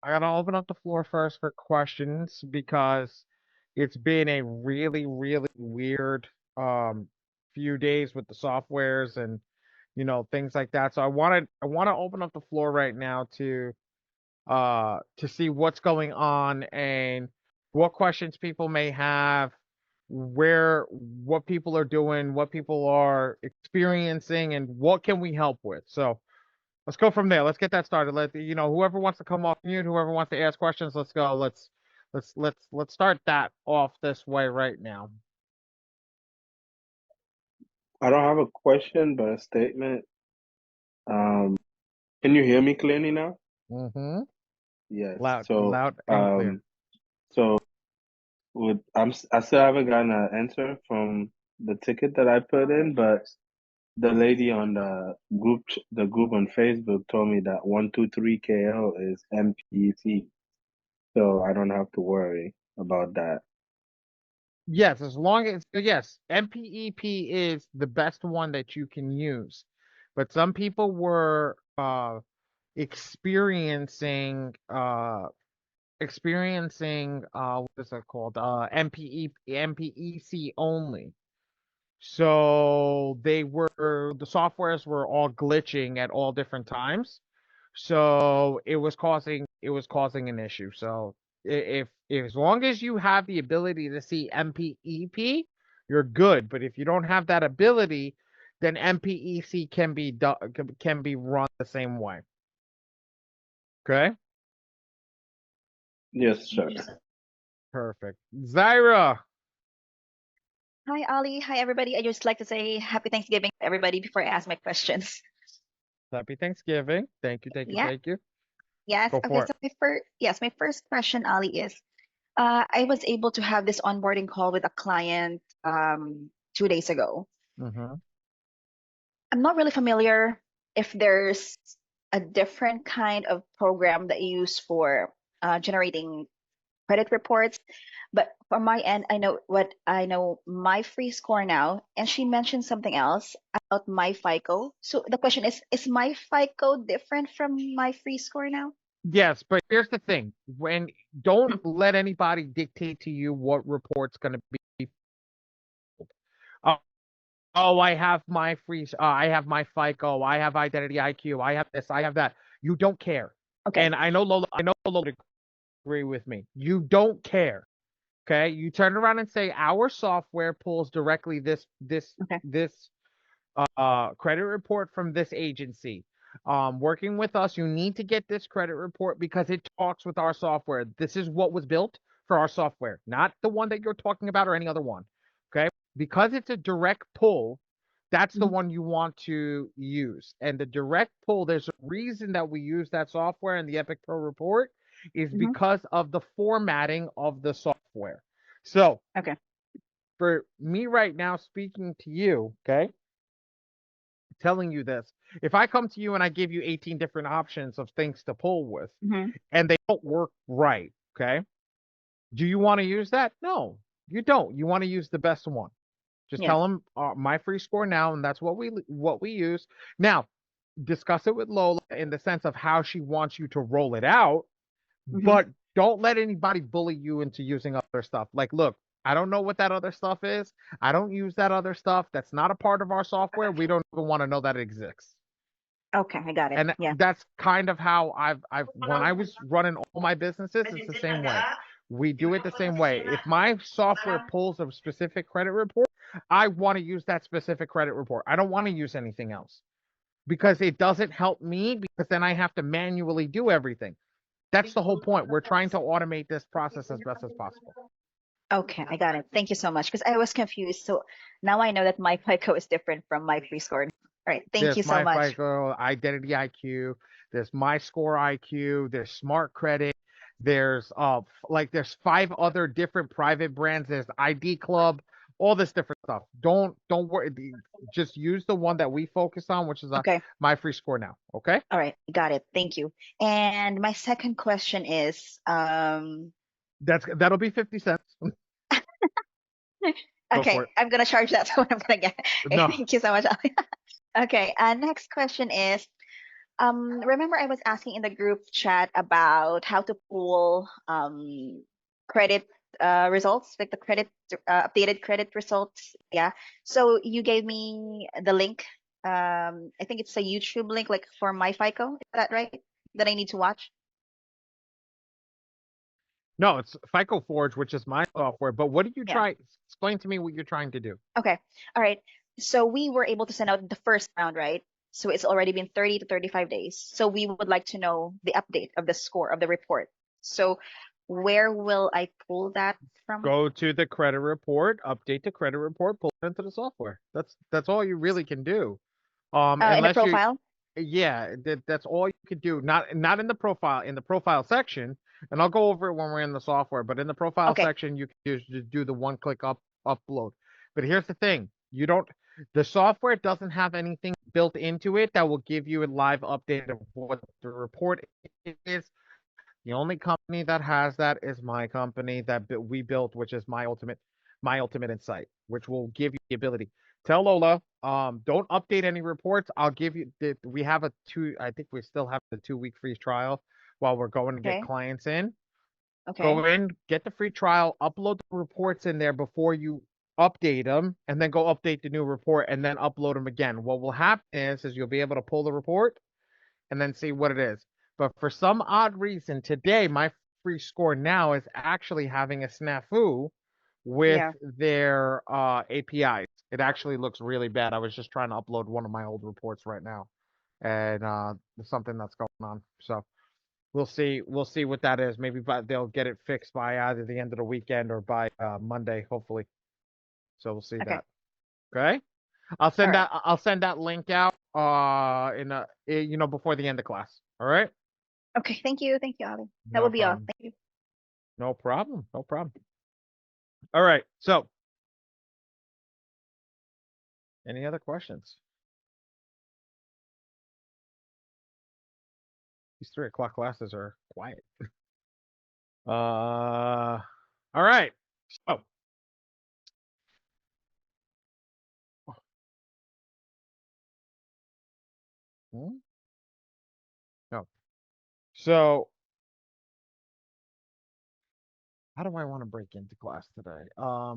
I gotta open up the floor first for questions because it's been a really, really weird few days with the softwares and things like that. So I wanna open up the floor right now to see what's going on and what questions people may have, what people are doing, what people are experiencing, and what can we help with. So let's go from there. Let's get that started. Whoever wants to come off mute, whoever wants to ask questions, let's go. Let's start that off this way right now. I don't have a question, but a statement. Um, can you hear me clearly now? Mm-hmm. Yes. Loud, loud and clear. So I still haven't gotten an answer from the ticket that I put in, but the lady on the group on Facebook told me that 123KL is MPET, so I don't have to worry about that. Yes, as long as yes, MPEP is the best one that you can use. But some people were experiencing what is it called? MPEC only. So the softwares were all glitching at all different times. So it was causing an issue. So if as long as you have the ability to see MPEP, you're good. But if you don't have that ability, then MPEC can be run the same way. Okay? Yes, sir. Perfect. Zyra, Hi, Ali. Hi, everybody. I just like to say happy Thanksgiving to everybody before I ask my questions. happy Thanksgiving. Thank you, thank you, Yeah. thank you. Yes. Go Okay. for it. So my first question, Ali, is I was able to have this onboarding call with a client 2 days ago. Mm-hmm. I'm not really familiar if there's a different kind of program that you use for generating credit reports. But from my end, I know my free score now, and she mentioned something else about my FICO. So the question is my FICO different from my free score now? Yes, but here's the thing. Don't let anybody dictate to you what report's going to be. Oh, oh, I have my FICO, I have identity IQ, I have this, I have that. You don't care. Okay. And I know Lola would agree with me. You don't care. Okay? You turn around and say our software pulls directly Okay. this credit report from this agency. Working with us, you need to get this credit report because it talks with our software. This is what was built for our software, not the one that you're talking about or any other one. Okay? Because it's a direct pull, that's the Mhm. one you want to use. And the direct pull, there's a reason that we use that software in the Epic Pro report is Mhm. because of the formatting of the software. So, Okay. for me right now speaking to you, okay? Telling you this. If I come to you and I give you 18 different options of things to pull with Hmm. and they don't work right, okay? Do you want to use that? No, you don't. You want to use the best one. Just Yes. tell them my free score now, and that's what we use. Now, discuss it with Lola in the sense of how she wants you to roll it out, Hmm. but don't let anybody bully you into using other stuff. Like, look, I don't know what that other stuff is. I don't use that other stuff. That's not a part of our software. We don't even want to know that it exists. Okay, I got it. And Yeah. that's kind of how I've when I was running all my businesses, it's the same way. We do it the same way. If my software pulls a specific credit report, I want to use that specific credit report. I don't want to use anything else because it doesn't help me because then I have to manually do everything. That's the whole point. We're trying to automate this process as best as possible. Okay, I got it. Thank you so much because I was confused. So now I know that my FICO is different from my free score. All right. Thank you There's so my much. FICO, Identity IQ, there's my score IQ, there's Smart Credit, there's five other different private brands. There's ID Club, all this different stuff. Don't worry. Just use the one that we focus on, which is Okay. my free score now. Okay, All right. Got it. Thank you. And my second question is, that'll be 50 cents. Go for okay, it. I'm gonna charge that. So I'm gonna get. No, Thank you so much. Okay. Next question is, Remember I was asking in the group chat about how to pull credit results, like the credit updated credit results. Yeah. So you gave me the link. I think it's a YouTube link, like for my FICO. Is that right? That I need to watch. No, it's FICO Forge, which is my software. But what did you Yeah. try? Explain to me what you're trying to do. Okay. All right. So we were able to send out the first round, right? So it's already been 30 to 35 days. So we would like to know the update of the score of the report. So where will I pull that from? Go to the credit report, update the credit report, pull it into the software. That's all you really can do. In the Unless you, profile? yeah, that's all you could do. Not in the profile section, and I'll go over it when we're in the software. But in the profile Okay. section, you can just do the one click upload. But here's the thing: you don't. The software doesn't have anything built into it that will give you a live update of what the report is. The only company that has that is my company that we built, which is my ultimate insight, which will give you the ability. Tell Lola, don't update any reports. I'll give you we have I think we still have the 2 week free trial while we're going to get Okay. clients in. Okay. Go in, get the free trial, upload the reports in there before you update them, and then go update the new report and then upload them again. What will happen is you'll be able to pull the report and then see what it is. But for some odd reason, today my free score now is actually having a snafu with Yeah. their APIs. It actually looks really bad. I was just trying to upload one of my old reports right now, and there's something that's going on. So we'll see. We'll see what that is. Maybe they'll get it fixed by either the end of the weekend or by Monday, hopefully. So we'll see Okay. that. Okay. I'll All send right. that link out before the end of class. All right? Okay. Thank you. Thank you, Ali. That No will be all. problem. Thank you. No problem. No problem. All right. So, any other questions? These 3 o'clock classes are quiet. All right. So, no. So, how do I want to break into class today?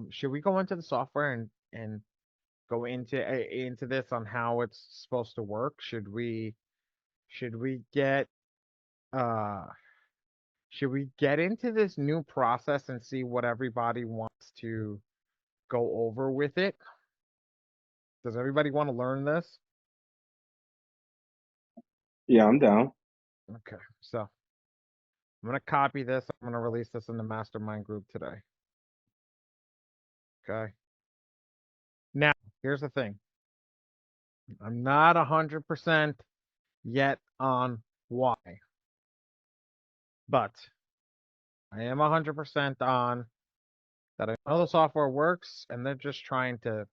Should we go into the software and go into this on how it's supposed to work? Should we get uh should we get into this new process and see what everybody wants to go over with it? Does everybody want to learn this? Yeah, I'm down. Okay, so I'm gonna copy this. I'm gonna release this in the mastermind group today. Okay. Now, here's the thing. I'm not 100% yet on why, but I am 100% on that I know the software works and they're just trying to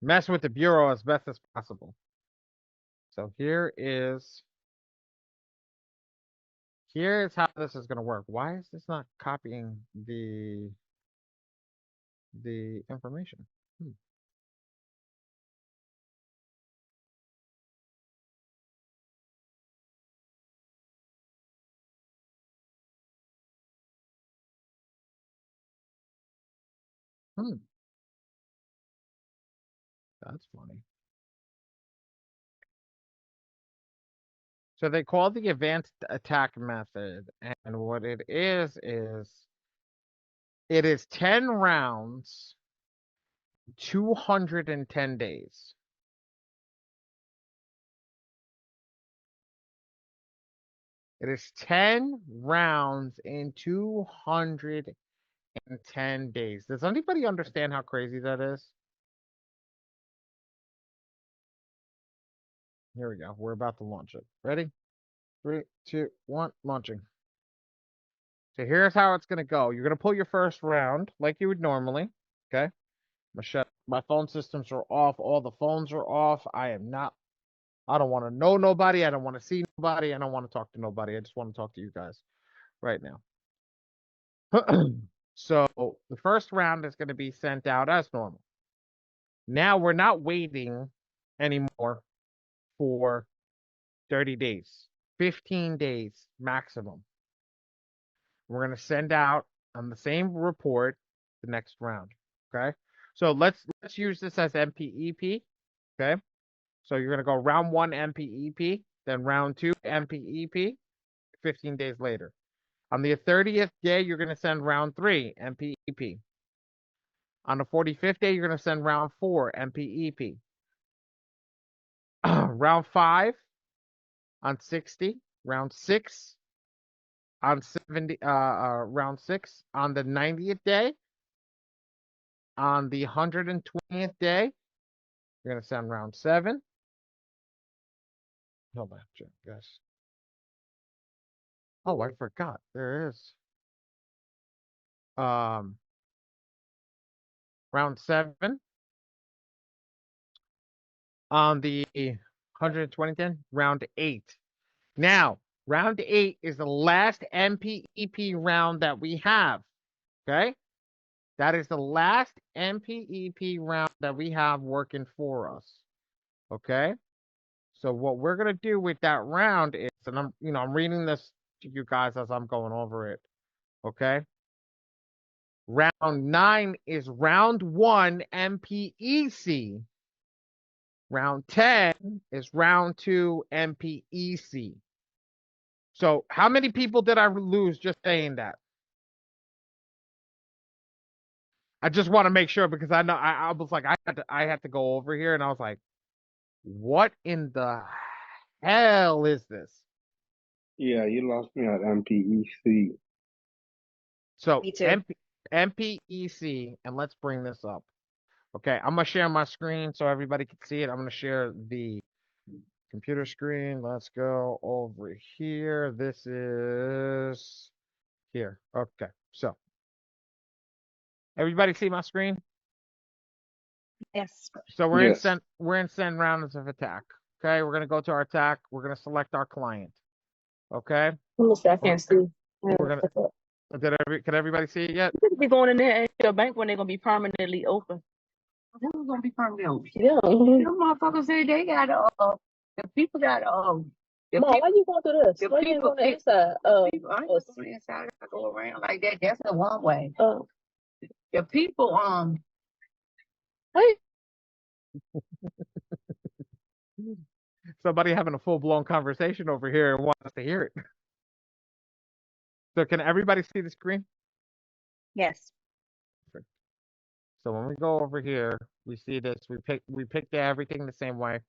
mess with the bureau as best as possible. So here's how this is going to work. Why is this not copying the information? Hmm. Hmm. That's funny. So they call the advanced attack method, and what it is it is 10 rounds, 210 days. It is 10 rounds in 210 days. Does anybody understand how crazy that is? Here we go. We're about to launch it. Ready? 3, 2, 1, launching. So here's how it's gonna go. You're gonna pull your first round like you would normally. Okay. My phone systems are off. All the phones are off. I don't want to know nobody. I don't want to see nobody. I don't want to talk to nobody. I just want to talk to you guys right now. So the first round is going to be sent out as normal. Now we're not waiting anymore for 30 days, 15 days maximum. We're going to send out on the same report the next round. Okay. So let's use this as MPEP. Okay. So you're going to go round 1 MPEP, then round 2 MPEP 15 days later. On the 30th day, you're going to send round 3 MPEP. On the 45th day, you're going to send round 4 MPEP. Round 5 on 60, round 6 on 70, round 6 on the 90th day. On the 120th day, you're going to send round 7. Hold on, guys. Oh, I forgot. There is. Round 7. On the 120th, round 8. Now, round 8 is the last MPEP round that we have. Okay? That is the last MPEP round that we have working for us. Okay? So what we're gonna do with that round is, and I'm reading this to you guys as I'm going over it. Okay? Round 9 is round 1 MPEC. Round 10 is round 2 MPEC. So how many people did I lose just saying that? I just want to make sure because I know I was like I had to go over here and I was like, what in the hell is this? Yeah, you lost me at MPEC. So Me too. MPEC, and let's bring this up. Okay, I'm gonna share my screen so everybody can see it. I'm gonna share the computer screen. Let's go over here. This is here. Okay, so everybody see my screen? Yes. So Yes. we're in send rounds of attack. Okay, we're gonna go to our attack. We're gonna select our client. Okay, Let me see. I we're, can't see. we're gonna. Can everybody see it yet? You could be going in there at your bank when they're gonna be permanently open. Who's gonna be permanently open? Yeah. Them motherfuckers say they got the people got Mom, why you going through this? Why you going to the inside? People, I ain't going to the inside. I go around like that. That's the one way. The people wait. Somebody having a full blown conversation over here and wants us to hear it. So can everybody see the screen? Yes. So when we go over here, we see this. We picked everything the same way.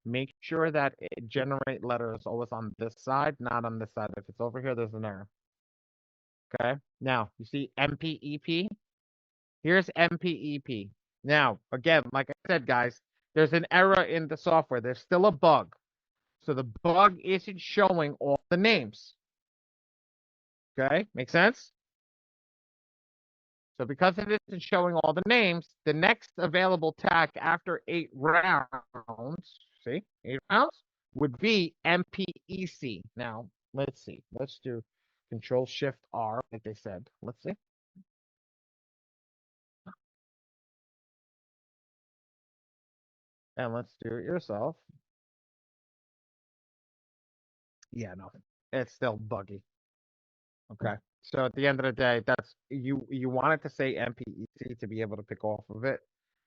Make sure that it generate letter is always on this side, not on this side. If it's over here, there's an error. Okay. Now you see MPEP. Here's MPEP. Now, again, like I said, guys, there's an error in the software. There's still a bug. So the bug isn't showing all the names. Okay, make sense? So because it isn't showing all the names, the next available tag after 8 rounds, see, 8 rounds, would be MPEC. Now, let's see. Let's do Control Shift R, like they said. Let's see. And let's do it yourself. Yeah, no, it's still buggy. Okay. So at the end of the day, that's you want it to say MPEC to be able to pick off of it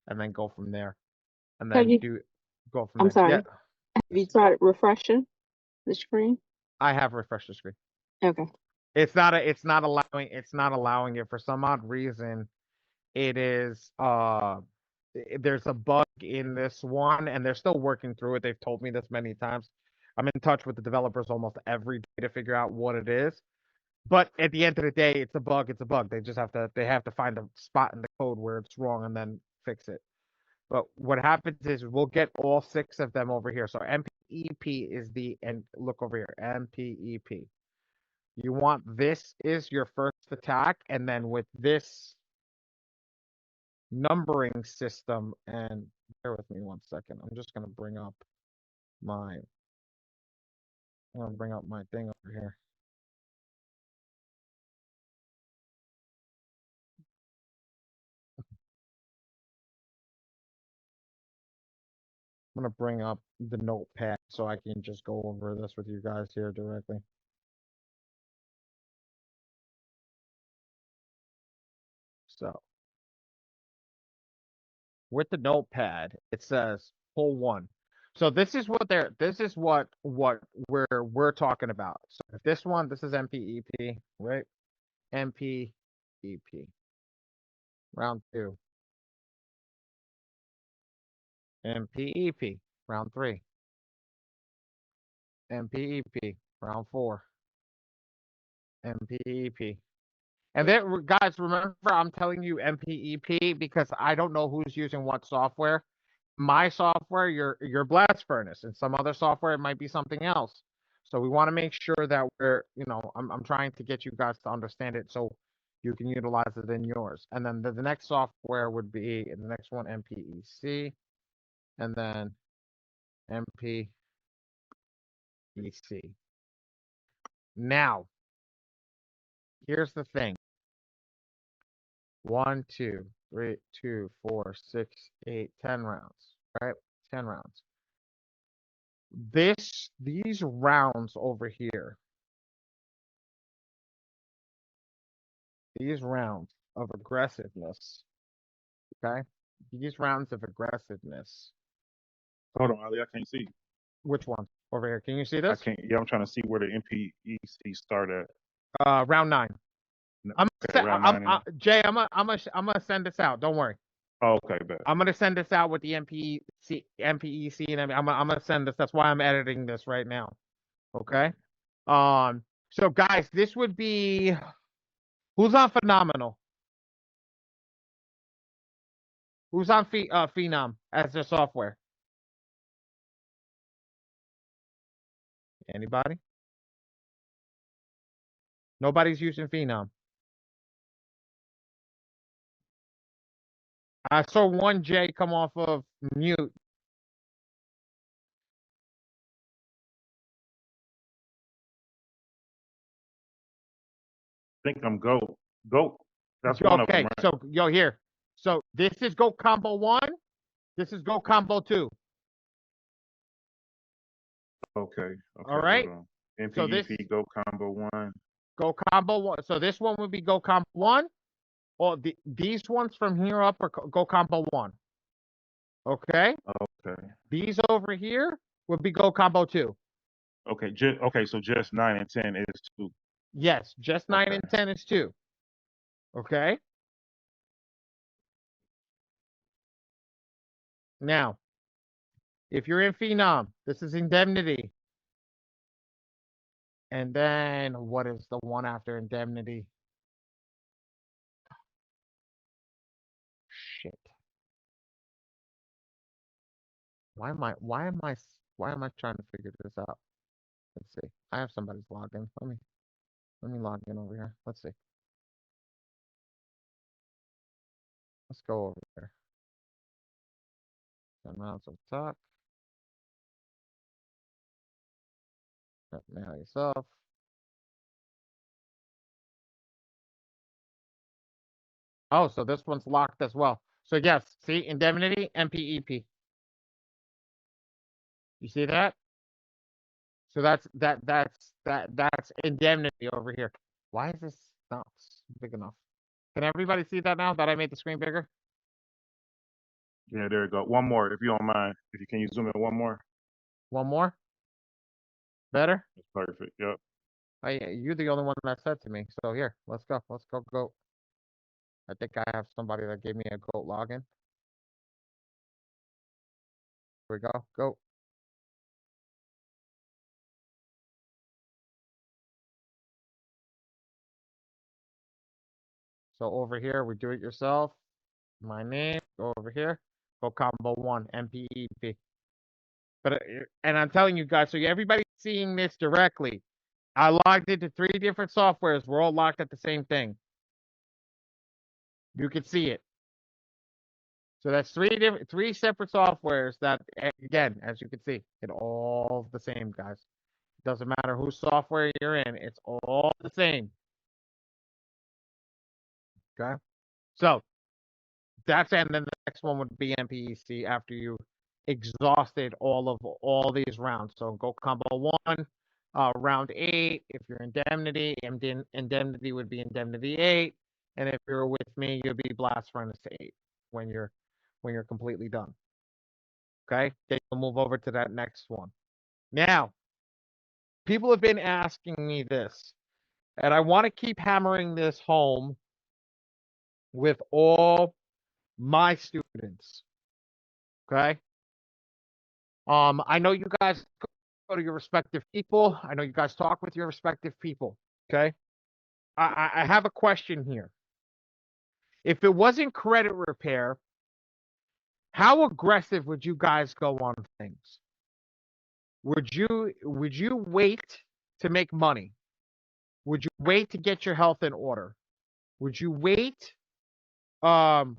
and then go from there. And Have then you? go from I'm there. sorry. Yeah. Have you tried refreshing the screen? I have refreshed the screen. Okay. It's not allowing it for some odd reason. It is there's a bug in this one and they're still working through it. They've told me this many times. I'm in touch with the developers almost every day to figure out what it is. But at the end of the day, it's a bug. It's a bug. They have to find a spot in the code where it's wrong and then fix it. But what happens is we'll get all 6 of them over here. So MPEP is and look over here, MPEP. You want this is your first attack, and then with this numbering system, and bear with me 1 second. I'm just gonna bring up my thing over here. I'm gonna bring up the notepad so I can just go over this with you guys here directly. So with the notepad, it says pull one. So this is what we're talking about. So if this one, this is MPEP, right? MPEP. Round 2. MPEP. Round 3. MPEP. Round 4. MPEP. And then, guys, remember, I'm telling you MPEP because I don't know who's using what software. My software, your blast furnace, and some other software, it might be something else. So we want to make sure that we're, I'm trying to get you guys to understand it so you can utilize it in yours. And then the next software would be the next one, MPEC, and then MPEC. Now, here's the thing. 1, 2, 3, 2, 4, 6, 8, 10 rounds, right? 10 rounds. These rounds over here, these rounds of aggressiveness, okay? These rounds of aggressiveness. Hold on, Ali, I can't see. Which one? Over here. Can you see I this? can't. Yeah, I'm trying to see where the MPEC start at. Round 9. Round 9. Jay, I'm gonna send this out. Don't worry. Oh, okay, bet. I'm gonna send this out with the MPEC, and I'm gonna send this. That's why I'm editing this right now. Okay. So guys, this would be who's on Phenomenal? Who's on Phenom as their software? Anybody? Nobody's using Phenom. I saw one J come off of mute. I think I'm Goat. Goat. That's one of them, Okay, right? so here. So this is Go Combo 1. This is Go Combo 2. Okay. All right. Hold on. So MPEP Go Combo 1. Go Combo 1. So this one would be Go Combo 1. Or these ones from here up are Go Combo 1. Okay. Okay. These over here would be Go Combo 2. Okay. So just 9 and 10 is 2. Yes, just 9 and 10 is 2. Okay. Now, if you're in Phenom, this is Indemnity. And then what is the one after Indemnity? Shit. Why am I trying to figure this out? Let's see. I have somebody's login. Let me log in over here. Let's see. Let's go over there. 10 rounds of talk. Mail yourself. Oh, so this one's locked as well. So yes, see, Indemnity, MPEP. You see that? So that's Indemnity over here. Why is this not big enough? Can everybody see that now that I made the screen bigger? Yeah, there you go. One more, if you don't mind. Can you zoom in one more? One more? Better? That's perfect. Yep. You're the only one that said to me. So here, let's go. Let's go. I think I have somebody that gave me a GOAT login. Here we go. Go. So over here, we do it yourself. My name. Go over here. Go Combo 1, MPEP. But and I'm telling you guys, so everybody's seeing this directly. I logged into 3 different softwares. We're all locked at the same thing. You can see it. So that's 3 separate softwares that, again, as you can see, it all the same, guys. Doesn't matter whose software you're in, it's all the same. Okay. So that's, and then the next one would be MPEC after you exhausted all these rounds. So go combo 1, round 8. If you're indemnity, indemnity would be indemnity 8, and if you're with me, you'll be blast furnace 8 when you're completely done. Okay, then you'll move over to that next one. Now, people have been asking me this, and I want to keep hammering this home with all my students. Okay. I know you guys go to your respective people. I know you guys talk with your respective people. Okay. I have a question here. If it wasn't credit repair, how aggressive would you guys go on things? Would you wait to make money? Would you wait to get your health in order? Would you wait to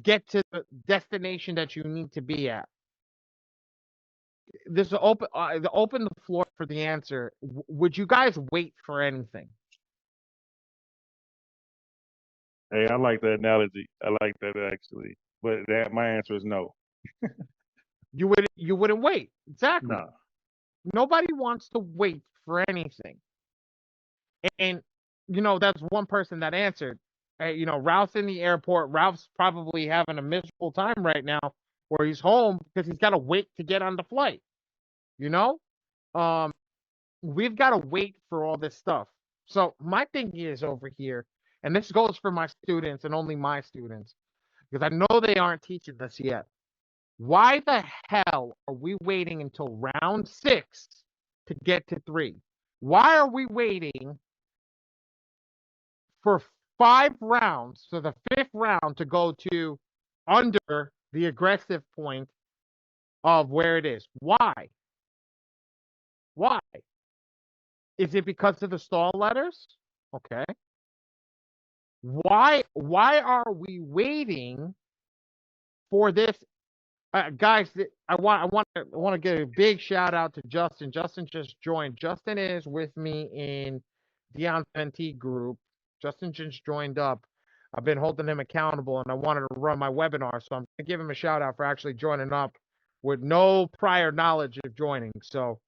get to the destination that you need to be at? This will open the floor for the answer. Would you guys wait for anything? Hey, I like that analogy. I like that actually. But my answer is no. You wouldn't wait. Exactly. No. Nobody wants to wait for anything. And that's one person that answered. Ralph's in the airport. Ralph's probably having a miserable time right now where he's home because he's got to wait to get on the flight. We've got to wait for all this stuff. So my thing is over here, and this goes for my students and only my students, because I know they aren't teaching this yet. Why the hell are we waiting until round 6 to get to 3? Why are we waiting for 5 rounds, so the 5th round to go to under the aggressive point of where it is? Why? Why? Is it because of the stall letters? Okay. Why are we waiting for this? Guys, I want to give a big shout out to Justin. Justin just joined. Justin is with me in Dion's NT group. Justin just joined up. I've been holding him accountable, and I wanted to run my webinar, so I'm going to give him a shout out for actually joining up with no prior knowledge of joining. So,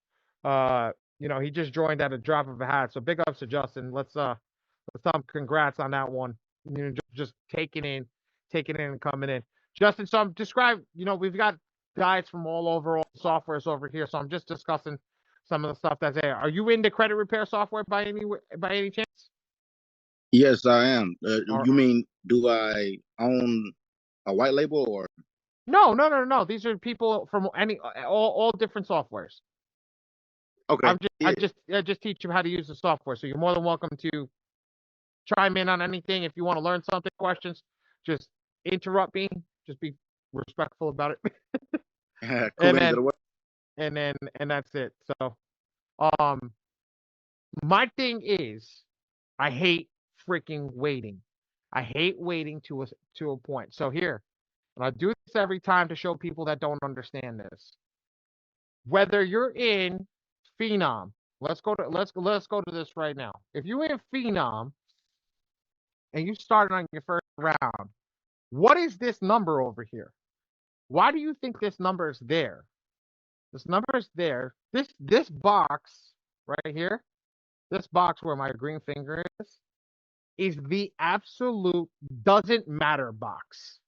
he just joined at a drop of a hat. So big ups to Justin. Let's tell him congrats on that one. Just taking in and coming in. Justin, so I'm we've got guys from all over, all softwares over here. So I'm just discussing some of the stuff that's there. Are you into credit repair software by any chance? Yes, I am. Or, You mean, do I own a white label or? No. These are people from all different softwares. Okay. I just teach you how to use the software. So you're more than welcome to chime in on anything. If you want to learn something, questions, just interrupt me. Just be respectful about it. Cool, either way. And that's it. So, my thing is, I hate freaking waiting. I hate waiting to a point. So here, and I do this every time to show people that don't understand this. Whether you're in Phenom, let's go to this right now. If you're in Phenom and you started on your first round, what is this number over here? Why do you think this number is there? This number is there. This box right here, this box where my green finger is the absolute doesn't matter box.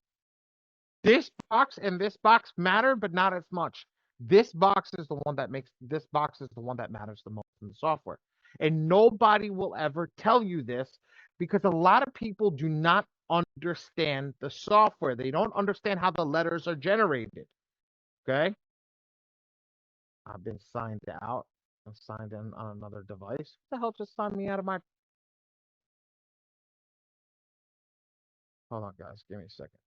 This box and this box matter, but not as much. This box is the one that matters the most in the software. And nobody will ever tell you this because a lot of people do not understand the software. They don't understand how the letters are generated. Okay? I've been signed out. I'm signed in on another device. What the hell just signed me out of my... Hold on, guys. Give me a second.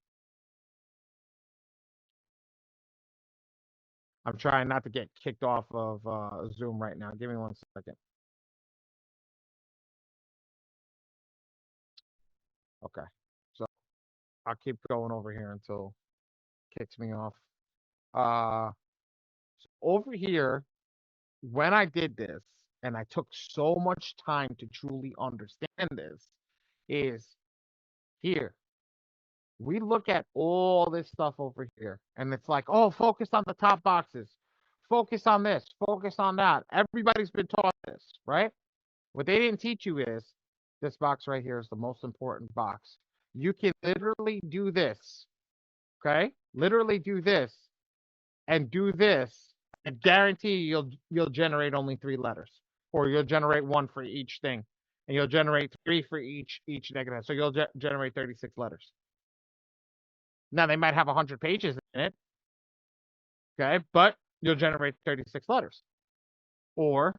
I'm trying not to get kicked off of Zoom right now. Give me 1 second. Okay. So I'll keep going over here until it kicks me off. So over here, when I did this, and I took so much time to truly understand this, is here. We look at all this stuff over here, and it's like, oh, focus on the top boxes, focus on this, focus on that. Everybody's been taught this, right? What they didn't teach you is this box right here is the most important box. You can literally do this, okay? Literally do this and do this. I guarantee you'll generate only 3 letters, or you'll generate 1 for each thing, and you'll generate 3 for each negative. So you'll generate 36 letters. Now they might have 100 pages in it, okay, but you'll generate 36 letters. Or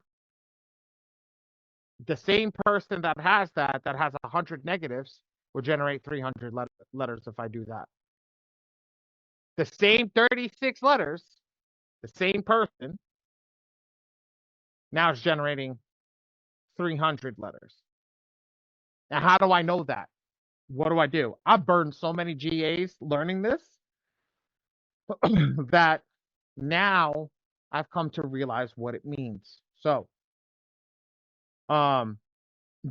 the same person that has 100 negatives will generate 300 letters if I do that. The same 36 letters, the same person now is generating 300 letters. Now, how do I know that? What do? I've burned so many GAs learning this that now I've come to realize what it means. So,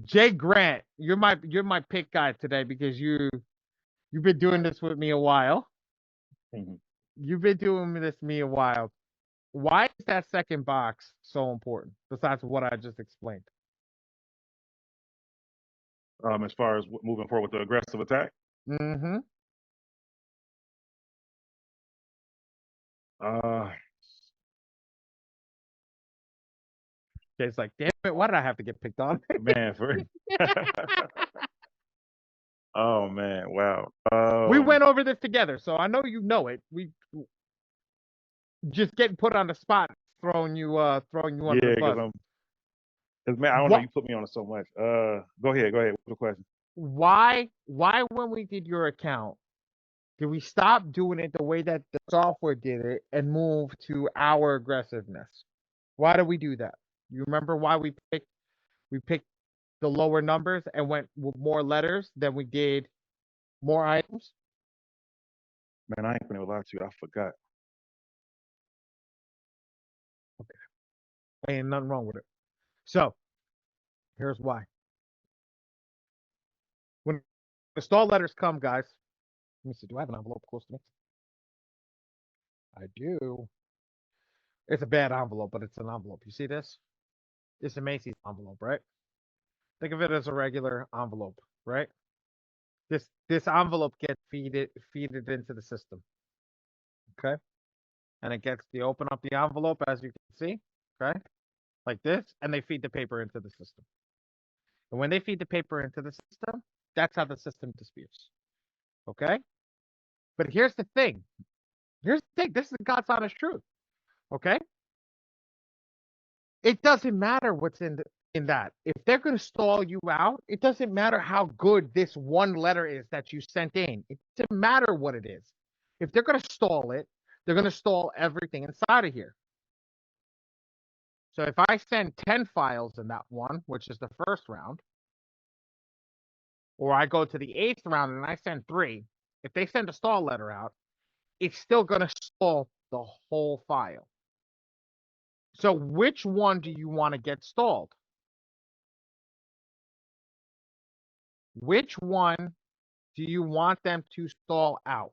Jay Grant, you're my pick guy today because you've been doing this with me a while. Mhm. You've been doing this with me a while. Why is that second box so important? Besides what I just explained. As far as moving forward with the aggressive attack, Mm-hmm. uh, It's like, damn it, why did I have to get picked on? man, oh man, wow. We went over this together, so I know you know it. We just getting put on the spot, throwing you under yeah, the bus. because man, I don't know. You put me on it so much. Go ahead. What's the question? Why when we did your account, did we stop doing it the way that the software did it and move to our aggressiveness? Why did we do that? You remember why we picked the lower numbers and went with more letters than we did more items? Man, I ain't gonna lie to you. I forgot. Ain't nothing wrong with it. So here's why. When the stall letters come, guys, let me see. Do I have an envelope close to me? I do. It's a bad envelope, but it's an envelope. You see this? It's a Macy's envelope, right? Think of it as a regular envelope, right? This envelope gets feeded into the system. Okay? And it gets the open up the envelope as you can see, okay? Like this, and they feed the paper into the system. And when they feed the paper into the system, that's how the system disputes. Okay? But here's the thing. Here's the thing. This is God's honest truth. Okay? It doesn't matter what's in that. If they're going to stall you out, it doesn't matter how good this one letter is that you sent in. It doesn't matter what it is. If they're going to stall it, they're going to stall everything inside of here. So if I send 10 files in that one, which is the first round, or I go to the 8th round and I send 3, if they send a stall letter out, it's still going to stall the whole file. So which one do you want to get stalled? Which one do you want them to stall out?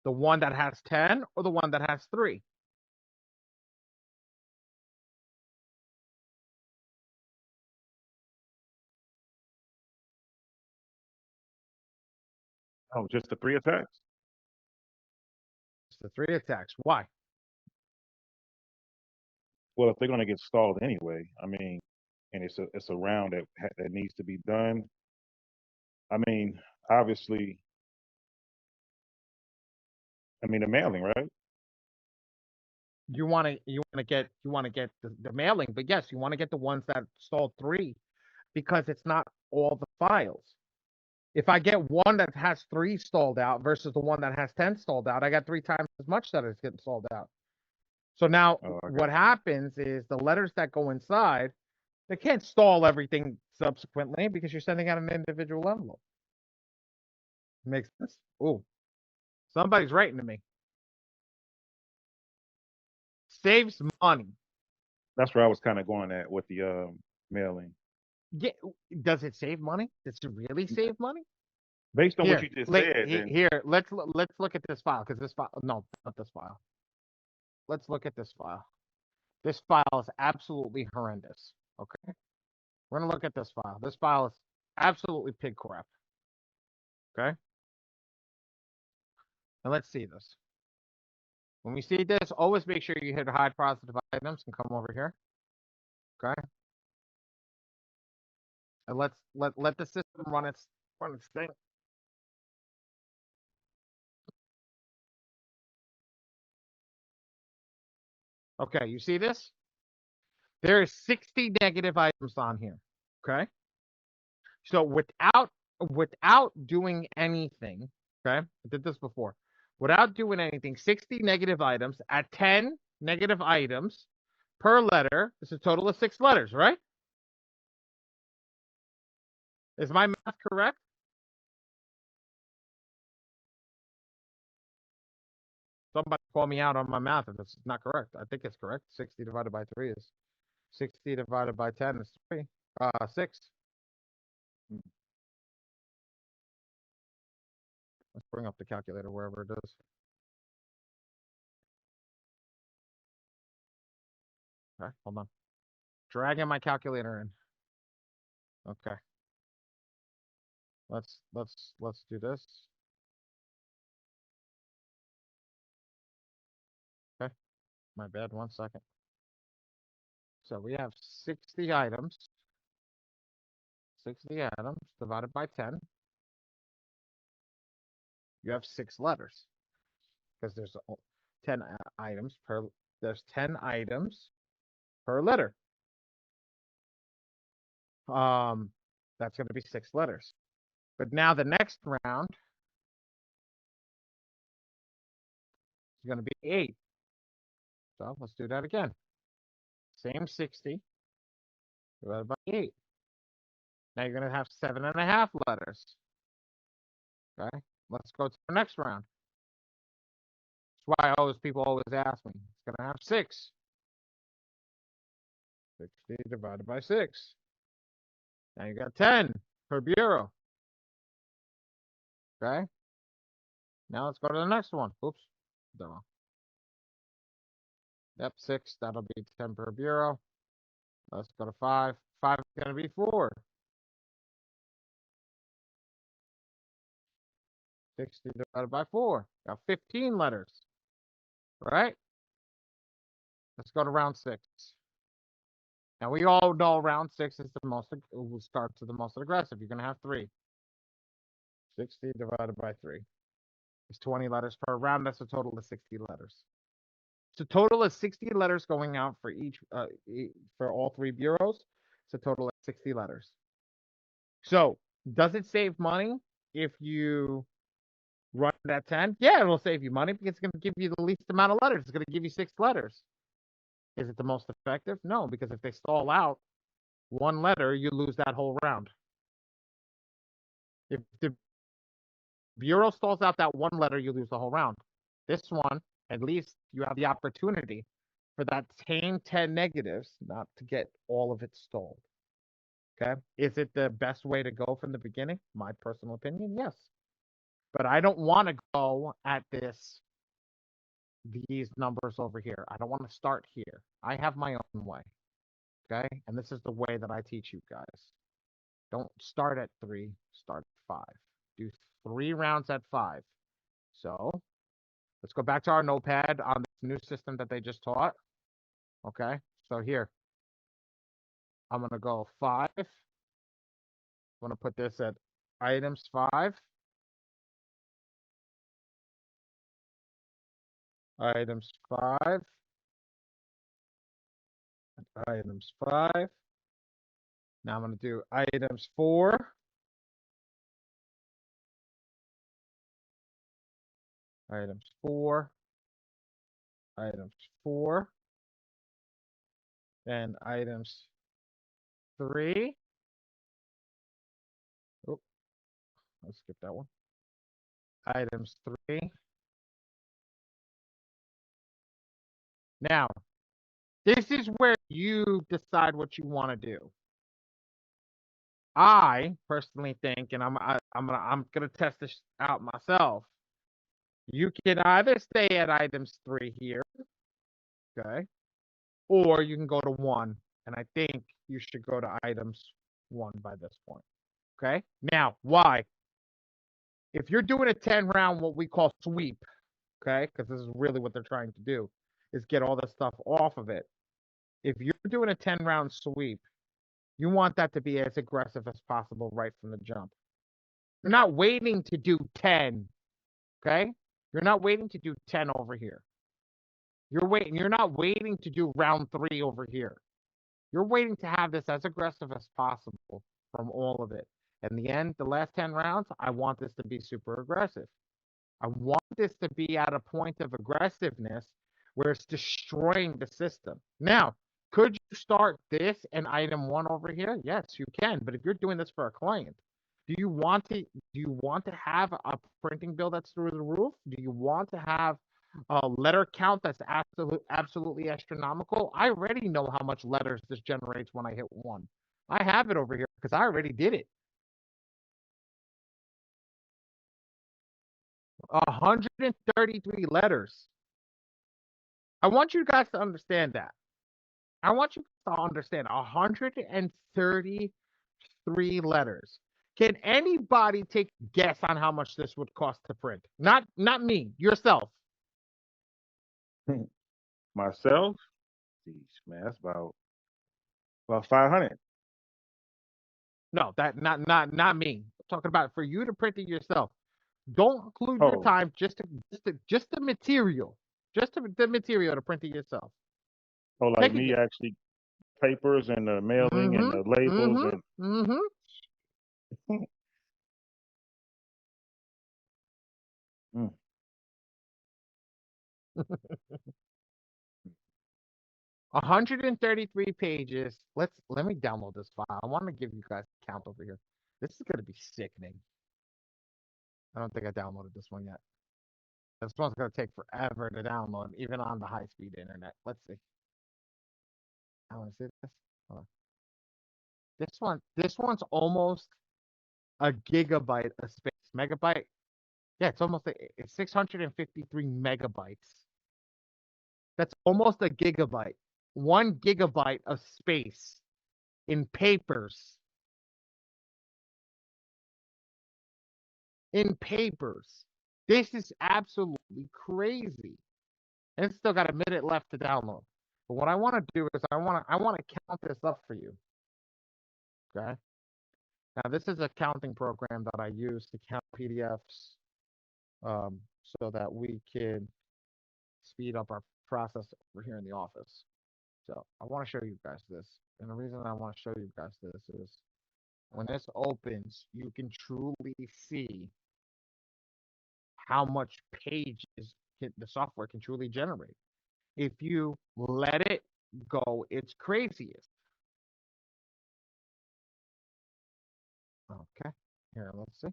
The one that has 10 or the one that has 3? Oh, just the 3 attacks? It's the 3 attacks. Why? Well, if they're gonna get stalled anyway, I mean, and it's a round that needs to be done. I mean, obviously, I mean the mailing, right? You want to get the mailing, but yes, you want to get the ones that stalled 3 because it's not all the files. If I get one that has 3 stalled out versus the one that has 10 stalled out, I got 3 times as much that is getting stalled out. So now what happens is the letters that go inside, they can't stall everything subsequently because you're sending out an individual envelope. Makes sense? Oh, somebody's writing to me. Saves money. That's where I was kind of going at with the mailing. Yeah, does it save money? Does it really save money? Based on what Here, you just said, then here. Let's look at this file because this file. No, not this file. Let's look at this file. This file is absolutely horrendous. Okay, we're gonna look at this file. This file is absolutely pig crap. Okay, and let's see this. When we see this, always make sure you hit hide positive items and come over here. Okay, and let the system run its thing. Okay, you see this? There is 60 negative items on here. Okay, so without doing anything, okay, I did this before. Without doing anything, 60 negative items at 10 negative items per letter is a total of 6 letters, right? Is my math correct? Somebody call me out on my math if it's not correct. I think it's correct. 60 divided by 3 is 60 divided by 10 is 3. 6. Let's bring up the calculator wherever it is. Okay, hold on. Dragging my calculator in. Okay. Let's do this. Okay. My bad, 1 second. So we have 60 items. 60 items divided by 10. You have 6 letters. Because there's 10 items per there's 10 items per letter. That's going to be 6 letters. But now the next round is going to be 8. So let's do that again. Same 60 divided by 8. Now you're going to have 7.5 letters. Okay, let's go to the next round. That's why people always ask me. It's going to have 6. 60 divided by 6. Now you got 10 per bureau. Okay. Now let's go to the next one. Oops. Done. Yep, 6. That'll be 10 per bureau. Let's go to 5. 5 is going to be 4. 60 divided by 4. Got 15 letters. Right? Let's go to round 6. Now we all know round 6 is the most, we'll start to the most aggressive. You're going to have 3. 60 divided by 3 is 20 letters per round. That's a total of 60 letters. It's a total of 60 letters going out for each, for all 3 bureaus. It's a total of 60 letters. So, does it save money if you run it at 10? Yeah, it'll save you money because it's going to give you the least amount of letters. It's going to give you 6 letters. Is it the most effective? No, because if they stall out 1 letter, you lose that whole round. If the bureau stalls out that 1 letter, you lose the whole round. This one, at least you have the opportunity for that same 10 negatives not to get all of it stalled. Okay. Is it the best way to go from the beginning? My personal opinion, yes. But I don't want to go at these numbers over here. I don't want to start here. I have my own way. Okay. And this is the way that I teach you guys. Don't start at 3, start at 5. Do 3 rounds at 5. So let's go back to our notepad on this new system that they just taught. Okay. So here, I'm going to go 5. I'm going to put this at items 5. Items 5. Items 5. Now I'm going to do items 4. Items 4. Items 4. And items 3. Oh, let's skip that one. Items 3. Now, this is where you decide what you want to do. I personally think, and I'm gonna test this out myself. You can either stay at items 3 here, okay, or you can go to 1, and I think you should go to items 1 by this point, okay? Now, why? If you're doing a 10 round, what we call sweep, okay, because this is really what they're trying to do, is get all the stuff off of it. If you're doing a 10 round sweep, you want that to be as aggressive as possible right from the jump. You're not waiting to do 10, okay? You're not waiting to do 10 over here. You're not waiting to do round 3 over here. You're waiting to have this as aggressive as possible from all of it. In the end, the last 10 rounds, I want this to be super aggressive. I want this to be at a point of aggressiveness where it's destroying the system. Now, could you start this in item 1 over here? Yes, you can. But if you're doing this for a client, do you want to have a printing bill that's through the roof? Do you want to have a letter count that's absolutely astronomical? I already know how much letters this generates when I hit 1. I have it over here because I already did it. 133 letters. I want you guys to understand that. I want you to understand 133 letters. Can anybody take a guess on how much this would cost to print? Not me, yourself. Myself, geez, man, that's about 500. No, that not me. I'm talking about for you to print it yourself. Don't include your Oh, time, just the material. Just the material to print it yourself. oh, like Take a me guess. actually papers and the mailing and Mm-hmm. the labels Mm-hmm. and Mm-hmm. mm, 133 pages. Let me download this file. I want to give you guys a count over here. This is gonna be sickening. I don't think I downloaded this one yet. This one's gonna take forever to download, even on the high-speed internet. Let's see. I want to see this. Hold on. This one's almost a gigabyte of space. Megabyte. Yeah, it's 653 megabytes. That's almost a gigabyte. 1 gigabyte of space in papers. In papers. This is absolutely crazy. And it's still got a minute left to download. But what I want to do is I want to count this up for you. Okay. Now this is a counting program that I use to count PDFs, so that we can speed up our process over here in the office. So I want to show you guys this. And the reason I want to show you guys this is when this opens, you can truly see how much pages the software can truly generate. If you let it go its craziest. Okay, here, let's see.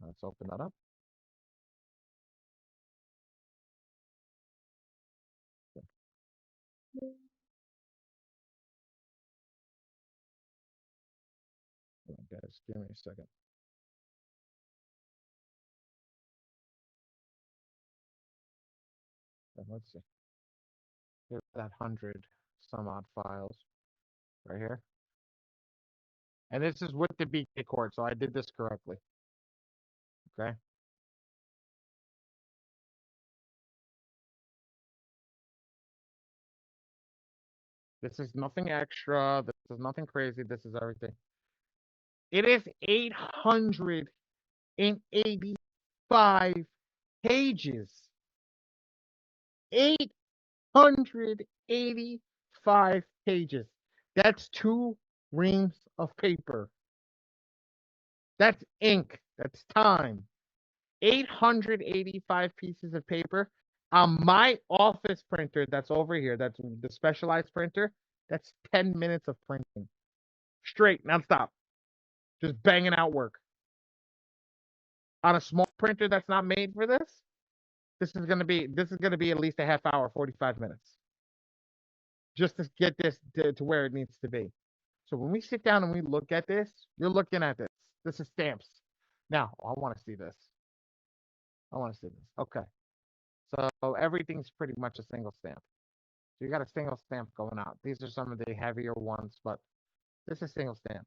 Let's open that up. Guys, give me a second. Let's see. Here's that 100 some odd files right here. And this is with the BK cord, so I did this correctly. Okay. This is nothing extra. This is nothing crazy. This is everything. It is 885 pages. 885 pages. That's 2 reams of paper. That's ink. That's time. 885 pieces of paper on my office printer that's over here. That's the specialized printer. That's 10 minutes of printing. Straight, nonstop. Just banging out work. On a small printer that's not made for this, this is gonna be at least a half hour, 45 minutes. just to get this to where it needs to be. So when we sit down and we look at this, you're looking at this. This is stamps. Now, I want to see this. I want to see this. Okay. So everything's pretty much a single stamp. So you got a single stamp going out. These are some of the heavier ones, but this is single stamp.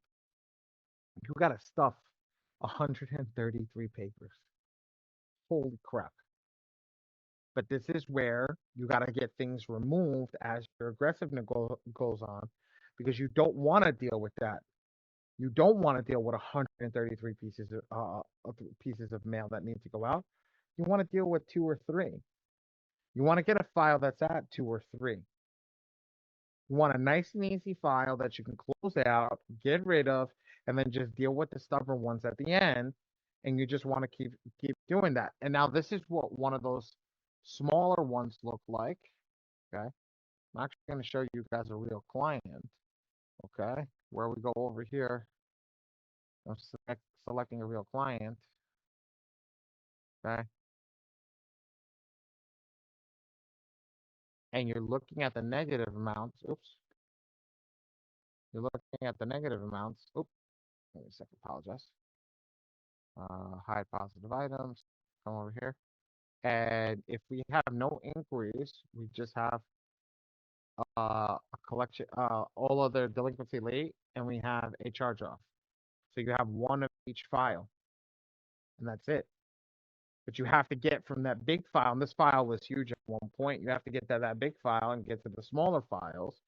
You got to stuff 133 papers. Holy crap. But this is where you got to get things removed as your aggressiveness goes on, because you don't want to deal with that. You don't want to deal with 133 pieces of mail that need to go out. You want to deal with 2 or 3. You want to get a file that's at 2 or 3. You want a nice and easy file that you can close out, get rid of, and then just deal with the stubborn ones at the end. And you just want to keep doing that. And now this is what one of those smaller ones look like. Okay. I'm actually going to show you guys a real client. Okay. Where we go over here. I'm selecting a real client. Okay. And you're looking at the negative amounts. Oops. You're looking at the negative amounts. Oops. Wait a second. Apologize. Hide positive items. Come over here. And if we have no inquiries, we just have a collection, all other delinquency late, and we have a charge off. So you have one of each file, and that's it. But you have to get from that big file, and this file was huge at one point. You have to get to that big file and get to the smaller files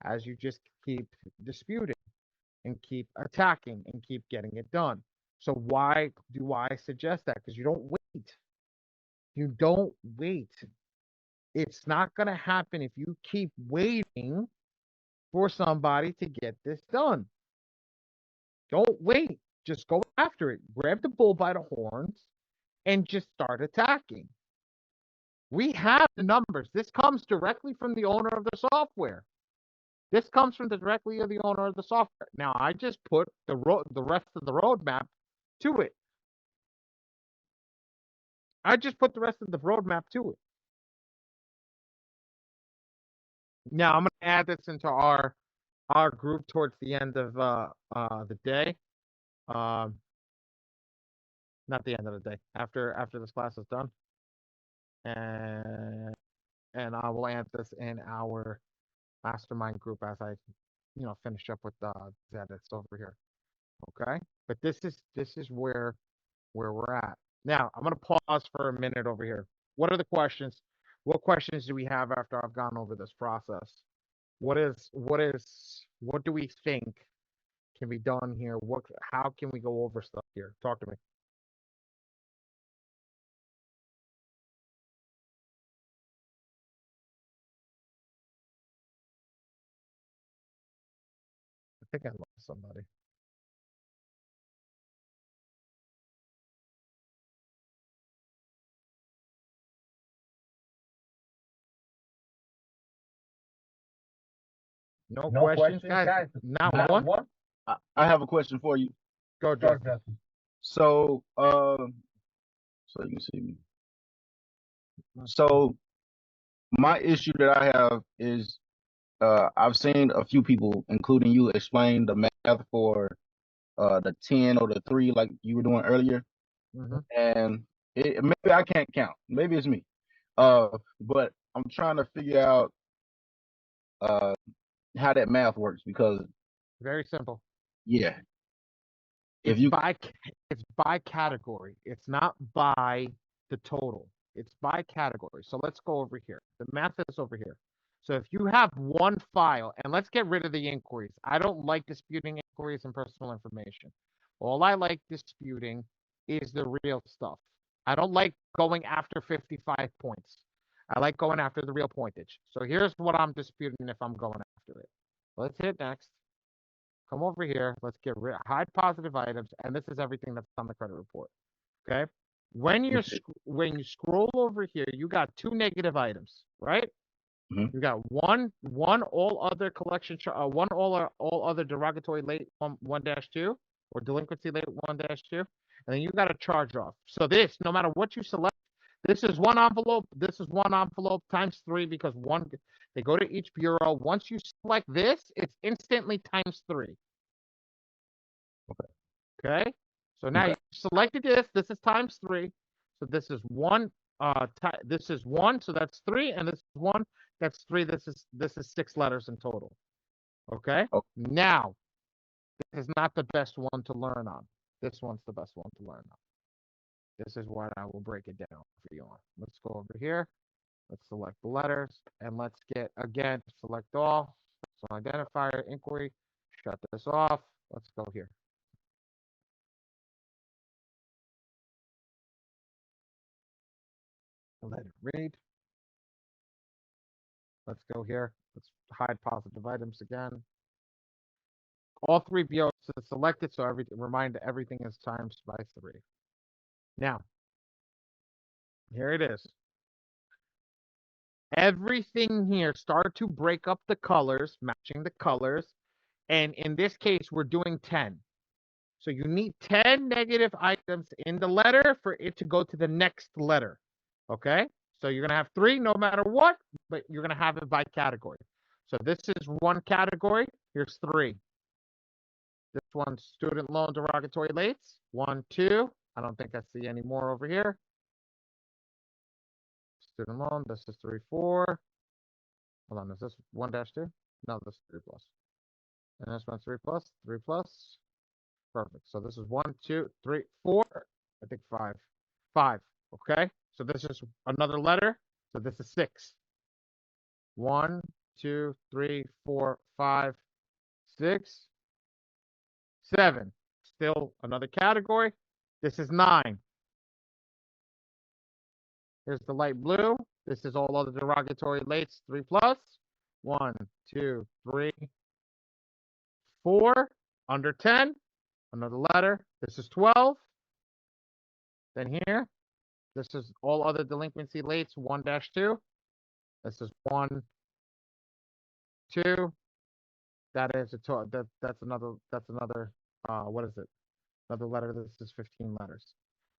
as you just keep disputing and keep attacking and keep getting it done. So why do I suggest that? Because you don't wait. You don't wait. It's not going to happen if you keep waiting for somebody to get this done. Don't wait. Just go after it. Grab the bull by the horns and just start attacking. We have the numbers. This comes directly from the owner of the software. This comes from directly of the owner of the software. Now, I just put the rest of the roadmap to it. I just put the rest of the roadmap to it. Now, I'm going to add this into our group towards the end of the day. Not the end of the day. After this class is done, and I will add this in our mastermind group as I, finish up with the edits over here. Okay, but this is where we're at now. I'm gonna pause for a minute over here. What are the questions? What questions do we have after I've gone over this process? What do we think can be done here? How can we go over stuff here? Talk to me. I think I lost somebody. No questions, guys? Not one? I have a question for you. Go, Justin. So, so you can see me. So, my issue that I have is, I've seen a few people, including you, explain the math for the 10 or the 3, like you were doing earlier, and maybe I can't count. Maybe it's me. But I'm trying to figure out how that math works, because Very simple. yeah, It's by category. It's not by the total. It's by category. So let's go over here. The math is over here. So if you have one file, and let's get rid of the inquiries. I don't like disputing inquiries and personal information. All I like disputing is the real stuff. I don't like going after 55 points. I like going after the real pointage. So here's what I'm disputing if I'm going after it. Let's hit next. Come over here. Let's get rid hide positive items, and this is everything that's on the credit report. Okay. When you scroll over here, you got 2 negative items, right? You got one all other collection, one all other derogatory late 1-2 or delinquency late 1-2, and then you got a charge off. So this, no matter what you select, This is one envelope. This is one envelope times 3 because they go to each bureau. Once you select this, it's instantly times 3. Okay. So now you selected this. This is times 3. So this is 1. This is 1. So that's 3, and this is 1. That's 3. This is 6 letters in total. Okay. Oh, Now this is not the best one to learn on. This one's the best one to learn on. This is what I will break it down for you on. Let's go over here. Let's select the letters, and let's get, again, select all. So identifier, inquiry, shut this off. Let's go here. Let it read. Let's go here. Let's hide positive items again. All 3 BOs are selected, so remind everything is times by 3. Now, here it is. Everything here, start to break up the colors, matching the colors. And in this case, we're doing 10. So you need 10 negative items in the letter for it to go to the next letter. Okay? So you're going to have 3 no matter what, but you're going to have it by category. So this is one category. Here's 3. This one's student loan derogatory lates. 1, 2. I don't think I see any more over here. Student loan. This is 3, 4. Hold on. Is this 1-2? No, this is 3 plus. And this one's 3 plus. 3 plus. Perfect. So this is 1, 2, 3, 4. I think 5. 5. Okay. So this is another letter. So this is 6. 1, 2, 3, 4, 5, 6, 7. Still another category. This is 9. Here's the light blue. This is all other derogatory lates, 3 plus. 1, 2, 3, 4. Under 10. Another letter. This is 12. Then here, this is all other delinquency lates, 1-2. This is 1, 2. That is that's another what is it? Another letter. This is 15 letters.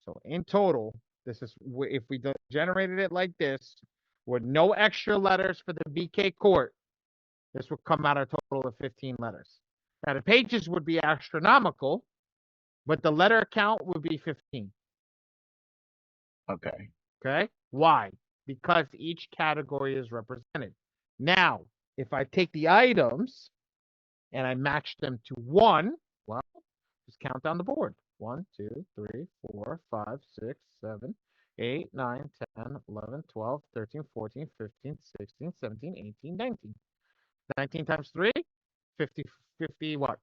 So in total, this is, if we generated it like this with no extra letters for the BK court, this would come out a total of 15 letters. Now the pages would be astronomical, but the letter count would be 15. okay. Okay. Why? Because each category is represented. Now, if I take the items and I match them to 1, well, just count down the board. 1, 2, 3, 4, 5, 6, 7, 8, 9, 10, 11, 12, 13, 14, 15, 16, 17, 18, 19. 19 times 3, 50, 50 what?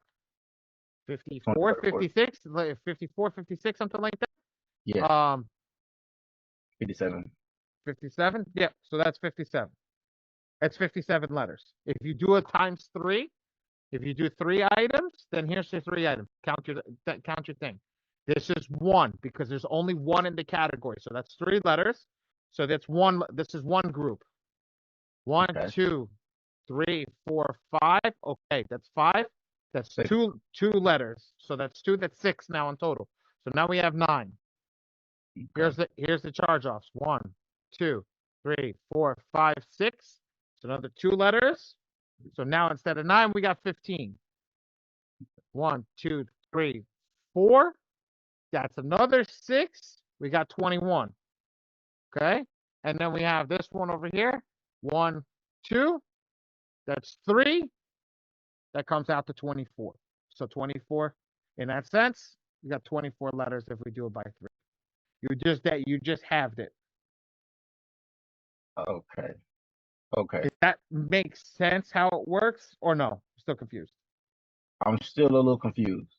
54, 56, 54, 56, something like that. Yeah. 57. 57. Yeah, so that's 57. That's 57 letters. If you do it times 3, if you do 3 items, then here's your 3 items. Count your thing. This is 1 because there's only 1 in the category. So that's 3 letters. So that's 1. This is 1 group. 1, Okay. 2, 3, 4, 5. Okay, that's 5. That's 6. 2 letters. So that's 2. That's 6 now in total. So now we have 9. Okay. Here's the charge offs. 1, 2, 3, 4, 5, 6. So another 2 letters. So now instead of 9, we got 15. 1, 2, 3, 4. That's another 6. We got 21. Okay. And then we have this one over here. 1, 2. That's 3. That comes out to 24. So 24, in that sense, you got 24 letters if we do it by 3. You just halved it. Okay. Okay. Does that make sense how it works or no? Still confused? I'm still a little confused.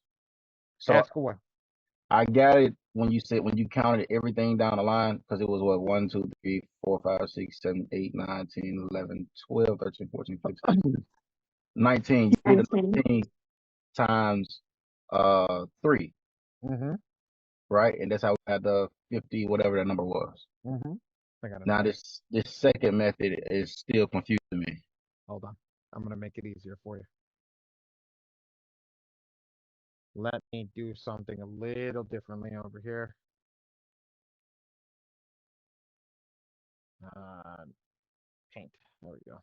So Ask away. I got it when you counted everything down the line, because it was what, 1, 2, 3, 4, 5, 6, 7, 8, 9, 10, 11, 12, 13, 14, 15, 19. You did 19 times 3, Mm-hmm. right? And that's how we had the 50, whatever that number was. Mm-hmm. I got it. Now this second method is still confusing me. Hold on. I'm gonna make it easier for you. Let me do something a little differently over here. Paint. There we go.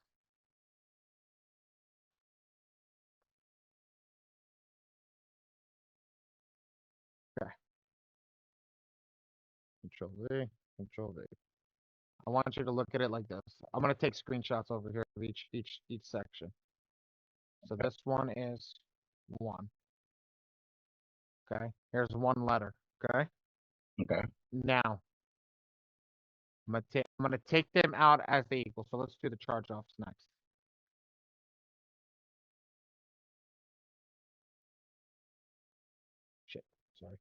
Okay. Control V, Control V. I want you to look at it like this. I'm gonna take screenshots over here of each section. So this one is 1. Okay. Here's 1 letter. Okay. Okay. Now I'm gonna take them out as they equal. So let's do the charge offs next. Shit. Sorry.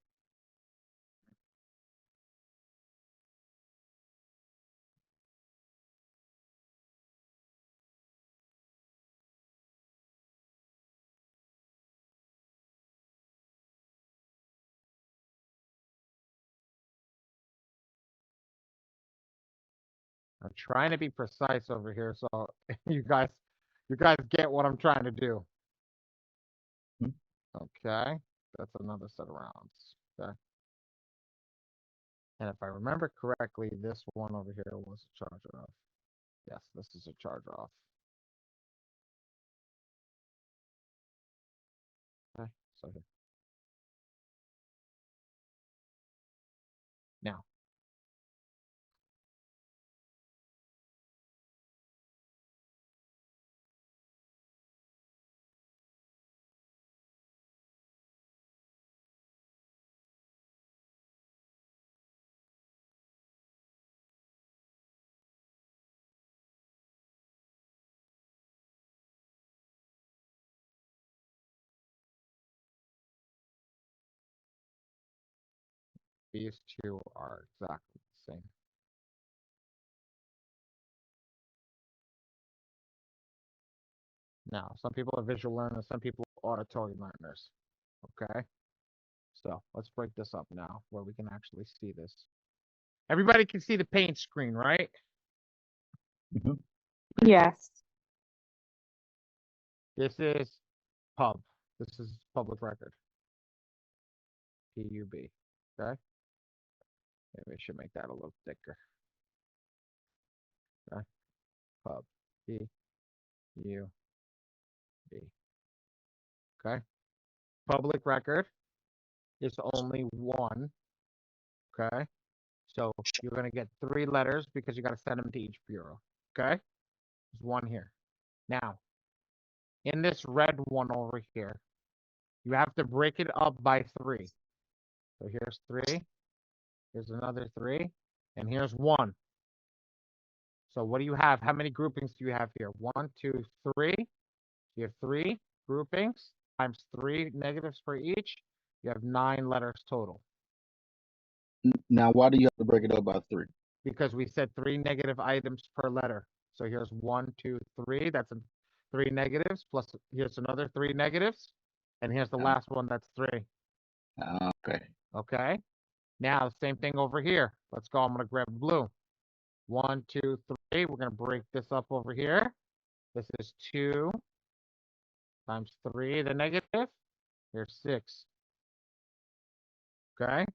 I'm trying to be precise over here, so you guys get what I'm trying to do. Hmm. Okay, that's another set of rounds. Okay, and if I remember correctly, this one over here was a charge off. Yes, this is a charge off. Okay, so here. Now, these two are exactly the same. Now, some people are visual learners, some people are auditory learners. Okay, so let's break this up now where we can actually see this. Everybody can see the paint screen, right? Mm-hmm. Yes. This is pub. This is public record. PUB. Okay. Maybe I should make that a little thicker. Okay. Pub. PUB. Okay. Public record is only 1. Okay. So you're going to get 3 letters because you got to send them to each bureau. Okay. There's 1 here. Now, in this red one over here, you have to break it up by 3. So here's 3. Here's another 3. And here's 1. So what do you have? How many groupings do you have here? 1, 2, 3. You have 3 groupings times 3 negatives for each. You have 9 letters total. Now, why do you have to break it up by 3? Because we said 3 negative items per letter. So here's 1, 2, 3. That's 3 negatives. Plus here's another 3 negatives. And here's the last one. That's 3. Okay. Okay. Now, same thing over here. Let's go. I'm going to grab blue. 1, 2, 3. We're going to break this up over here. This is 2 times 3, the negative. Here's 6. Okay.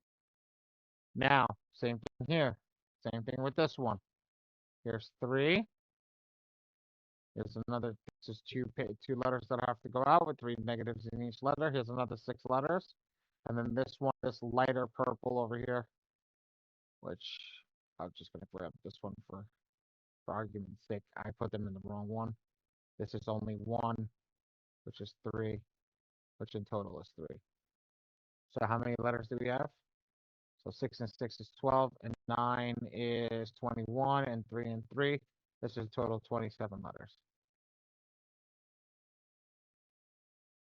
Now, same thing here. Same thing with this one. Here's 3. Here's another. This is 2 letters that have to go out with 3 negatives in each letter. Here's another 6 letters. And then this one, this lighter purple over here, which I'm just going to grab this one for argument's sake. I put them in the wrong one. This is only 1, which is 3, which in total is 3. So how many letters do we have? So 6 and 6 is 12, and 9 is 21, and 3 and 3. This is a total of 27 letters.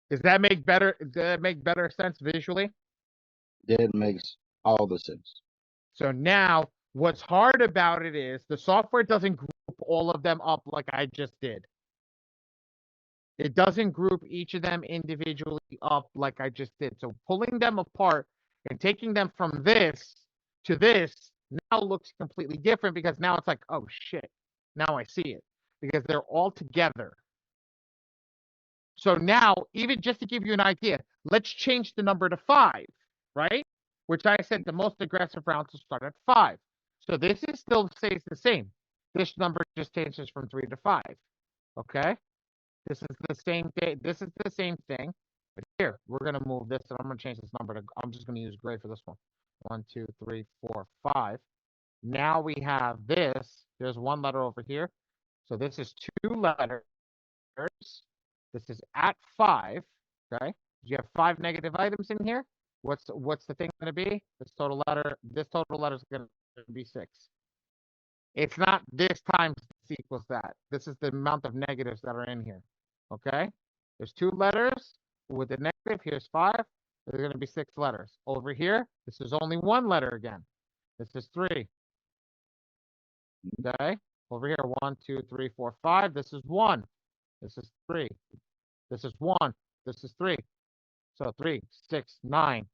Does that make better sense visually? That makes all the sense. So now what's hard about it is the software doesn't group all of them up like I just did. It doesn't group each of them individually up like I just did. So pulling them apart and taking them from this to this now looks completely different because now it's like, oh shit, now I see it because they're all together. So now, even just to give you an idea, let's change the number to 5, right? Which I said the most aggressive rounds will start at 5. So this is still stays the same. This number just changes from 3 to 5. Okay? This is the same thing. This is the same thing. But here, we're going to move this, and I'm going to change this number to, I'm just going to use gray for this one. 1, 2, 3, 4, 5. Now we have this. There's one letter over here. So this is 2 letters. This is at 5. Okay? You have 5 negative items in here. What's the thing going to be? This total letter is going to be 6. It's not this times this equals that. This is the amount of negatives that are in here. Okay? There's 2 letters with a negative. Here's 5. There's going to be 6 letters. Over here, this is only 1 letter again. This is 3. Okay? Over here, 1, 2, 3, 4, 5. This is 1. This is 3. This is 1. This is 3. So 3, 6, 9.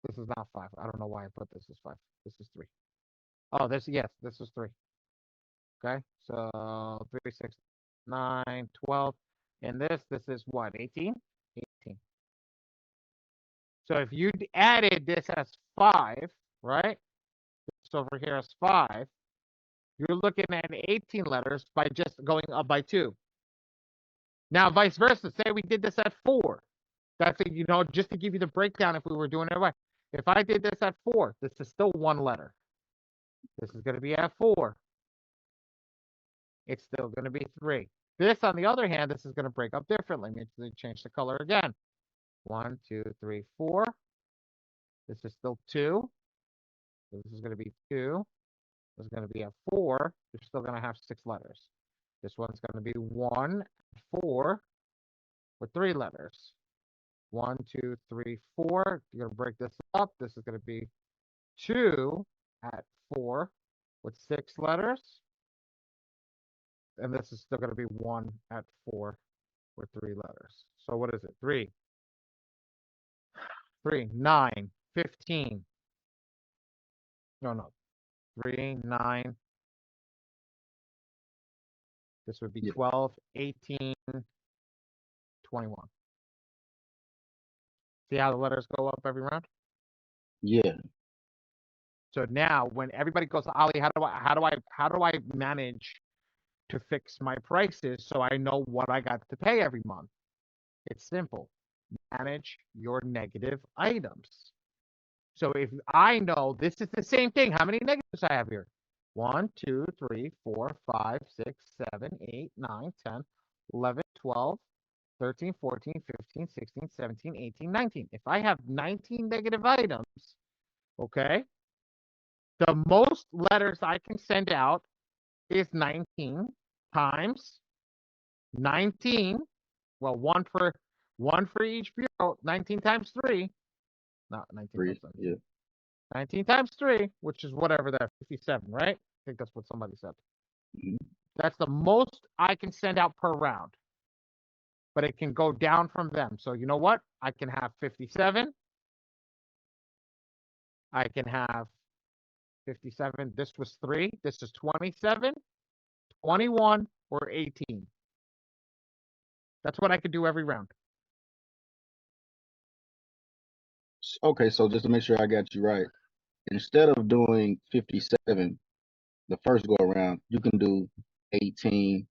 This is not 5. I don't know why I put this as 5. This is 3. Oh, this is 3. Okay, so 3, 6, 9, 12. And this is what, 18? 18. So if you added this as 5, right? This over here as 5, you're looking at 18 letters by just going up by 2. Now, vice versa, say we did this at 4. That's it, just to give you the breakdown if we were doing it right. If I did this at 4, this is still 1 letter. This is going to be at 4. It's still going to be 3. This, on the other hand, this is going to break up differently. Let me change the color again. 1, 2, 3, 4. This is still 2. So this is going to be 2. This is going to be a 4. You're still going to have 6 letters. This one's going to be 1, 4 with 3 letters. 1, 2, 3, 4. You're going to break this up. This is going to be 2 at 4 with 6 letters. And this is still going to be 1 at 4 with 3 letters. So what is it? 3, 9, 15. No. 3, 9. This would be 12, 18, 21. See how the letters go up every round? Yeah. So now when everybody goes, Ali, how do I manage to fix my prices so I know what I got to pay every month? It's simple. Manage your negative items. So if I know this is the same thing, how many negatives I have here? 1, 2, 3, 4, 5, 6, 7, 8, 9, 10, 11, 12, 13, 14, 15, 16, 17, 18, 19. If I have 19 negative items, okay, the most letters I can send out is 19 times 19. Well, one for each bureau. 19 times 3. Not 19 times 17. Yeah. 19 times 3, which is whatever that 57, right? I think that's what somebody said. Mm-hmm. That's the most I can send out per round. But it can go down from them. So you know what? I can have 57. I can have 57. This was 3. This is 27, 21, or 18. That's what I could do every round. Okay, so just to make sure I got you right, instead of doing 57 the first go around, you can do 18,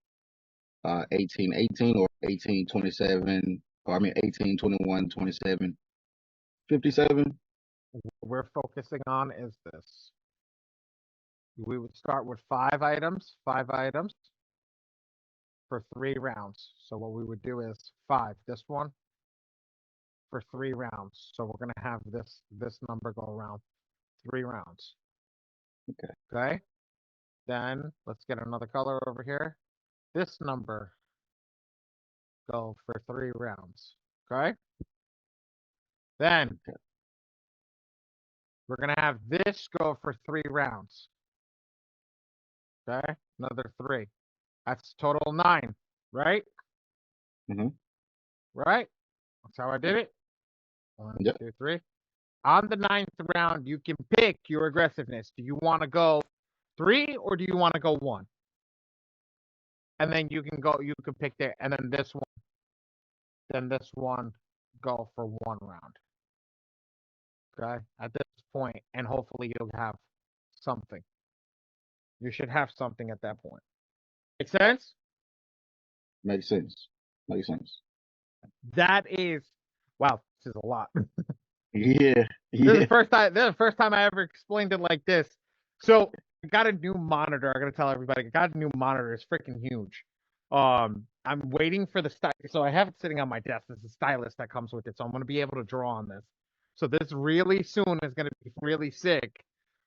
18, 18, or 18, 27, or I mean 18, 21, 27, 57. What we're focusing on is this. We would start with 5 items for 3 rounds. So what we would do is 5, this one, for 3 rounds. So we're going to have this number go around 3 rounds. Okay. Then let's get another color over here. This number go for 3 rounds. Okay. Then we're going to have this go for 3 rounds. Okay. Another 3. That's total 9, right? Mm-hmm. Right? That's how I did it. 1, Yep. 2, 3. On the 9th round, you can pick your aggressiveness. Do you want to go 3 or do you want to go 1? And then you can pick there, and then this one go for 1 round. Okay, at this point, and hopefully you'll have something. You should have something at that point. Make sense? Makes sense. Makes sense. That is, wow, this is a lot. Yeah. This is Yeah. the first time. This is the first time I ever explained it like this. So I got a new monitor. I gotta tell everybody, I got a new monitor. It's freaking huge. I'm waiting for the style. So I have it sitting on my desk. There's a stylus that comes with it, so I'm gonna be able to draw on this. So this really soon is gonna be really sick.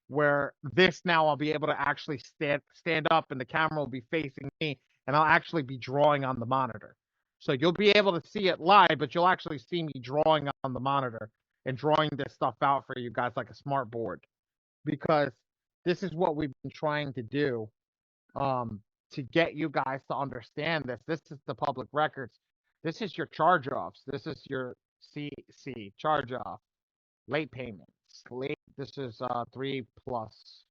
Where this now I'll be able to actually stand up, and the camera will be facing me, and I'll actually be drawing on the monitor. So you'll be able to see it live, but you'll actually see me drawing on the monitor and drawing this stuff out for you guys like a smart board, because this is what we've been trying to do to get you guys to understand this. This is the public records. This is your charge offs. This is your CC charge off, late payments. This is 3 plus.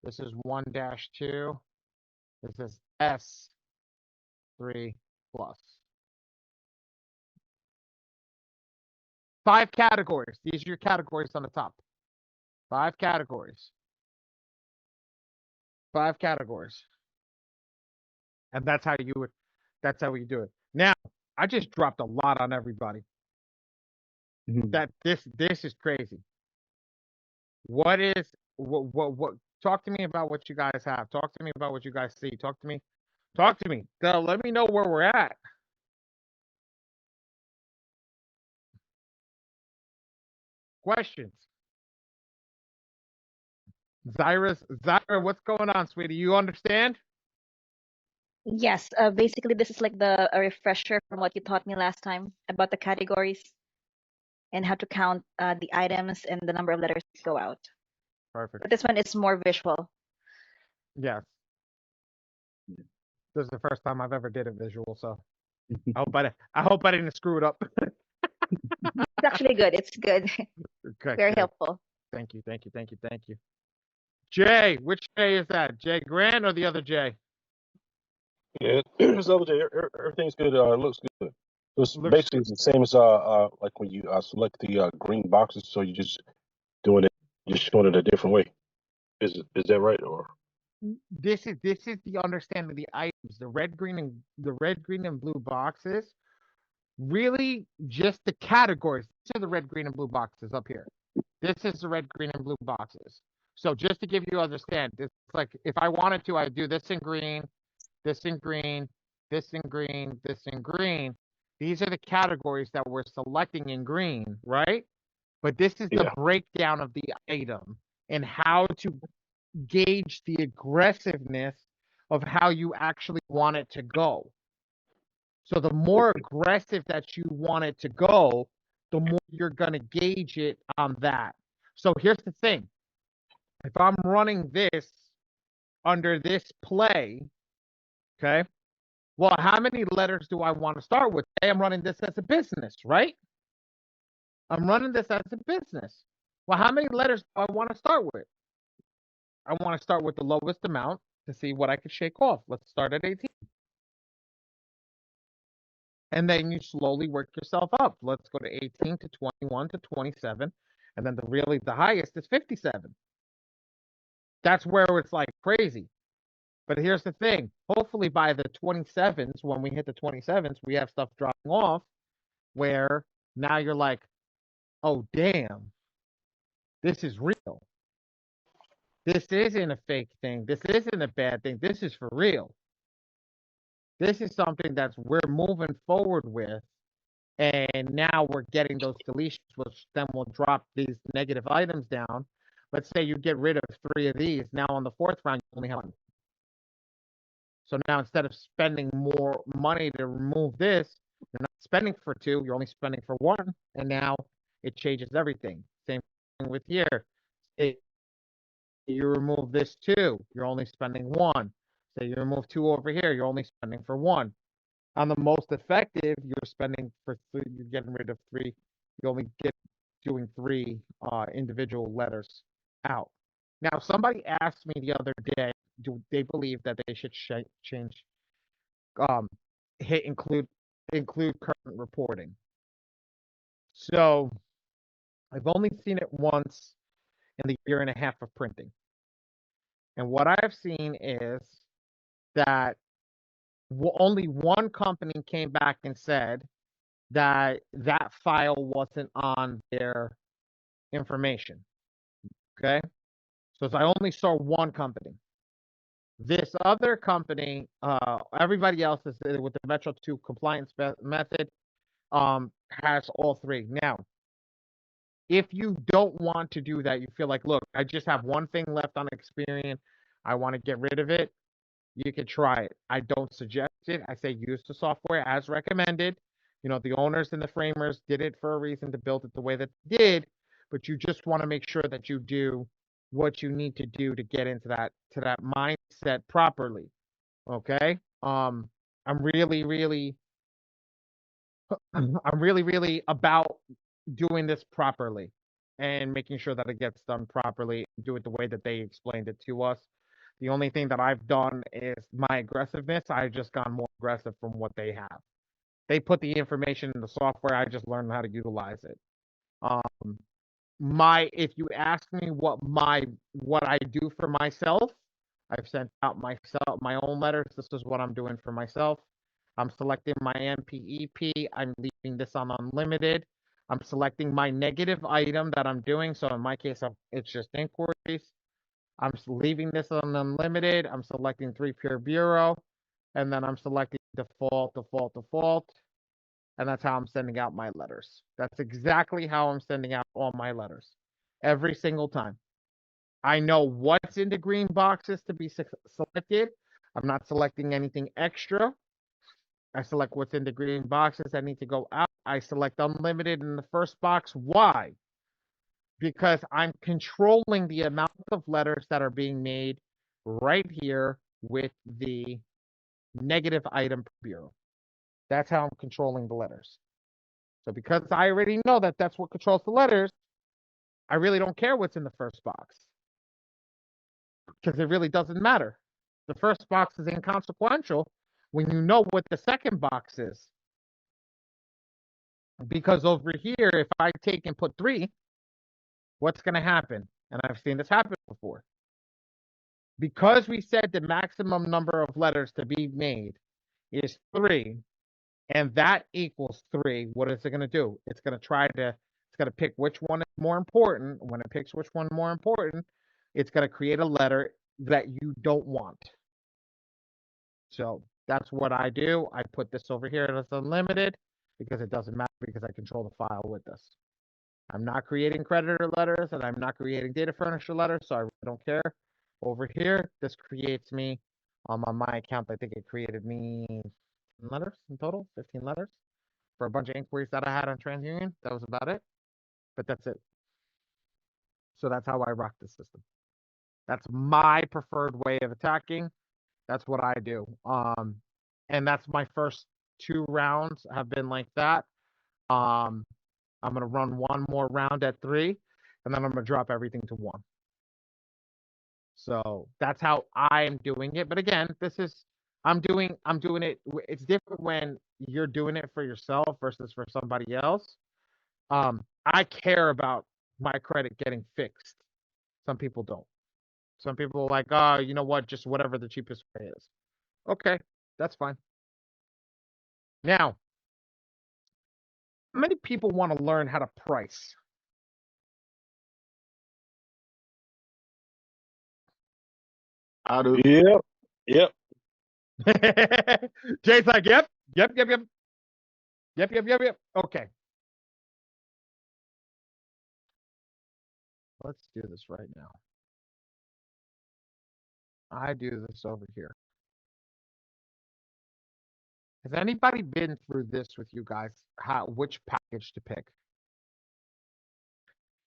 This is 1-2. This is S3 plus. 5 categories. These are your categories on the top. 5 categories. 5 categories. And that's how you do it. Now, I just dropped a lot on everybody. That this is crazy. What talk to me about what you guys have. Talk to me about what you guys see. Talk to me. Talk to me. Let me know where we're at. Questions. Zyra, what's going on, sweetie? You understand? Yes, basically this is like a refresher from what you taught me last time about the categories and how to count the items and the number of letters that go out. Perfect. But this one is more visual. Yes. This is the first time I've ever did a visual, so I hope I didn't screw it up. It's actually good. It's good. Okay, Very good. helpful. Thank you. Jay, which Jay is that? Jay Grant or the other Jay? Yeah, so everything's good. Looks good. It's Looks basically the same as like when you select the green boxes. So you just doing it, just showing it a different way. Is that right? Or this is the understanding of the items. The red, green, and blue boxes. Really, just the categories. These are the red, green, and blue boxes up here. This is the red, green, and blue boxes. So just to give you understand, it's like if I wanted to, I'd do this in green, this in green, this in green, this in green. These are the categories that we're selecting in green, right? But this is the yeah, breakdown of the item and how to gauge the aggressiveness of how you actually want it to go. So the more aggressive that you want it to go, the more you're going to gauge it on that. So here's the thing. If I'm running this under this play, okay, well, how many letters do I want to start with? Hey, I'm running this as a business, right? I'm running this as a business. Well, how many letters do I want to start with? I want to start with the lowest amount to see what I can shake off. Let's start at 18. And then you slowly work yourself up. Let's go to 18 to 21 to 27. And then the highest is 57. That's where it's like crazy. But here's the thing. Hopefully by the 27s, when we hit the 27s, we have stuff dropping off where now you're like, oh, damn, this is real. This isn't a fake thing. This isn't a bad thing. This is for real. This is something that's we're moving forward with. And now we're getting those deletions, which then will drop these negative items down. Let's say you get rid of 3 of these. Now on the 4th round, you only have 1. So now instead of spending more money to remove this, you're not spending for 2, you're only spending for 1. And now it changes everything. Same thing with here. Say you remove this 2, you're only spending 1. Say you remove 2 over here, you're only spending for 1. On the most effective, you're spending for 3, you're getting rid of 3. You only get doing 3 individual letters out. Now, somebody asked me the other day, do they believe that they should change, hit include current reporting? So I've only seen it once in the year and a half of printing. And what I've seen is that only one company came back and said that that file wasn't on their information. Okay. So I only saw one company. This other company, everybody else is with the Metro 2 compliance method, has all three. Now, if you don't want to do that, you feel like, look, I just have one thing left on Experian, I want to get rid of it, you can try it. I don't suggest it. I say use the software as recommended. You know, the owners and the framers did it for a reason to build it the way that they did, but you just want to make sure that you do what you need to do to get into that mindset properly. Okay? I'm really, really I'm really, really about doing this properly and making sure that it gets done properly, do it the way that they explained it to us. The only thing that I've done is my aggressiveness. I've just gone more aggressive from what they have. They put the information in the software. I just learned how to utilize it. Um, if you ask me what I do for myself, I've sent out my own letters. This is what I'm doing for myself. I'm selecting my MPEP. I'm leaving this on unlimited. I'm selecting my negative item that I'm doing. So in my case, it's just inquiries. I'm leaving this on unlimited. I'm selecting 3-peer bureau, and then I'm selecting default, default, default. And that's how I'm sending out my letters. That's exactly how I'm sending out all my letters every single time. I know what's in the green boxes to be selected. I'm not selecting anything extra. I select what's in the green boxes that need to go out. I select unlimited in the first box. Why? Because I'm controlling the amount of letters that are being made right here with the negative item bureau. That's how I'm controlling the letters. So because I already know that that's what controls the letters, I really don't care what's in the first box because it really doesn't matter. The first box is inconsequential when you know what the second box is. Because over here, if I take and put 3, what's going to happen? And I've seen this happen before. Because we said the maximum number of letters to be made is 3, and that equals 3, what is it going to do? It's going to pick which one is more important. When it picks which one more important, it's going to create a letter that you don't want. So that's what I do. I put this over here as unlimited because it doesn't matter because I control the file with this. I'm not creating creditor letters and I'm not creating data furnisher letters, so I really don't care. Over here, this creates me on my account. I think it created me 10 letters in total, 15 letters for a bunch of inquiries that I had on TransUnion. That was about it, but that's it. So that's how I rock the system. That's my preferred way of attacking. That's what I do. And that's my first 2 rounds have been like that. I'm gonna run one more round at 3, and then I'm gonna drop everything to 1. So that's how I'm doing it. But again, I'm doing it. It's different when you're doing it for yourself versus for somebody else. I care about my credit getting fixed. Some people don't. Some people are like, oh, you know what? Just whatever the cheapest way is. Okay, that's fine. Now, how many people want to learn how to price? I do. Yep. Yep. Jay's like, yep. Okay. Let's do this right now. I do this over here. Has anybody been through this with you guys? Which package to pick?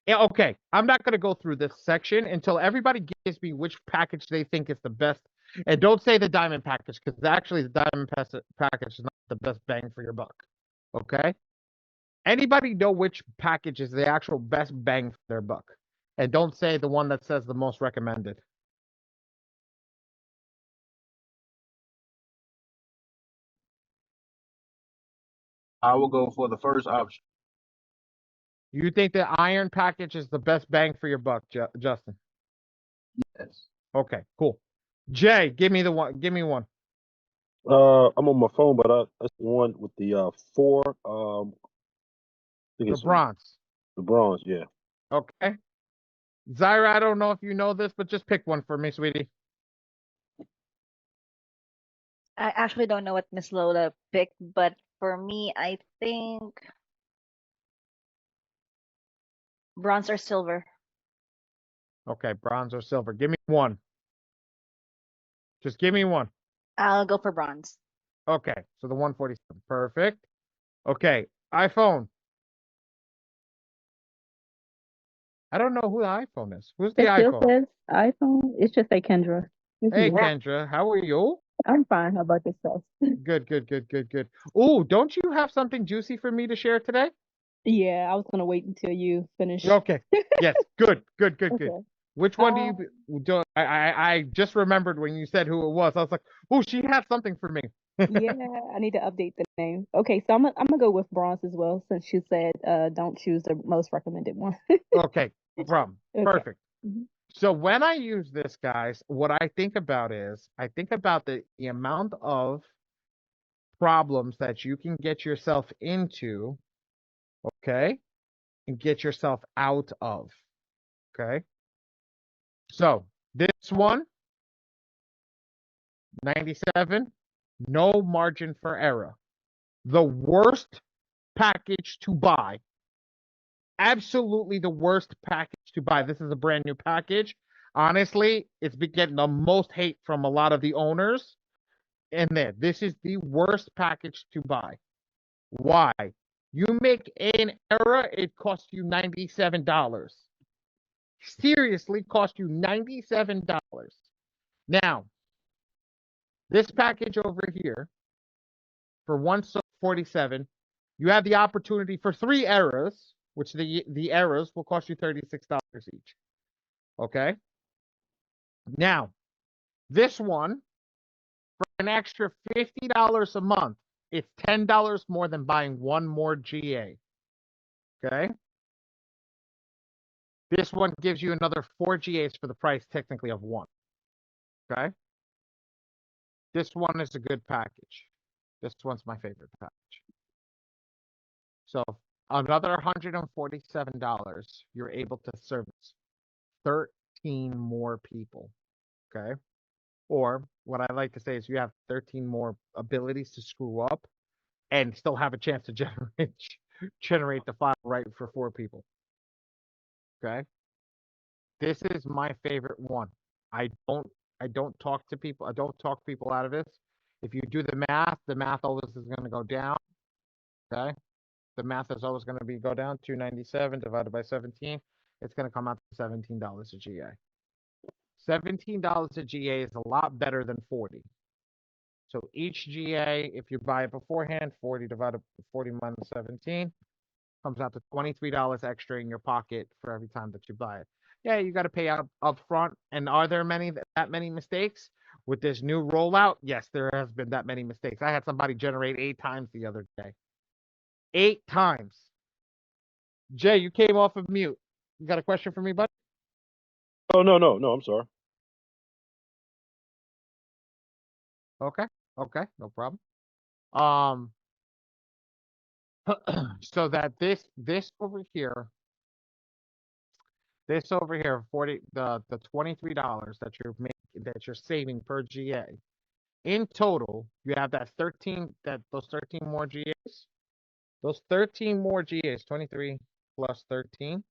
Yeah, okay, I'm not going to go through this section until everybody gives me which package they think is the best. And don't say the diamond package, because actually the diamond package is not the best bang for your buck. Okay? Anybody know which package is the actual best bang for their buck? And don't say the one that says the most recommended. I will go for the first option. You think the iron package is the best bang for your buck, Justin? Yes. Okay, cool. Jay, give me the one. Give me one. I'm on my phone, but that's the one with the four. I think The it's bronze. the bronze. Yeah. Okay. Zyra, I don't know if you know this, but just pick one for me, sweetie. I actually don't know what Miss Lola picked, but for me, I think bronze or silver. Okay, bronze or silver. Give me one. Just give me one. I'll go for bronze. Okay, so the 147. Perfect. Okay, iPhone. I don't know who the iPhone is. Who's the It still iPhone? says iPhone. It should say Kendra. Hey, Kendra, how are you? I'm fine. How about yourself? Good, good, good, good, good. Ooh, don't you have something juicy for me to share today? Yeah, I was gonna wait until you finish. Okay. Yes. Good, good, good, good. Okay. Which one do you do? I just remembered when you said who it was. I was like, oh, she had something for me. Yeah, I need to update the name. Okay, so I'm gonna go with bronze as well, since you said don't choose the most recommended one. Okay, problem. Okay. Perfect. Mhm. So when I use this, guys, what I think about is I think about the amount of problems that you can get yourself into, okay, and get yourself out of. Okay. So this one, 97, no margin for error. The worst package to buy. Absolutely the worst package to buy. This is a brand new package. Honestly, it's been getting the most hate from a lot of the owners in there. This is the worst package to buy. Why? You make an error, it costs you $97. Seriously, cost you $97. Now, this package over here for 147, you have the opportunity for 3 errors, which the errors will cost you $36 each. Okay? Now, this one for an extra $50 a month, it's $10 more than buying one more GA. Okay? This one gives you another 4 GAs for the price technically of one. Okay? This one is a good package. This one's my favorite package. So another $147, you're able to service 13 more people. Okay? Or what I like to say is you have 13 more abilities to screw up and still have a chance to generate the file right for 4 people. Okay? This is my favorite one. I don't I don't talk to people. I don't talk people out of this. If you do the math always is going to go down. Okay? The math is always going to go down. 297 divided by 17. It's going to come out to $17 a GA. $17 a GA is a lot better than 40. So each GA, if you buy it beforehand, 40 divided by 40 minus 17, comes out to $23 extra in your pocket for every time that you buy it. Yeah, you got to pay up front. And are there that many mistakes with this new rollout? Yes, there has been that many mistakes. I had somebody generate 8 times the other day. 8 times. Jay, you came off of mute. You got a question for me, bud? Oh no. I'm sorry. Okay. Okay, no problem. Um, so that this over here, 40 the $23 that you're saving per GA. In total, you have those 13 more GAs. Those 13 more GAs, 23 plus 13.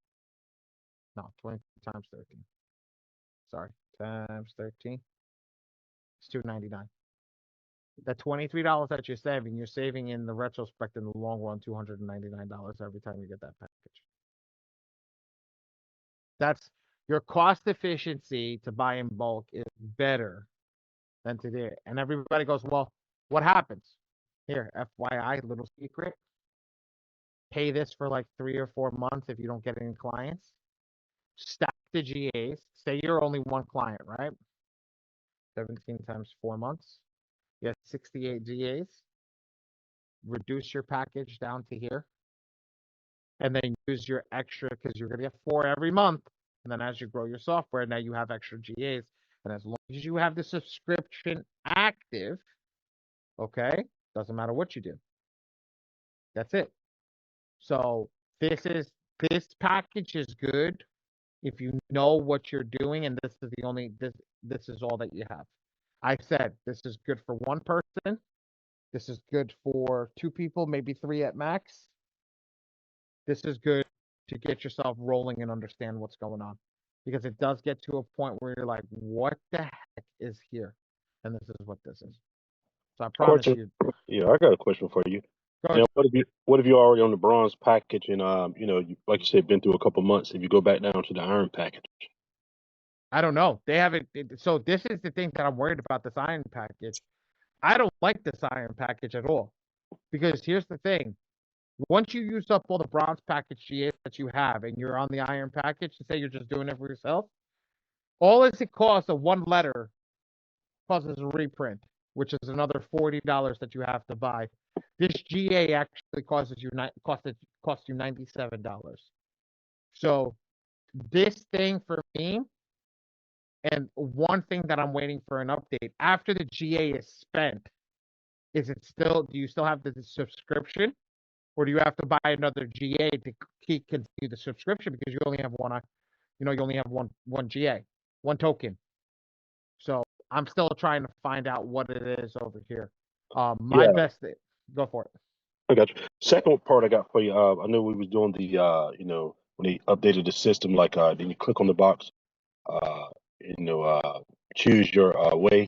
No, 20 times 13. Sorry, times 13. It's $299. That $23 that you're saving in the retrospect in the long run, $299 every time you get that package. That's your cost efficiency to buy in bulk is better than to do it. And everybody goes, well, what happens? Here, FYI, little secret. Pay this for like 3 or 4 months if you don't get any clients. Stack the GAs. Say you're only one client, right? 17 times 4 months. You have 68 GAs. Reduce your package down to here. And then use your extra because you're going to get 4 every month. And then as you grow your software, now you have extra GAs. And as long as you have the subscription active, okay, doesn't matter what you do. That's it. So this package is good if you know what you're doing, and this is all that you have. I said this is good for one person. This is good for two people, maybe three at max. This is good to get yourself rolling and understand what's going on. Because it does get to a point where you're like, what the heck is here? And this is what this is. So I promise Question. you. Yeah, I got a question for you. Go Now, ahead. what if you already on the bronze package and like you said, been through a couple months? If you go back down to the iron package, I don't know. They haven't. So this is the thing that I'm worried about this iron package. I don't like this iron package at all. Because here's the thing. Once you use up all the bronze package GAs that you have and you're on the iron package, to say you're just doing it for yourself, all it costs of one letter causes a reprint, which is another $40 that you have to buy. This GA actually costs you $97. So this thing for me, and one thing that I'm waiting for an update after the GA is spent, do you still have the subscription, or do you have to buy another GA to continue the subscription because you only have one GA, one token. So I'm still trying to find out what it is over here. My yeah, best, go for it. I got you. Second part I got for you. I know we was doing the when they updated the system, like then you click on the box, uh, you know, choose your way.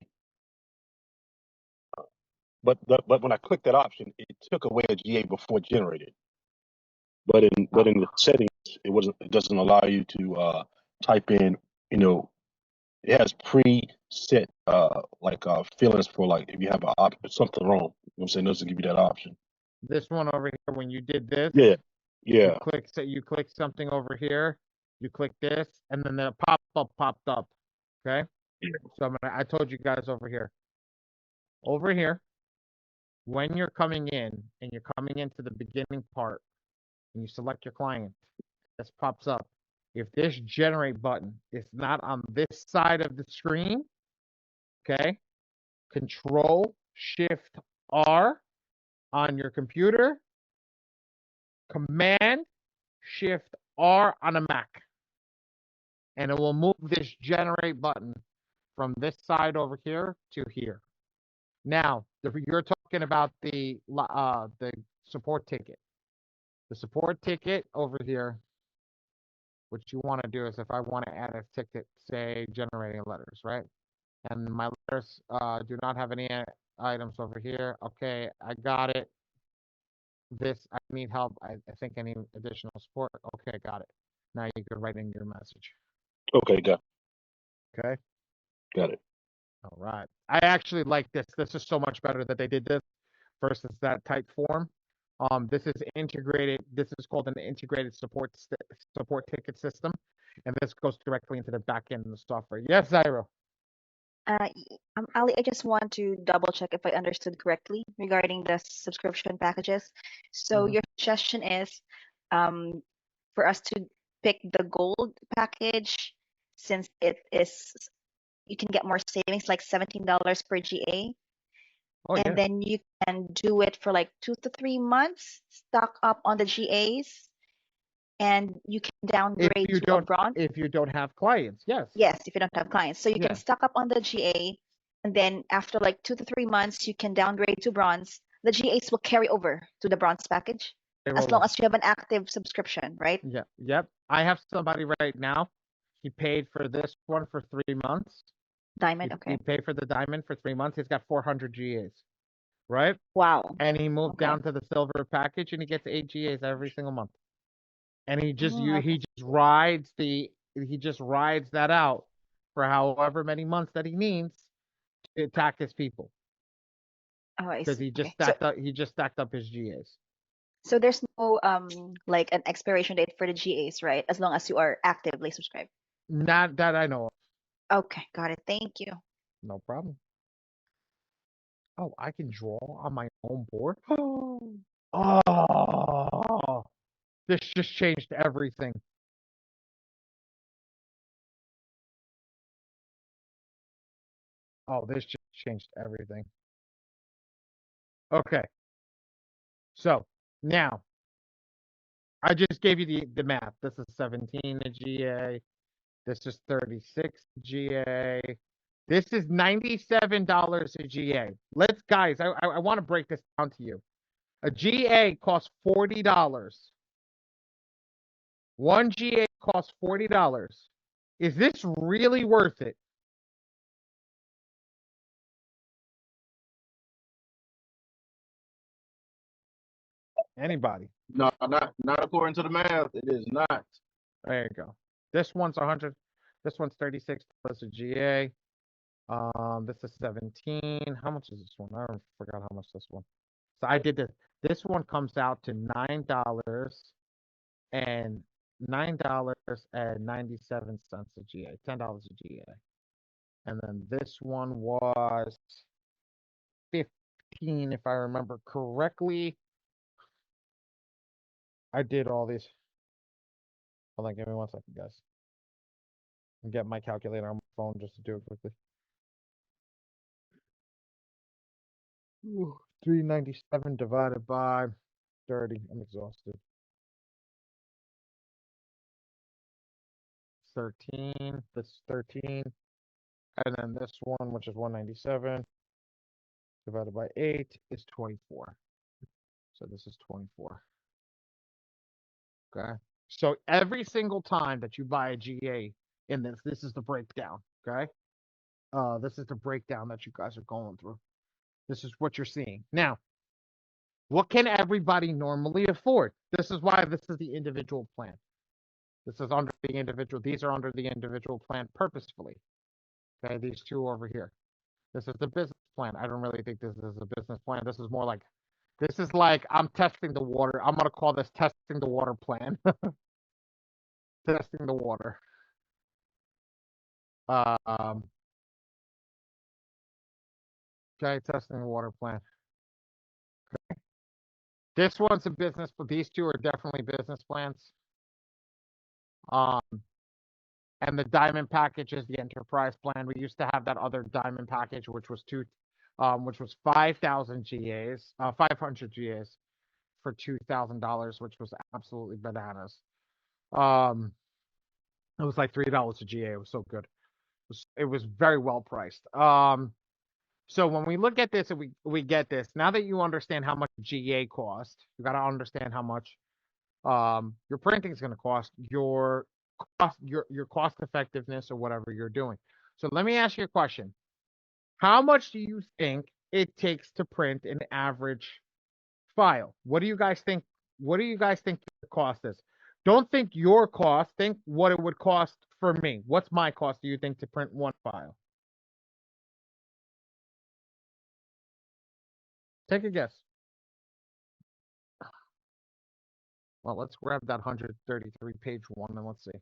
But when I clicked that option, it took away a GA before generated. But in the settings, it doesn't allow you to type in, you know, it has preset feelings for like if you have something wrong. You know what I'm saying? It doesn't give you that option. This one over here, when you did this, Yeah. Yeah. you click something over here, you click this, and then the pop-up popped up. Okay? Yeah. So I told you guys over here. Over here, when you're coming in and you're coming into the beginning part and you select your client, this pops up. If this generate button is not on this side of the screen, okay, Control Shift R on your computer, Command Shift R on a Mac, and it will move this generate button from this side over here to here. Now, you're talking about the support ticket. The support ticket over here, what you want to do is if I want to add a ticket, say generating letters, right? And my letters do not have any items over here. Okay, I got it. I need help. I think I need additional support. Okay, got it. Now you can write in your message. Okay, Okay. got it. All right. I actually like this. This is so much better that they did this versus that type form. This is integrated. This is called an integrated support ticket system, and this goes directly into the back end of the software. Yes, Zyro. Ali, I just want to double check if I understood correctly regarding the subscription packages. So Mhm. your suggestion is um, for us to pick the gold package since you can get more savings, like $17 per GA, Oh and yeah. then you can do it for like 2 to 3 months, stock up on the GAs, and you can downgrade to a bronze. If you don't have clients, yes. Yes, if you don't have clients. So you Yeah. can stock up on the GA, and then after like 2 to 3 months, you can downgrade to bronze. The GAs will carry over to the bronze package They as roll long over. as you have an active subscription, right? Yeah. Yep. I have somebody right now. He paid for this one for 3 months. Diamond, He okay. paid for the diamond for 3 months. He's got 400 GAs, right? Wow. And he moved Okay. down to the silver package, and he gets 8 GAs every single month. And he just Oh, okay. he just rides that out for however many months that he needs to attack his people Oh, I because see. Okay. So he just stacked up his GAs. so there's no like an expiration date for the GAs, right? As long as you are actively subscribed. Not that I know of. Okay, got it. Thank you. No problem. Oh, I can draw on my own board. Oh, this just changed everything. Oh, this just changed everything. Okay. So now I just gave you the math. This is 17 a GA. This is 36 GA. This is $97 a GA. Guys, I want to break this down to you. A GA costs $40. One GA costs $40. Is this really worth it? Anybody? No, not according to the math. It is not. There you go. This one's 100. This one's $36 a GA. This is 17. How much is this one? I forgot how much this one. So I did this. This one comes out to and $9.97 a GA, $10 a GA. And then this one was 15, if I remember correctly. I did all these. Hold on, give me 1 second, guys. I'm getting my calculator on my phone just to do it quickly. 397 divided by 30. I'm exhausted. 13. This is 13. And then this one, which is 197, divided by 8 is 24. So this is 24. Okay. So every single time that you buy a GA in this is the breakdown. Okay. This is the breakdown that you guys are going through. This is what you're seeing. Now, what can everybody normally afford? This is why this is the individual plan. This is under the individual. These are under the individual plan purposefully. Okay, these two over here. This is the business plan. I don't really think this is a business plan. This is more like, this is like I'm testing the water. I'm gonna call this testing the water plan. Testing the water. Okay, testing the water plan. Okay. This one's a business, but these two are definitely business plans. And the diamond package is the enterprise plan. We used to have that other diamond package, which was 5,000 GAs, 500 GAs for $2,000, which was absolutely bananas. It was like $3 a GA. It was so good. It was very well priced. So when we look at this and we get this, now that you understand how much GA cost, you got to understand how much your printing is going to cost, your cost effectiveness or whatever you're doing. So let me ask you a question. How much do you think it takes to print an average file? What do you guys think? What do you guys think the cost is? Don't think your cost, think what it would cost for me. What's my cost, do you think, to print one file? Take a guess. Well, let's grab that 133 page one and let's see.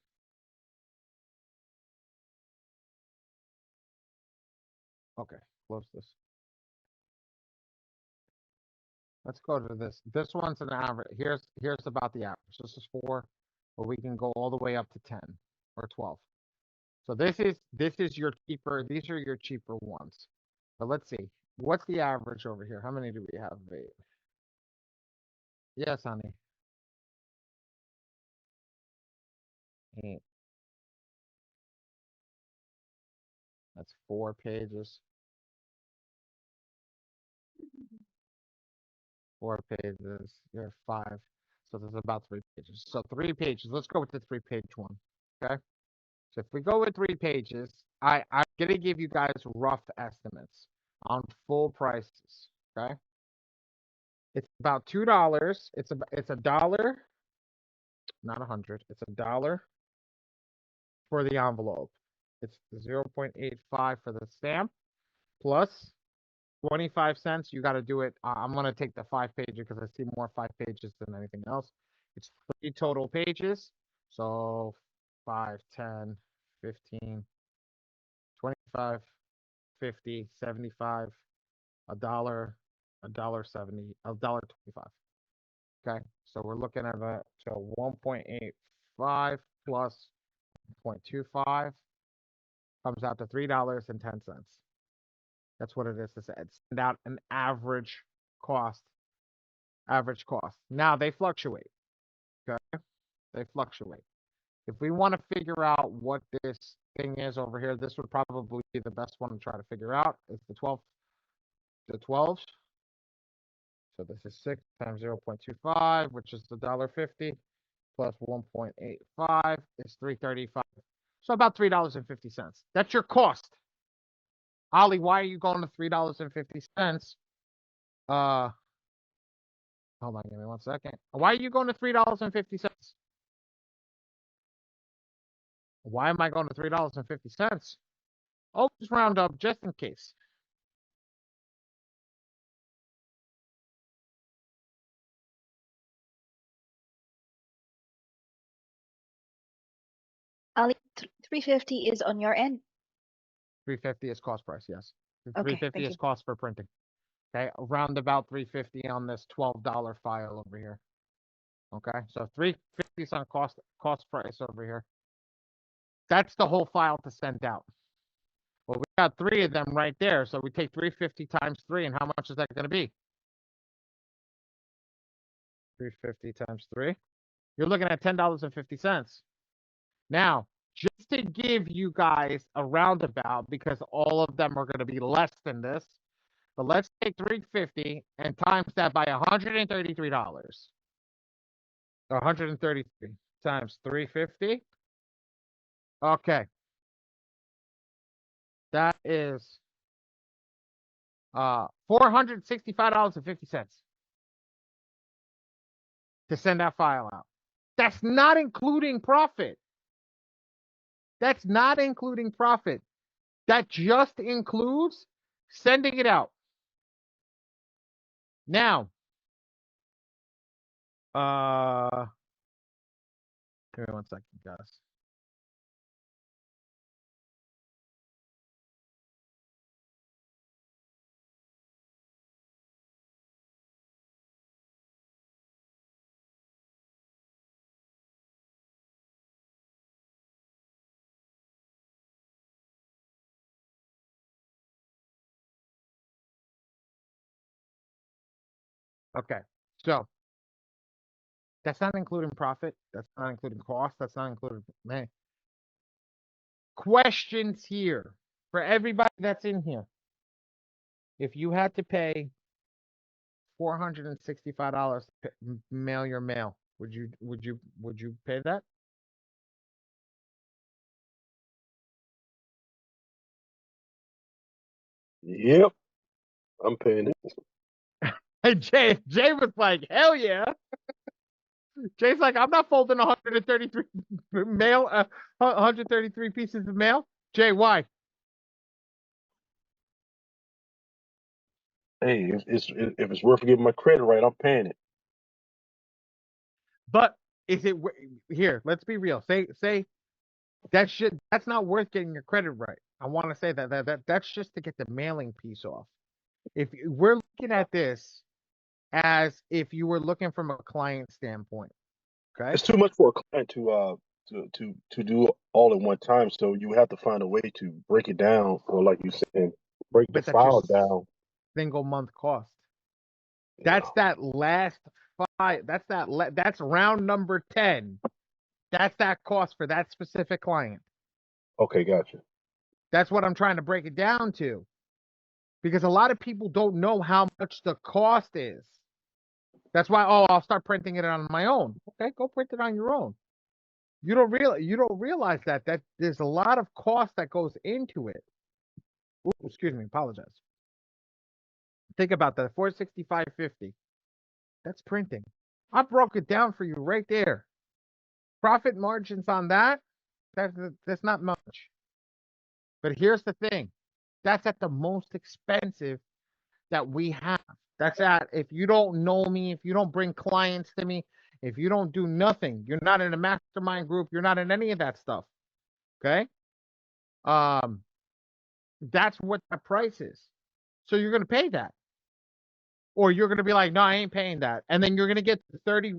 Okay, close this. Let's go to this. This one's an average. Here's about the average. This is 4, but we can go all the way up to 10 or 12. So this is your cheaper. These are your cheaper ones. But let's see. What's the average over here? How many do we have? 8. Yes, honey. 8. That's 4 pages. 4 pages. You're 5. So there's about 3 pages. So 3 pages. Let's go with the 3-page one. Okay. So if we go with 3 pages, I'm gonna give you guys rough estimates on full prices. Okay. It's about $2. It's a dollar, not 100. It's a dollar for the envelope. It's 0.85 for the stamp plus 25 cents. You got to do it. I'm going to take the 5-page because I see more 5 pages than anything else. It's 3 total pages. So 5, 10, 15, 25, 50, 75, a dollar, $1.70, $1.25. Okay. So we're looking at a 1.85 plus 0.25 comes out to $3.10. That's what it is. It's send out an average cost. Average cost. Now they fluctuate. Okay, they fluctuate. If we want to figure out what this thing is over here, this would probably be the best one to try to figure out. It's the 12. The 12s. So this is 6 times 0.25, which is $1.50, plus 1.85 is $3.35. So about $3.50. That's your cost. Ollie, why are you going to $3.50? Hold on, give me 1 second. Why are you going to $3.50? Why am I going to $3.50? Oh, just round up just in case. Ali, 350 is on your end. 350 is cost price, yes. Okay, 350 thank is you. cost for printing. Okay, around about 350 on this $12 file over here. Okay, so 350 is on cost price over here. That's the whole file to send out. Well, we got 3 of them right there, so we take 350 times 3, and how much is that going to be? 350 times 3. You're looking at $10.50. Now, just to give you guys a roundabout, because all of them are going to be less than this, but let's take 350 and times that by $133. 133 times 350. Okay. That is $465.50 to send that file out. That's not including profit. That's not including profit. That just includes sending it out. Now, give me 1 second, guys. Okay, so that's not including profit. That's not including cost. That's not including, man. Questions here for everybody that's in here. If you had to pay $465 to mail your mail, would you pay that? Yep, I'm paying it. And Jay was like, hell yeah. Jay's like, I'm not folding 133 mail, 133 pieces of mail. Jay, why? Hey, if it's worth getting my credit right, I'm paying it. But is it here? Let's be real. Say that's not worth getting your credit right. I want to say that's just to get the mailing piece off. If we're looking at this as if you were looking from a client standpoint, okay? It's too much for a client to do all at one time. So you have to find a way to break it down, or like you said, break the But that's your file down. single month cost. Yeah. That's that last 5. That's round number 10. That's that cost for that specific client. Okay, gotcha. That's what I'm trying to break it down to. Because a lot of people don't know how much the cost is. That's why, I'll start printing it on my own. Okay, go print it on your own. You don't realize that there's a lot of cost that goes into it. Ooh, excuse me, apologize. Think about that. 465.50. That's printing. I broke it down for you right there. Profit margins on that's not much. But here's the thing. That's at the most expensive that we have. That's at, if you don't know me, if you don't bring clients to me, if you don't do nothing, you're not in a mastermind group, you're not in any of that stuff. Okay? That's what the price is. So you're going to pay that. Or you're going to be like, no, I ain't paying that. And then you're going to get 30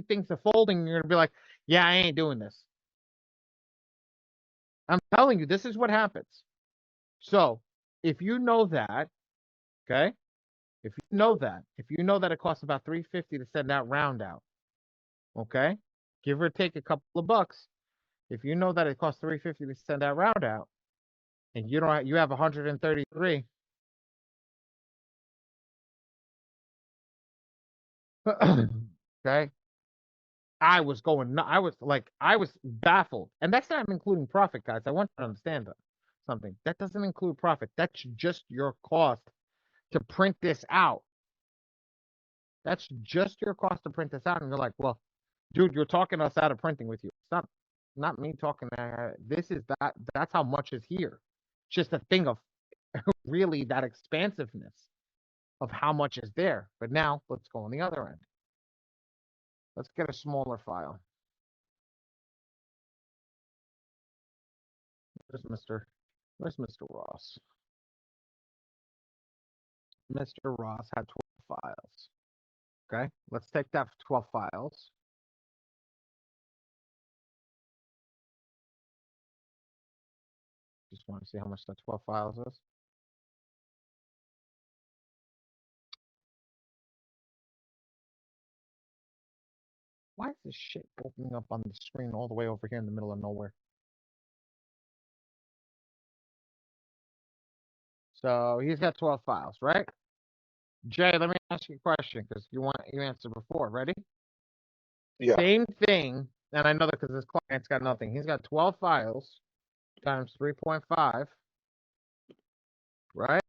things of folding. And you're going to be like, yeah, I ain't doing this. I'm telling you, this is what happens. So if you know that, okay, if you know that it costs about $350 to send that round out, okay, give or take a couple of bucks. If you know that it costs $350 to send that round out, and you have 133, okay, I was baffled, and that's not including profit, guys. I want you to understand that something that doesn't include profit. That's just your cost to print this out. That's just your cost to print this out, and you're like, well, dude, you're talking us out of printing with you. It's not me talking. This is that's how much is here. It's just a thing of really that expansiveness of how much is there. But now let's go on the other end. Let's get a smaller file. Where's Mr. Ross? Mr. Ross had 12 files. Okay, let's take that 12 files. Just want to see how much that 12 files is. Why is this shit opening up on the screen all the way over here in the middle of nowhere? So he's got 12 files, right? Jay, let me ask you a question because you answered before. Ready? Yeah. Same thing, and I know that because this client's got nothing. He's got 12 files times 3.5, right?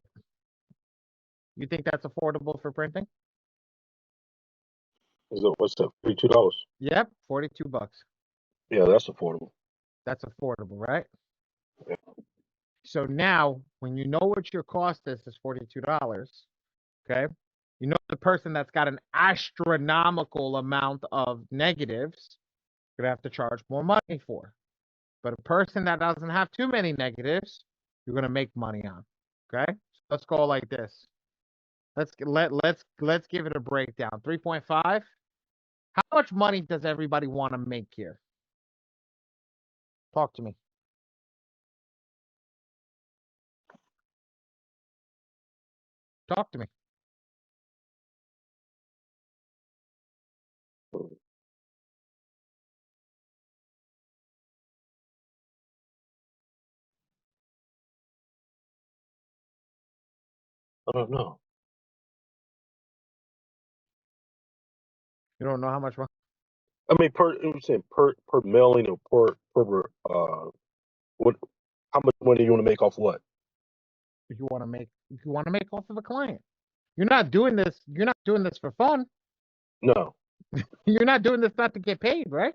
You think that's affordable for printing? What's that? $32. Yep, 42 bucks. Yeah, that's affordable. That's affordable, right? Yeah. So now, when you know what your cost is $42, okay? You know the person that's got an astronomical amount of negatives, you're gonna have to charge more money for. But a person that doesn't have too many negatives, you're gonna make money on. Okay? So let's go like this. Let's give it a breakdown. 3.5. How much money does everybody want to make here? Talk to me. Talk to me. I don't know. You don't know how much money I mean, I'm saying per mailing or per what? How much money you want to make off what? you want to make off of a client. You're not doing this for fun. No. You're not doing this not to get paid, right?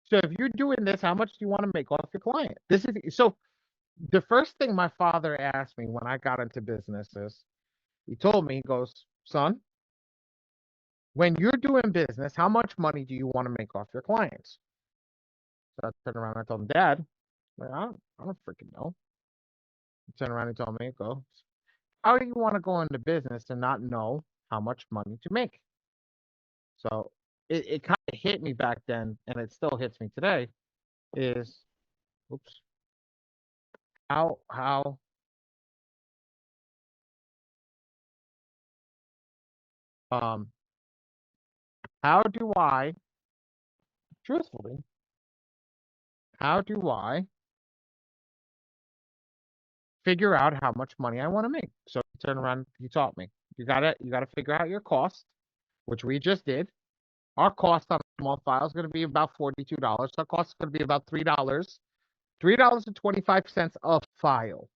So if you're doing this, how much do you want to make off your client? This is so the first thing my father asked me when I got into business is he told me, he goes, son, when you're doing business, how much money do you want to make off your clients? So I turned around and I told him, Dad, I don't freaking know. He turned around and told me, he goes, how do you want to go into business and not know how much money to make? So it kind of hit me back then, and it still hits me today, is oops, how um how do I truthfully, how do I figure out how much money I want to make? So he turned around, he taught me. You gotta figure out your cost, which we just did. Our cost on a small file is gonna be about $42. Our cost is gonna be about $3.25 a file,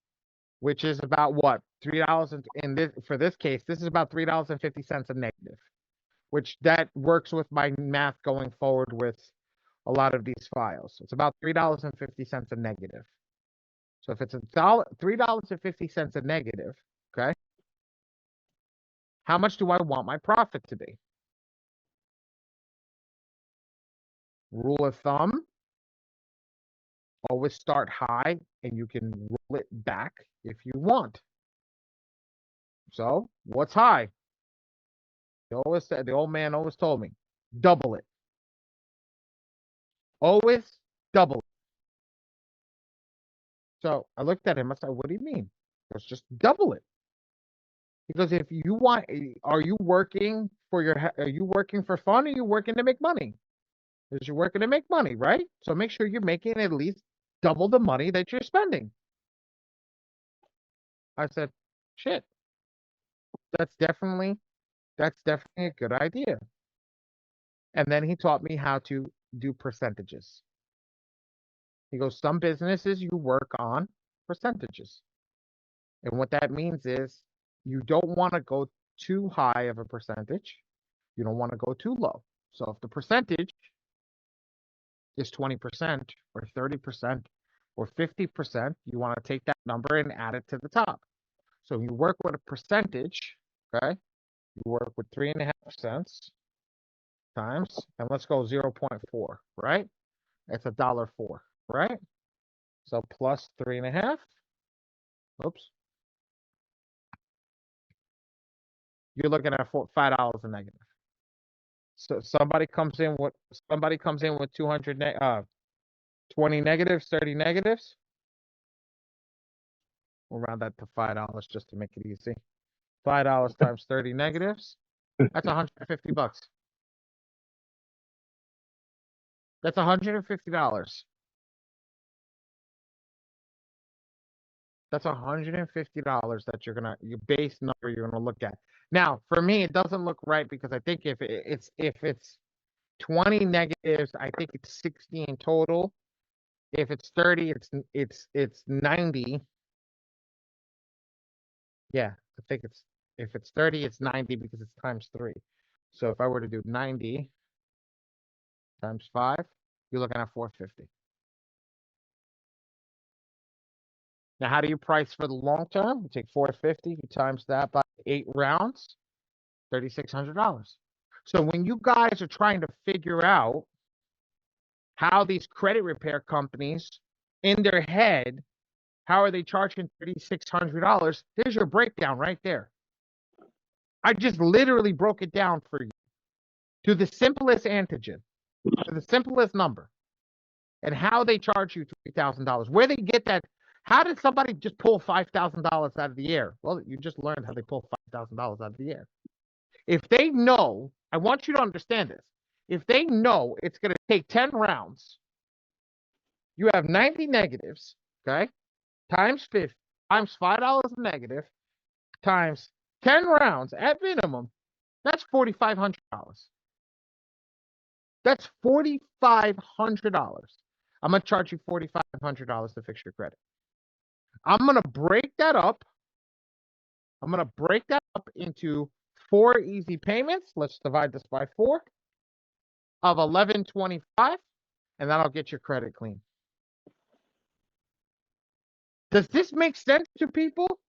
which is about what? $3 in this for this case, this is about $3.50 a negative, which that works with my math going forward with a lot of these files. It's about $3.50 a negative. So if it's $3.50 a negative, okay, how much do I want my profit to be? Rule of thumb, always start high and you can roll it back if you want. So what's high? The old man always told me, double it. Always double it. So I looked at him. I said, "What do you mean?" He goes, "Just double it." He goes, "If you want, are you working for are you working for fun or are you working to make money? Because you're working to make money, right? So make sure you're making at least double the money that you're spending." I said, "Shit, that's definitely a good idea." And then he taught me how to do percentages. He goes, "Some businesses you work on percentages." And what that means is you don't want to go too high of a percentage. You don't want to go too low. So if the percentage is 20% or 30% or 50%, you want to take that number and add it to the top. So you work with a percentage, okay? You work with 3.5 cents times, and let's go 0.4, right? It's $1.04, right? So plus 3.5. Oops. You're looking at $5 a negative. So somebody comes in with 20 negatives, 30 negatives. We'll round that to $5 just to make it easy. $5 times 30 negatives. That's $150. That's $150. That's $150 that your base number you're gonna look at. Now, for me, it doesn't look right because I think if it's 20 negatives, I think it's 60 in total. If it's 30, it's 90. Yeah, I think if it's 30, it's 90 because it's times 3. So if I were to do 90 times 5, you're looking at 450. Now, how do you price for the long term? You take 450, you times that by 8 rounds, $3,600. So when you guys are trying to figure out how these credit repair companies in their head, how are they charging $3,600? There's your breakdown right there. I just literally broke it down for you to the simplest antigen, to the simplest number, and how they charge you $3,000. Where they get that? How did somebody just pull $5,000 out of the air? Well, you just learned how they pull $5,000 out of the air. If they know, I want you to understand this. If they know it's going to take 10 rounds, you have 90 negatives, okay? Times 50, times $5 negative, times 10 rounds at minimum, that's $4,500. That's $4,500. I'm going to charge you $4,500 to fix your credit. I'm going to break that up. I'm going to break that up into 4 easy payments. Let's divide this by 4 of $1,125, and that'll get your credit clean. Does this make sense to people?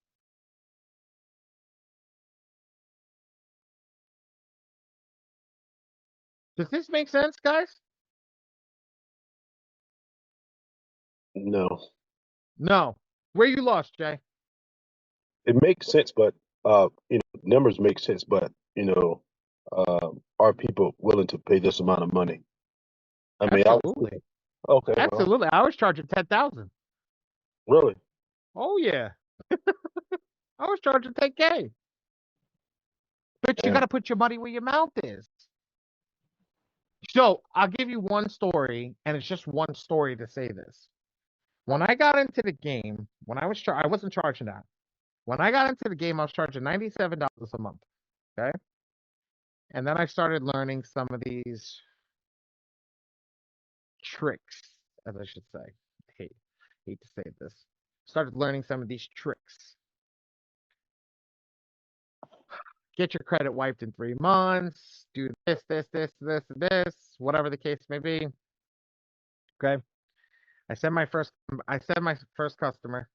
Does this make sense, guys? No, No. Where you lost, Jay? it makes sense, but numbers make sense, but are people willing to pay this amount of money? I mean, Absolutely. okay, well, Absolutely. I was charging 10,000. really, Oh yeah. I was charging 10K. But you yeah. got to put your money where your mouth is. So I'll give you one story, and it's just one story to say this. When I got into the game, I wasn't charging that. When I got into the game, I was charging $97 a month. Okay. And then I started learning some of these tricks, as I should say. I hate to say this. Started learning some of these tricks. Get your credit wiped in 3 months, do this, whatever the case may be. Okay. I sent my first customer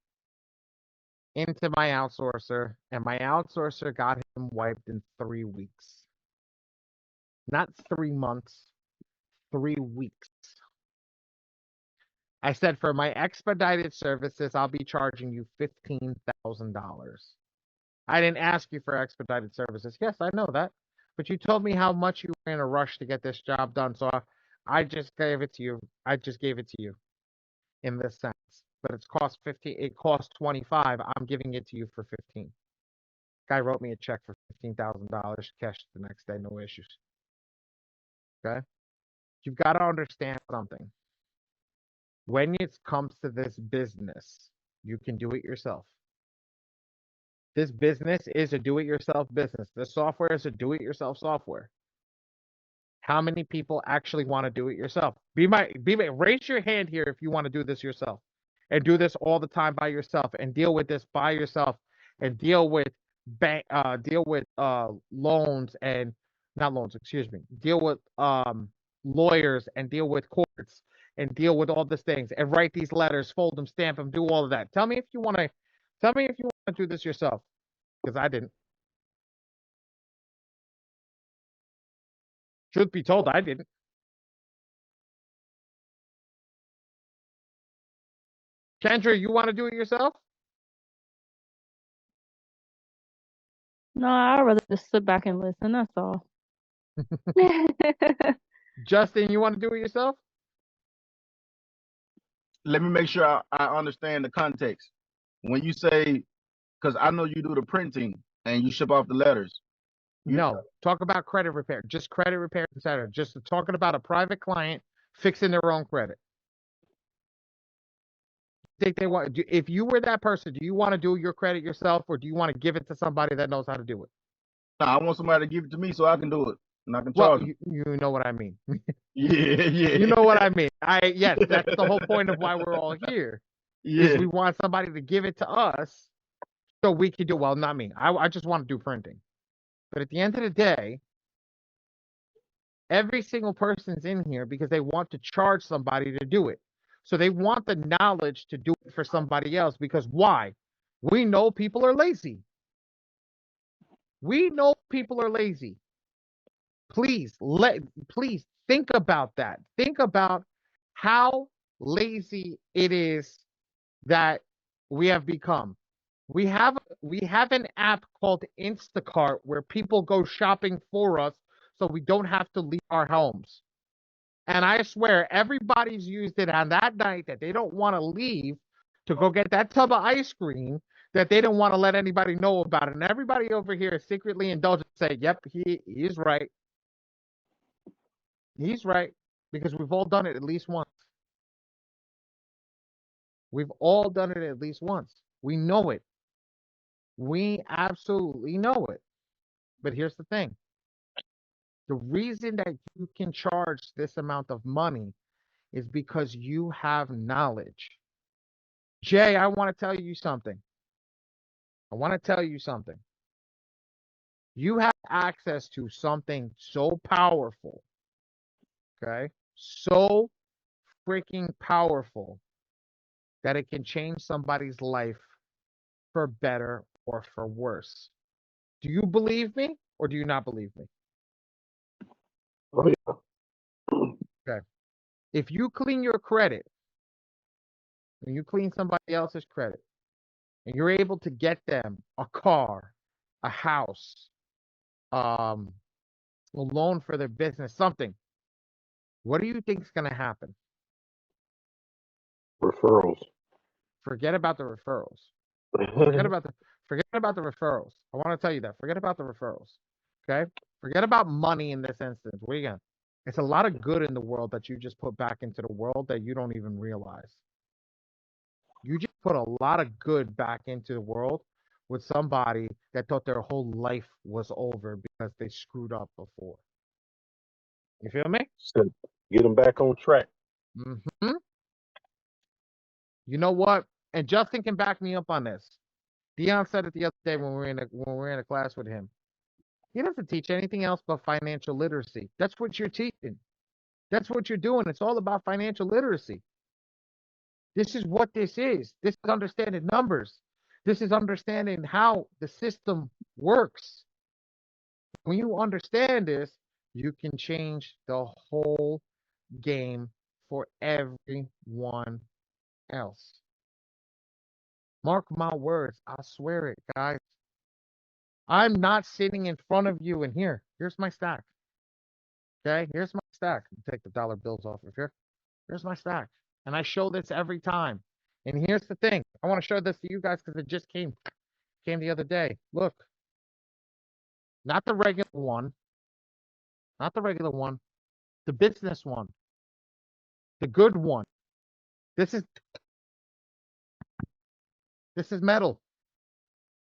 into my outsourcer, and my outsourcer got him wiped in 3 weeks. Not 3 months, 3 weeks. I said, for my expedited services, I'll be charging you $15,000. I didn't ask you for expedited services. Yes, I know that. But you told me how much you were in a rush to get this job done. So I just gave it to you. I just gave it to you in this sense. but it's cost 15. It costs 25. I'm giving it to you for 15. Guy wrote me a check for $15,000, cashed the next day, no issues. Okay, you've got to understand something. When it comes to this business, you can do it yourself. This business is a do-it-yourself business. This software is a do-it-yourself software. How many people actually want to do it yourself? Raise your hand here if you want to do this yourself and do this all the time by yourself and deal with this by yourself and deal with loans and not loans, excuse me. Deal with lawyers and deal with courts and deal with all these things and write these letters, fold them, stamp them, do all of that. Tell me if you want to do this yourself, because I didn't. Truth be told, I didn't. Kendra, you want to do it yourself? No, I'd rather just sit back and listen. That's all. Justin, you want to do it yourself? Let me make sure I understand the context. When you say, because I know you do the printing and you ship off the letters. No, talk about credit repair. Just credit repair, etc. Just talking about a private client fixing their own credit. Think they want? If you were that person, do you want to do your credit yourself, or do you want to give it to somebody that knows how to do it? No, I want somebody to give it to me so I can do it and I can Well, charge you know what I mean. Yeah. You know what I mean. Yes, that's the whole point of why we're all here. Is Yeah. we want somebody to give it to us so we can do. Well, not me. I just want to do printing. But at the end of the day, every single person's in here because they want to charge somebody to do it. So they want the knowledge to do it for somebody else, because why? We know people are lazy. We know people are lazy. Please think about that. Think about how lazy it is that we have become. We have an app called Instacart where people go shopping for us so we don't have to leave our homes. And I swear everybody's used it on that night that they don't want to leave to go get that tub of ice cream that they don't want to let anybody know about. And everybody over here is secretly indulgent, say, yep, he's right. He's right. Because we've all done it at least once. We've all done it at least once. We know it. We absolutely know it. But here's the thing. The reason that you can charge this amount of money is because you have knowledge. Jay, I want to tell you something. You have access to something so powerful, okay? So freaking powerful that it can change somebody's life for better or for worse. Do you believe me or do you not believe me? Oh, yeah. Okay. If you clean your credit and you clean somebody else's credit and you're able to get them a car, a house, a loan for their business, something, what do you think is going to happen? Referrals. Forget about the referrals. Forget about the referrals. I want to tell you that. Forget about the referrals. Okay? Forget about money in this instance. Where you going? It's a lot of good in the world that you just put back into the world that you don't even realize. You just put a lot of good back into the world with somebody that thought their whole life was over because they screwed up before. You feel me? So get them back on track. Mm-hmm. You know what? And Justin can back me up on this. Dion said it the other day when we were in a class with him. He doesn't teach anything else but financial literacy. That's what you're teaching. That's what you're doing. It's all about financial literacy. This is what this is. This is understanding numbers. This is understanding how the system works. When you understand this, you can change the whole game for everyone else. Mark my words. I swear it, guys. I'm not sitting in front of you and here's my stack. Okay, here's my stack. Take the dollar bills off of here. Here's my stack. And I show this every time. And here's the thing. I want to show this to you guys because it just came the other day. Look. Not the regular one. Not the regular one. The business one. The good one. This is metal.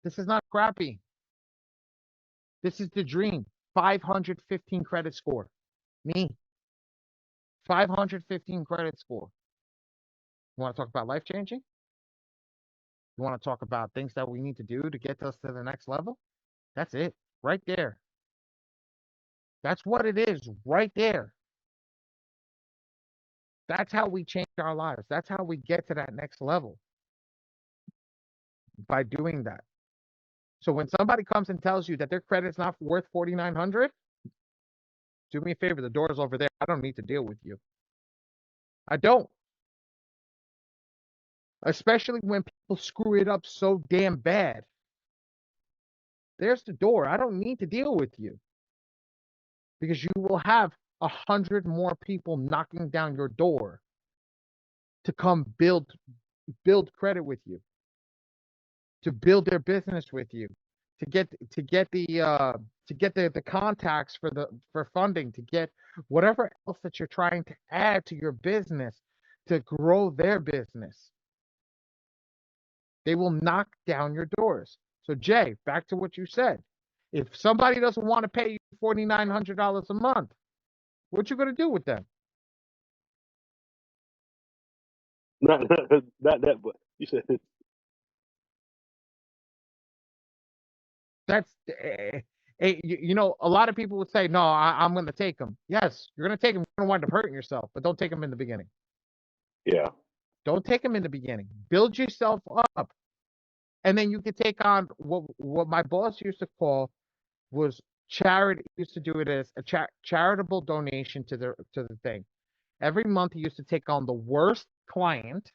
This is not crappy. This is the dream. 515 credit score. Me. 515 credit score. You want to talk about life changing? You want to talk about things that we need to do to get us to the next level? That's it. Right there. That's what it is. Right there. That's how we change our lives. That's how we get to that next level. By doing that. So when somebody comes and tells you that their credit's not worth 4,900, do me a favor, the door is over there. I don't need to deal with you. I don't. Especially when people screw it up so damn bad. There's the door. I don't need to deal with you. Because you will have 100 more people knocking down your door to come build credit with you, to build their business with you, to get the contacts for funding, to get whatever else that you're trying to add to your business to grow their business. They will knock down your doors. So Jay, back to what you said. If somebody doesn't want to pay you $4,900 a month, what you gonna do with them? Not that, but you said That's you know, a lot of people would say, no, I'm going to take them. Yes, you're going to take them. You're going to wind up hurting yourself, but don't take them in the beginning. yeah. Don't take them in the beginning. Build yourself up. And then you can take on what my boss used to call was charity. Used to do it as a charitable donation to the thing. Every month he used to take on the worst client,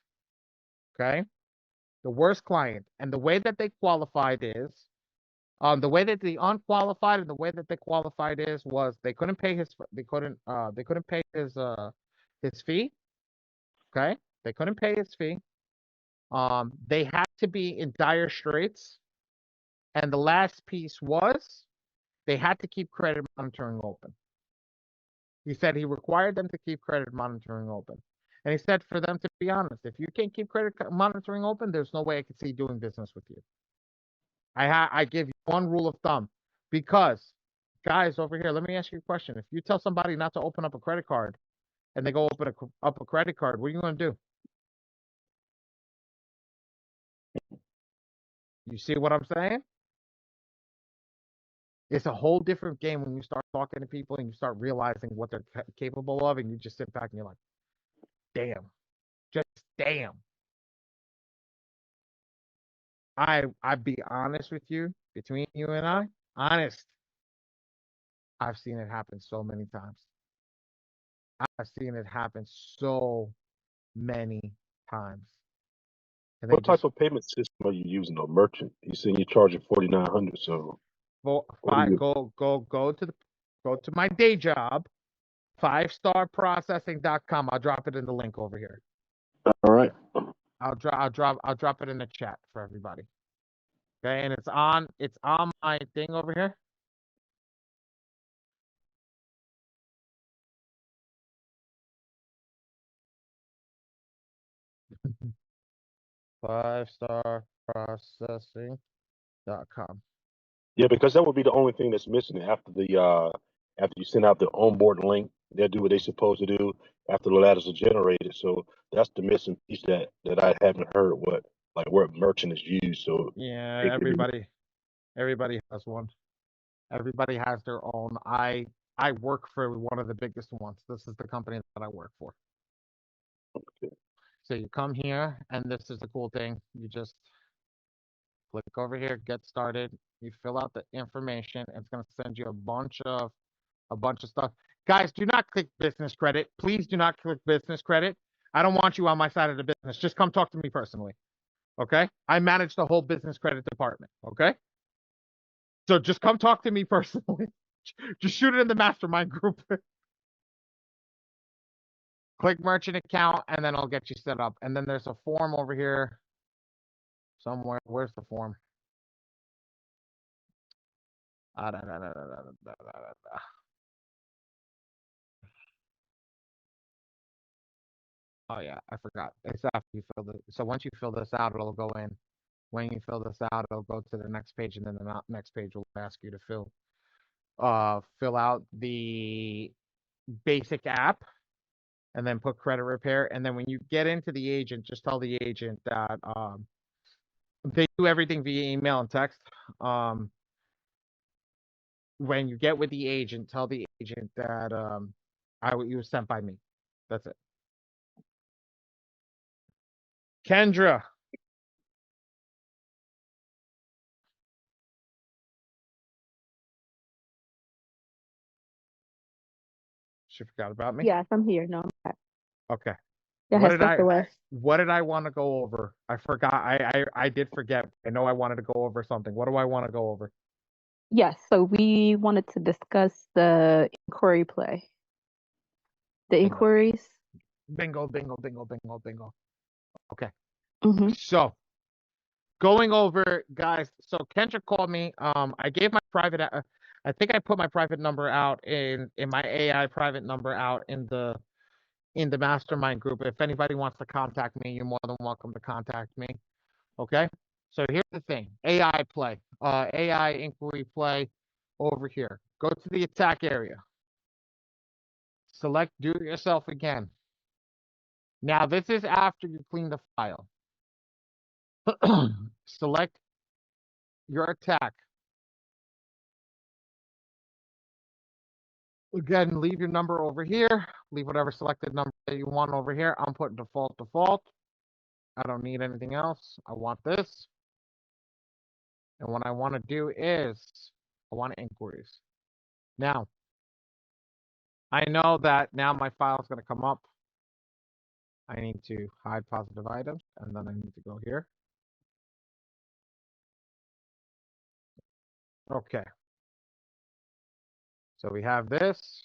okay? The worst client. And the way that they qualified is the way that the unqualified and the way that they qualified was they couldn't pay his pay his fee. Okay? They couldn't pay his fee. They had to be in dire straits. And the last piece was they had to keep credit monitoring open. He said he required them to keep credit monitoring open. And he said for them to be honest, if you can't keep credit monitoring open, there's no way I could see doing business with you. I give you one rule of thumb because guys over here, let me ask you a question. If you tell somebody not to open up a credit card and they go open up a credit card, what are you going to do? You see what I'm saying? It's a whole different game when you start talking to people and you start realizing what they're capable of, and you just sit back and you're like, damn, just damn. I'd be honest with you, between you and I, honest. I've seen it happen so many times. I've seen it happen so many times. And they What type just of payment system are you using? A merchant? You saying you're charging 4,900. So what are you? go to my day job, 5starprocessing.com. I'll drop it in the link over here. All right. I'll drop it in the chat for everybody. Okay, and it's on my thing over here. FiveStarProcessing.com. Yeah, because that would be the only thing that's missing after after you send out the onboard link. They'll do what they're supposed to do after the ladders are generated. So that's the missing piece that I haven't heard where merchant is used. So Yeah, it could be everybody has one. Everybody has their own. I work for one of the biggest ones. This is the company that I work for. So you come here, and this is the cool thing. You just click over here, get started. You fill out the information. It's going to send you a bunch of stuff. Guys, do not click business credit. Please do not click business credit. I don't want you on my side of the business. Just come talk to me personally. Okay? I manage the whole business credit department. Okay? So just come talk to me personally. Just shoot it in the mastermind group. Click merchant account, and then I'll get you set up. And then there's a form over here somewhere. Where's the form? Da, da, da, da, da, da, da, da, da. Oh yeah, I forgot. It's after you fill this. So once you fill this out, it'll go in. When you fill this out, it'll go to the next page, and then the next page will ask you to fill out the basic app, and then put credit repair. And then when you get into the agent, just tell the agent that they do everything via email and text. When you get with the agent, tell the agent that you was sent by me. That's it. Kendra. She forgot about me? Yes, I'm here. No, I'm back. Okay. That What has did stepped away. what did I want to go over? I forgot. I did forget. I know I wanted to go over something. What do I want to go over? Yes, so we wanted to discuss the inquiry play. The Bingo. inquiries. Bingo, bingo, bingo, bingo, bingo. Okay. Mm-hmm. So going over, guys. So Kendra called me. I gave my private. I think I put my private number out in my AI private number out in the mastermind group. If anybody wants to contact me, you're more than welcome to contact me. Okay. So here's the thing: AI play, AI inquiry play, over here. Go to the attack area. Select do it yourself again. Now this is after you clean the file. Select your attack. Again, leave your number over here. Leave whatever selected number that you want over here. I'm putting default. I don't need anything else. I want this. And what I want to do is I want inquiries. Now, I know that now my file is going to come up. I need to hide positive items, and then I need to go here. Okay. So we have this.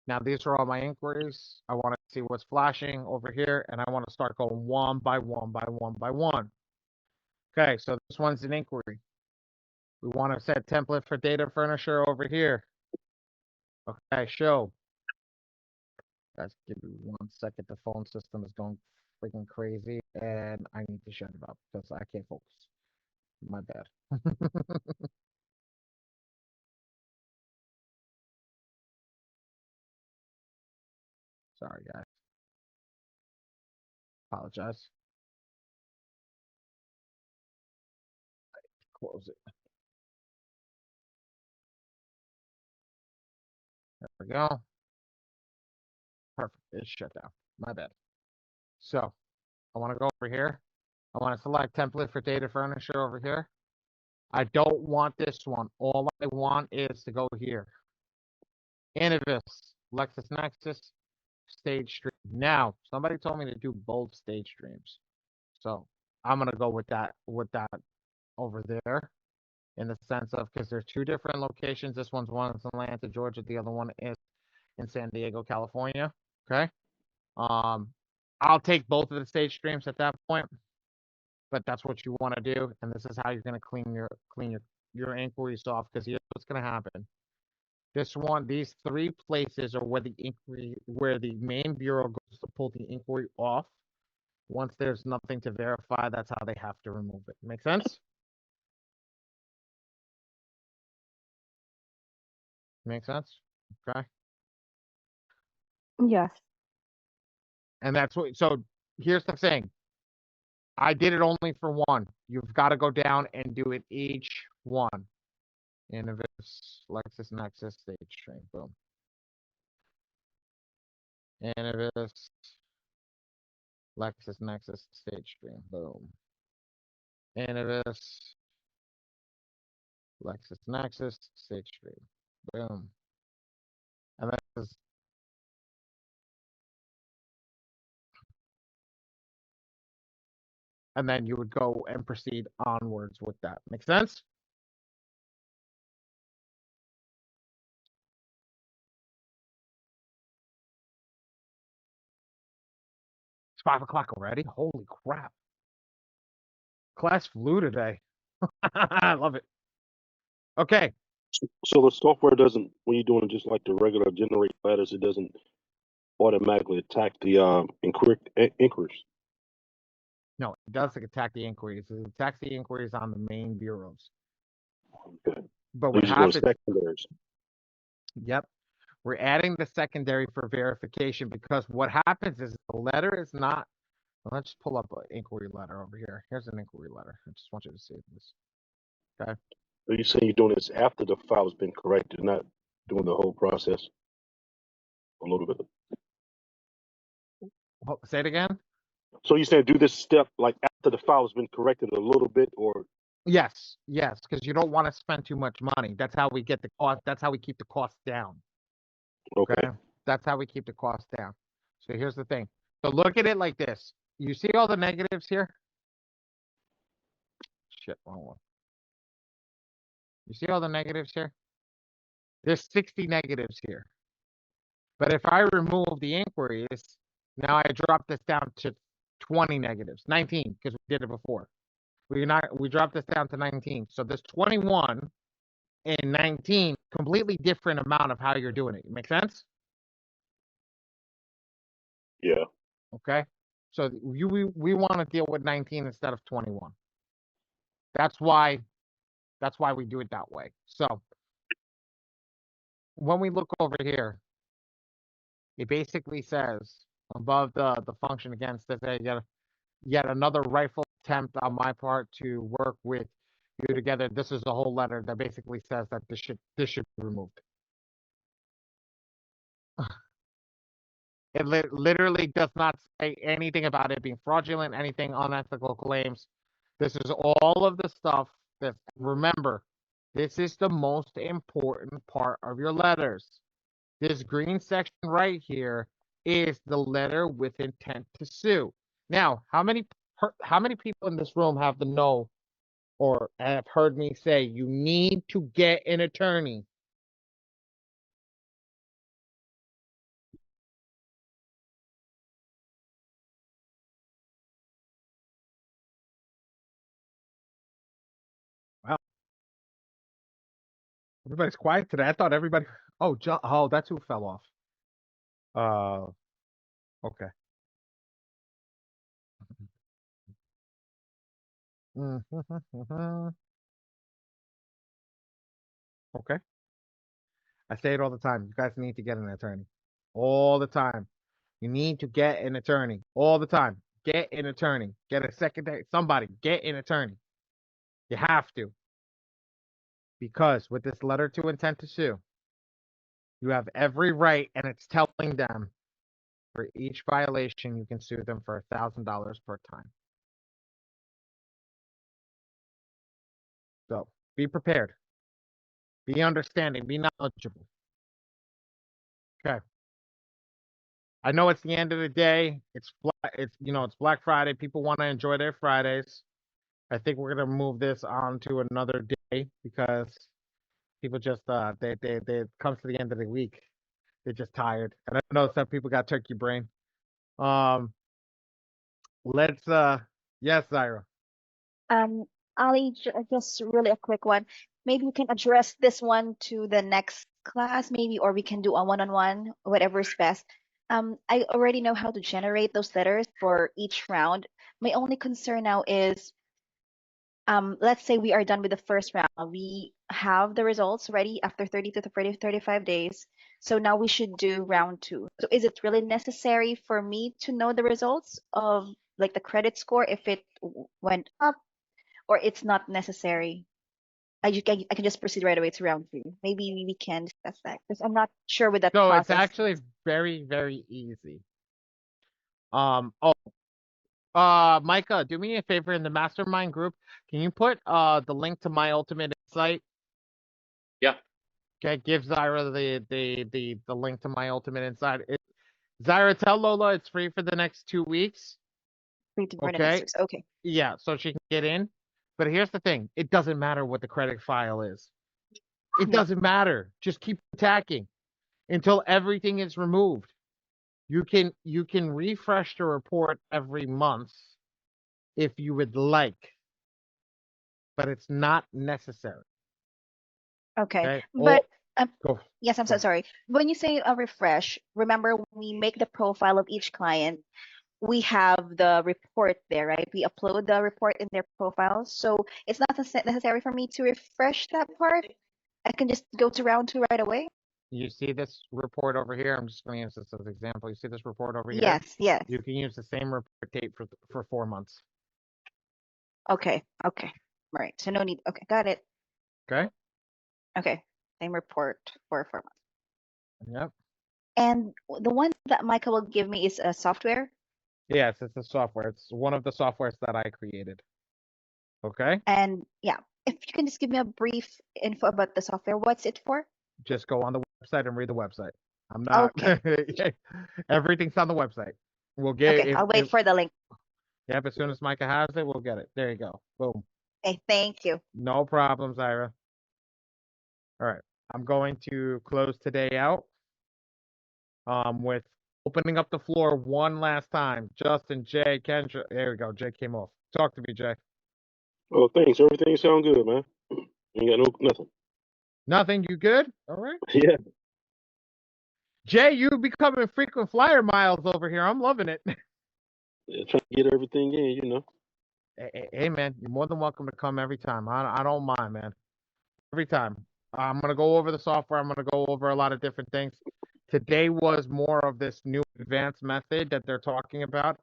Now these are all my inquiries. I want to see what's flashing over here, and I want to start going one by one by one by one. Okay, so this one's an inquiry. We want to set template for data furnisher over here. Okay, show. Guys, give me 1 second. The phone system is going freaking crazy, and I need to shut it up because I can't focus. My bad. Sorry, guys. Apologize. Close it. There we go. Perfect. It's shut down. My bad. So I want to go over here. I want to select template for data furnisher over here. I don't want this one. All I want is to go here. Innovis, LexisNexis, stage stream. Now, somebody told me to do both stage streams. So I'm gonna go with that over there, in the sense of, because there's two different locations. This one's in Atlanta, Georgia. The other one is in San Diego, California. Okay. I'll take both of the stage streams at that point, but that's what you want to do, and this is how you're gonna clean your inquiries off. Because here's what's gonna happen. These three places are where the main bureau goes to pull the inquiry off. Once there's nothing to verify, that's how they have to remove it. Make sense? Make sense? Okay. Yes. And that's what, so here's the thing. I did it only for one. You've got to go down and do it each one. Innovis, LexisNexis, stage stream, boom. Innovis, LexisNexis, stage stream, boom. Innovis, LexisNexis, stage stream, boom. And that's and then you would go and proceed onwards with that. Make sense? It's 5 o'clock already. Holy crap! Class flew today. I love it. Okay. So the software doesn't, when you're doing just like the regular generate letters, it doesn't automatically attack the inquiries. No, it doesn't attack the inquiries. It attacks the inquiries on the main bureaus. Okay. But So what you just go to happens? secondaries. Yep. We're adding the secondary for verification because what happens is the letter is not. Let's pull up an inquiry letter over here. Here's an inquiry letter. I just want you to see this. Okay. Are you saying you're doing this after the file has been corrected, not doing the whole process? A little bit. Say it again. So you're saying do this step like after the file has been corrected a little bit, or Yes, because you don't want to spend too much money. That's how we get the cost. That's how we keep the cost down. okay? That's how we keep the cost down. So here's the thing. So look at it like this. You see all the negatives here? Shit, wrong one. You see all the negatives here? There's 60 negatives here. But if I remove the inquiries, now I drop this down to 20 negatives, 19, because we did it before. We dropped this down to 19. So there's 21 and 19, completely different amount of how you're doing it. Make sense? Yeah. Okay. So we want to deal with 19 instead of 21. That's why we do it that way. So when we look over here, it basically says above the function against this, yet another rifle attempt on my part to work with you together. This is a whole letter that basically says that this should be removed. It literally does not say anything about it being fraudulent, anything unethical claims. This is all of the stuff that, remember, this is the most important part of your letters. This green section right here is the letter with intent to sue. Now, how many people in this room have to know or have heard me say you need to get an attorney? Wow, everybody's quiet today. I thought everybody. Oh, oh, that's who fell off. Okay. Okay. I say it all the time. You guys need to get an attorney. All the time. You need to get an attorney. All the time. Get an attorney. Get a secretary. Somebody. Get an attorney. You have to. Because with this letter to intent to sue, you have every right, and it's telling them for each violation, you can sue them for $1,000 per time. So be prepared. Be understanding. Be knowledgeable. Okay. I know it's the end of the day. It's Black Friday. People want to enjoy their Fridays. I think we're gonna move this on to another day because people just they comes to the end of the week. They're just tired. And I know some people got turkey brain. Um let's yes, Zyra. Um, Ali, just really a quick one. Maybe we can address this one to the next class, maybe, or we can do a one-on-one, whatever's best. I already know how to generate those letters for each round. My only concern now is, let's say we are done with the first round. We have the results ready after 30 to 35 days. So now we should do round two. So is it really necessary for me to know the results of like the credit score if it went up, or it's not necessary? I can just proceed right away to round two. Maybe we can discuss that because I'm not sure with that So it's process. actually very, very easy. Oh, Micah, do me a favor in the mastermind group. Can you put the link to my ultimate insight? Yeah. Okay, give Zyra the link to my ultimate insight. Zyra, tell Lola it's free for the next 2 weeks. Free to for the next Okay. weeks. Okay. Yeah, so she can get in. But here's the thing. It doesn't matter what the credit file is. It Yeah. doesn't matter. Just keep attacking until everything is removed. You can refresh the report every month if you would like, but it's not necessary. Okay, Okay. but Go. yes, I'm so sorry. When you say a refresh, remember when we make the profile of each client, we have the report there, right? We upload the report in their profile. So it's not necessary for me to refresh that part. I can just go to round 2 right away. You see this report over here? I'm just going to use this as an example. You see this report over here? Yes, yes. You can use the same report date for 4 months. Okay, okay. Right. So no need. Okay, got it. Okay. Okay, same report for 4 months. Yep. And the one that Michael will give me is a software. Yes, it's a software. It's one of the softwares that I created. Okay. And yeah, if you can just give me a brief info about the software, what's it for? Just go on the website and read the website. I'm not. Okay. Everything's on the website. We'll get Okay, I'll wait for the link. Yep. As soon as Micah has it, we'll get it. There you go. Boom. Okay, thank you. No problem, Zyra. All right. I'm going to close today out with opening up the floor one last time. Justin, Jay, Kendra. There we go. Jay came off. Talk to me, Jay. Oh, thanks. Everything sound good, man. Ain't got nothing. Nothing. You good? All right. Yeah. Jay, you becoming frequent flyer miles over here. I'm loving it. Yeah, trying to get everything in, you know. Hey, man, you're more than welcome to come every time. I don't mind, man. Every time. I'm going to go over the software. I'm going to go over a lot of different things. Today was more of this new advanced method that they're talking about.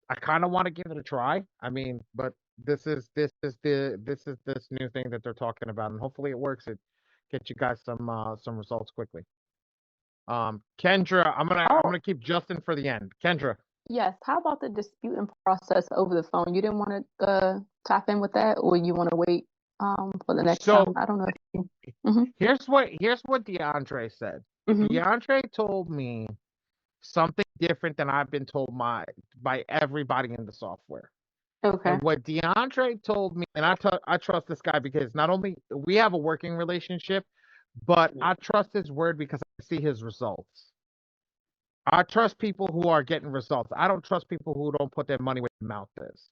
I kind of want to give it a try. I mean, but this is this new thing that they're talking about, and hopefully it works. It get you guys some results quickly. Kendra, I'm gonna keep Justin for the end. Kendra. Yes. How about the disputing process over the phone? You didn't want to tap in with that, or you want to wait for the next So time? I don't know. Mm-hmm. here's what DeAndre said. Mm-hmm. DeAndre told me something different than I've been told by everybody in the software. Okay. And what DeAndre told me, and I trust this guy because not only we have a working relationship, but I trust his word because I see his results. I trust people who are getting results. I don't trust people who don't put their money where their mouth is.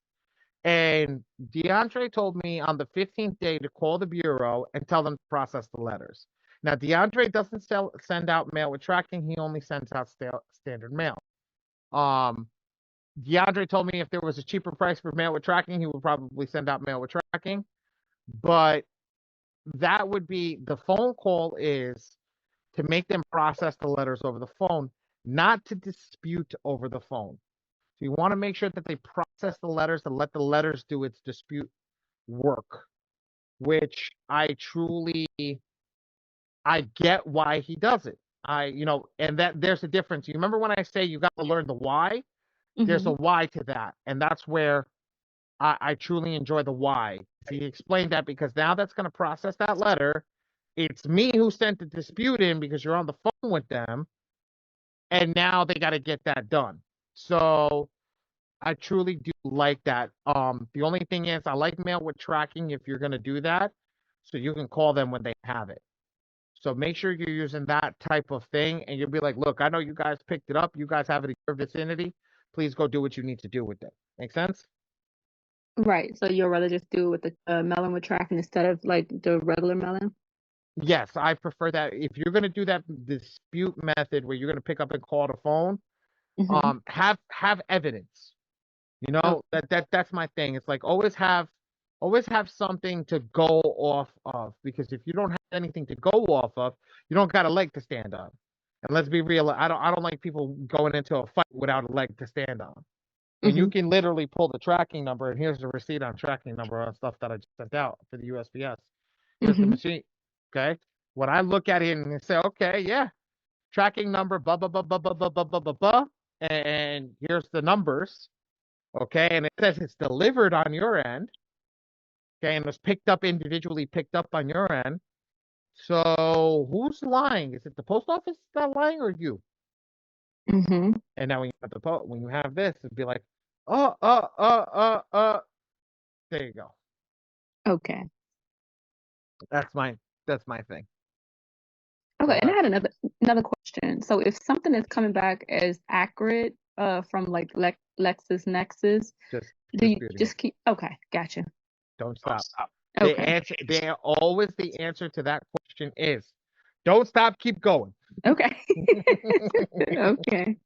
And DeAndre told me on the 15th day to call the bureau and tell them to process the letters. Now, DeAndre doesn't send out mail with tracking. He only sends out standard mail. DeAndre told me if there was a cheaper price for mail with tracking, he would probably send out mail with tracking. But that would be the phone call is to make them process the letters over the phone, not to dispute over the phone. So you want to make sure that they process the letters and let the letters do its dispute work, which I get why he does it. And that there's a difference. You remember when I say you got to learn the why? There's a why to that. And that's where I truly enjoy the why. He explained that because now that's going to process that letter. It's me who sent the dispute in because you're on the phone with them. And now they got to get that done. So I truly do like that. The only thing is I like mail with tracking if you're going to do that. So you can call them when they have it. So make sure you're using that type of thing. And you'll be like, look, I know you guys picked it up. You guys have it in your vicinity. Please go do what you need to do with it. Make sense? Right. So you'd rather just do it with the melon with tracking instead of like the regular melon? Yes, I prefer that. If you're going to do that dispute method where you're going to pick up and call the phone, have evidence. You know, that's my thing. It's like always have something to go off of, because if you don't have anything to go off of, you don't got a leg to stand on. And let's be real, I don't like people going into a fight without a leg to stand on. When you can literally pull the tracking number, and here's the receipt on tracking number on stuff that I just sent out for the USPS. Here's the machine. Okay. When I look at it and say, okay, yeah, tracking number, blah, blah, blah, blah, blah, blah, blah, blah, blah, blah, and here's the numbers. Okay. And it says it's delivered on your end. Okay. And it was individually picked up on your end. So who's lying? Is it the post office that's lying or you? And now when you have this, it'd be like, there you go. Okay. That's my thing. Okay. And I had another question. question. So if something is coming back as accurate from like LexisNexis, Just do you disputing just it. keep okay, gotcha. Don't stop. Okay. The answer to that question is don't stop, keep going. Okay. Okay.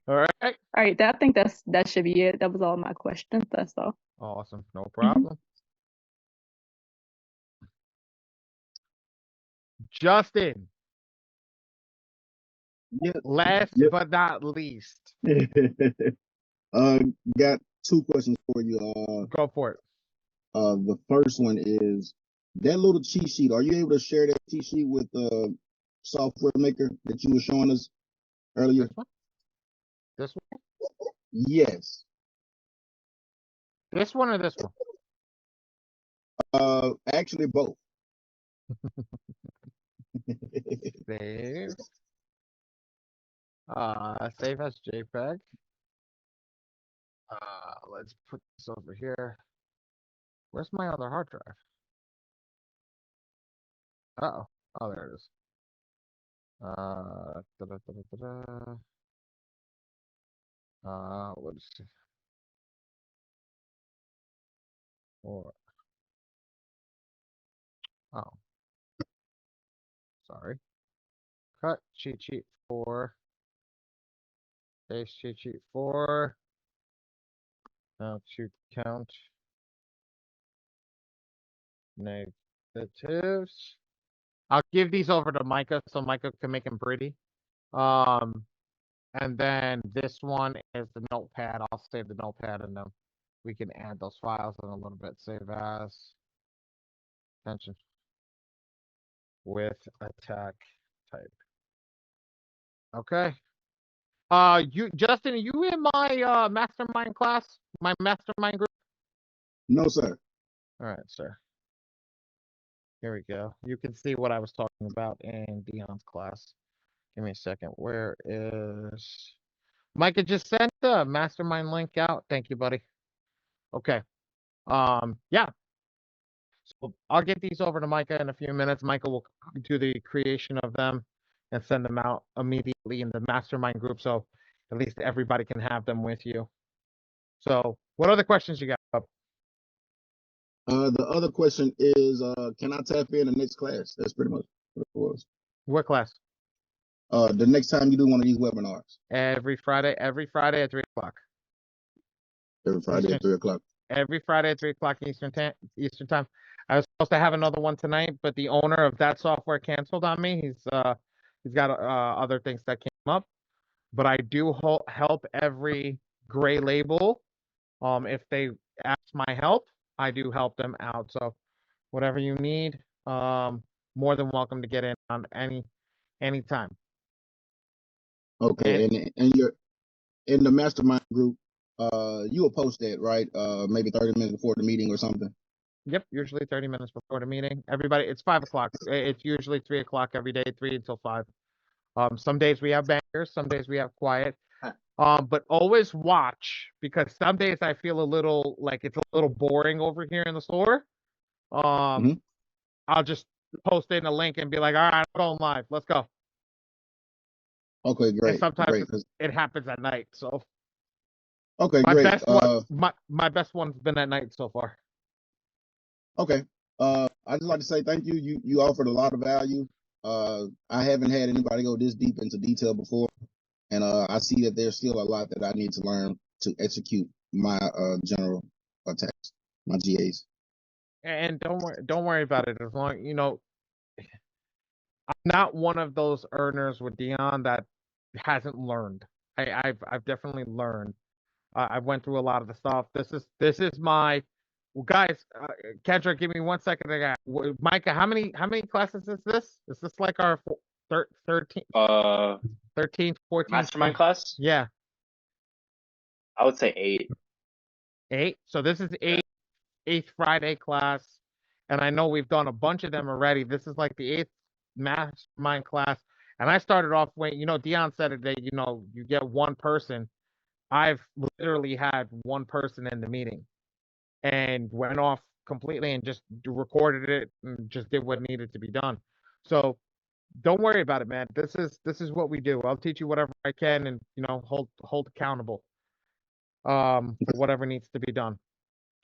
All right. All right. I think that should be it. That was all my questions. That's all. Awesome. No problem. Justin, Yeah. last Yep. but not least. Got two questions for you. Go for it. The first one is that little cheat sheet. Are you able to share that cheat sheet with software maker that you were showing us earlier? This one? This one? Yes. This one or this one? Actually both. Save. Save as JPEG. Let's put this over here. Where's my other hard drive? Uh-oh. Oh, there it is. What is it? Or, oh, sorry. Cut cheat sheet 4. Paste cheat sheet 4. Now to count negatives. I'll give these over to Micah so Micah can make them pretty. And then this one is the notepad. I'll save the notepad and then we can add those files in a little bit. Save as attention with attack type. Okay. Justin, are you in my mastermind class? My mastermind group? No, sir. All right, sir. Here we go. You can see what I was talking about in Dion's class. Give me a second. Where is Micah just sent the mastermind link out? Thank you, buddy. Okay. Yeah. So I'll get these over to Micah in a few minutes. Micah will do the creation of them and send them out immediately in the mastermind group so at least everybody can have them with you. So what other questions you got? The other question is, can I tap in the next class? That's pretty much what it was. What class? The next time you do one of these webinars. Every Friday at 3 o'clock. Every Friday at 3 o'clock. Every Friday at 3 o'clock Eastern time. I was supposed to have another one tonight, but the owner of that software canceled on me. He's got other things that came up, but I do help every gray label. If they ask my help, I do help them out. So whatever you need, more than welcome to get in on anytime. Okay, and you're in the mastermind group. You will post that, right? Maybe 30 minutes before the meeting or something. Yep, usually 30 minutes before the meeting. Everybody, it's 5 o'clock. It's usually 3 o'clock every day, 3 until 5. Some days we have bangers, some days we have quiet. But always watch because some days I feel a little like it's a little boring over here in the store. I'll just post in a link and be like, all right, I'm going live. Let's go. Okay, great. And sometimes great. it happens at night. So okay, my great. best one, my best one's been at night so far. Okay. I just like to say thank you. You offered a lot of value. I haven't had anybody go this deep into detail before. And I see that there's still a lot that I need to learn to execute my general attacks, my GAs. And don't worry about it. As long I'm not one of those earners with Dion that hasn't learned. I've definitely learned. I went through a lot of the stuff. This is my guys. Kendra, give me 1 second. I got Micah. How many classes is this? Is this like our 13th, 14th mastermind class? Yeah, I would say 8. 8. So this is eighth Friday class, and I know we've done a bunch of them already. This is like the 8th mastermind class, and I started off when Dion said it that you get one person. I've literally had one person in the meeting and went off completely and just recorded it and just did what needed to be done. So Don't worry about it, man. This is what we do. I'll teach you whatever I can, and hold accountable for whatever needs to be done.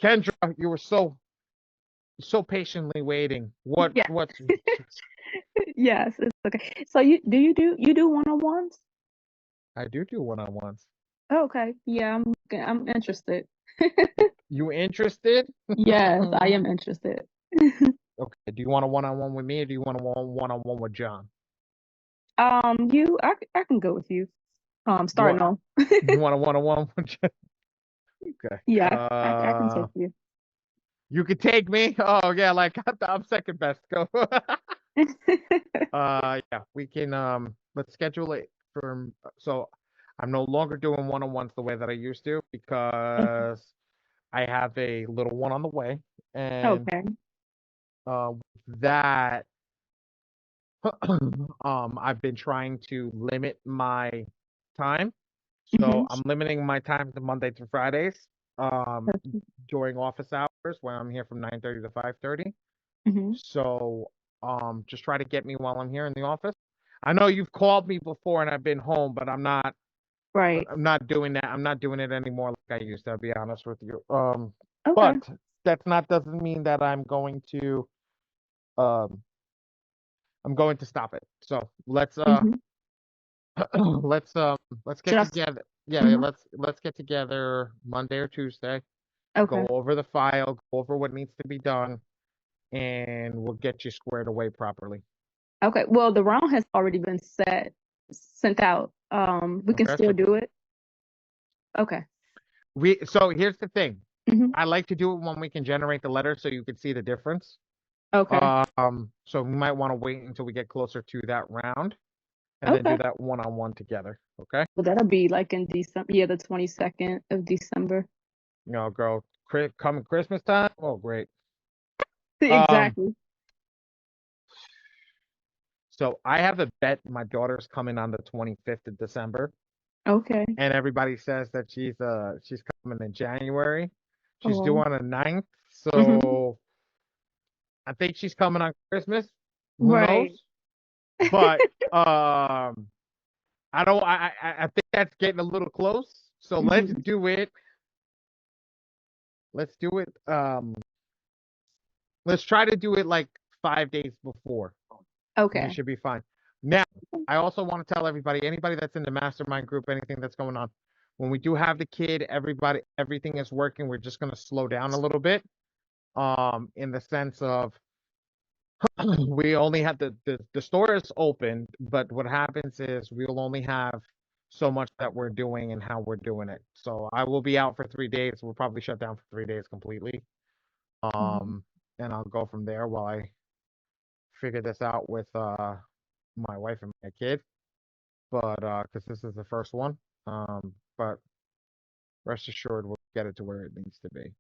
Kendra, you were so patiently waiting. Yeah. What's Yes, it's okay. So you do one-on-ones? I do one-on-ones. Okay. Yeah, I'm interested. You interested? Yes, I am interested. Okay. Do you want a one-on-one with me, or do you want a one-on-one with John? I can go with you. You Starting want off. you want a one-on-one with John? Okay. Yeah, I can take you. You could take me. Oh yeah, like I'm second best. Go. Yeah, we can let's schedule it for so I'm no longer doing one-on-ones the way that I used to Okay. because I have a little one on the way, and Okay. with that I've been trying to limit my time. So Mhm. I'm limiting my time to Monday through Fridays during office hours when I'm here from 9:30 to 5:30. Mhm. So just try to get me while I'm here in the office. I know you've called me before and I've been home, but I'm not Right. I'm not doing that. I'm not doing it anymore like I used to, I'll be honest with you. Okay. But that's not doesn't mean that um I'm going to stop it. So Mhm. let's let's get Just. together. Yeah, yeah, Mhm. let's get together Monday or Tuesday. Go Okay. over the file, go over what needs to be done, and we'll get you squared away properly. Okay. Well, the round has already been sent out. We can Okay, still so do it. Okay. so here's the thing. Mhm. I like to do it when we can generate the letter so you can see the difference. Okay. So we might want to wait until we get closer to that round and then do Okay. that one-on-one together. Okay? Well, that'll be like in December. Yeah, the 22nd of December. Girl, coming Christmas time. Oh, great. Um, Exactly. so I have a bet my daughter's coming on the 25th of December, Okay. and everybody says that she's coming in January. She's due Oh. on the 9th, Mhm. so I think she's coming on Christmas. Who Right. knows? But I don't. I think that's getting a little close. So let's Mhm. do it. Let's do it. Let's try to do it like 5 days before. We Okay. should be fine. Now, I also want to tell everybody, anybody that's in the mastermind group, anything that's going on, when we do have the kid, everything is working. We're just gonna slow down a little bit. In the sense of we only have the store is open, but what happens is we'll only have so much that we're doing and how we're doing it. So I will be out for 3 days. We'll probably shut down for 3 days completely. Mhm. And I'll go from there while I figure this out with my wife and my kid. But because this is the first one. But rest assured we'll get it to where it needs to be.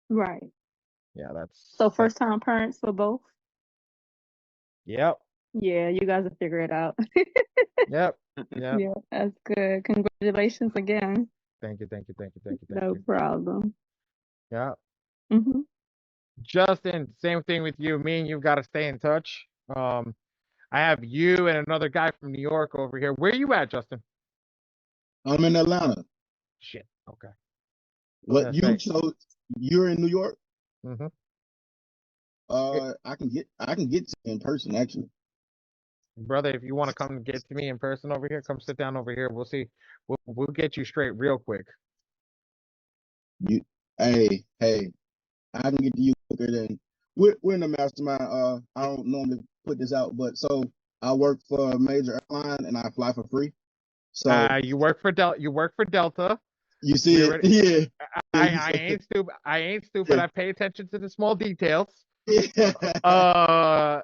Right. Yeah, So that's first time parents for both? yep, Yeah, you guys will figure it out. yep, yep. Yeah, that's good. Congratulations again. Thank you, thank you, thank you, thank you, thank No you. problem. Yeah. Mhm. Justin, same thing with you. Me and you've got to stay in touch. I have you and another guy from New York over here. Where you at, Justin? I'm in Atlanta. Shit. Okay. I was What gonna you say. so you're in New York? Mm-hmm. I can get to you in person actually. Brother, if you want to come get to me in person over here, come sit down over here. We'll see. We'll get you straight real quick. You hey, I can get to you quicker than we're in the mastermind. I don't normally put this out, but so I work for a major airline and I fly for free. So You work for You work for Delta. you We see it, already. yeah. Yeah, you I see ain't stupid. I ain't stupid. it. I pay attention to the small details. Yeah.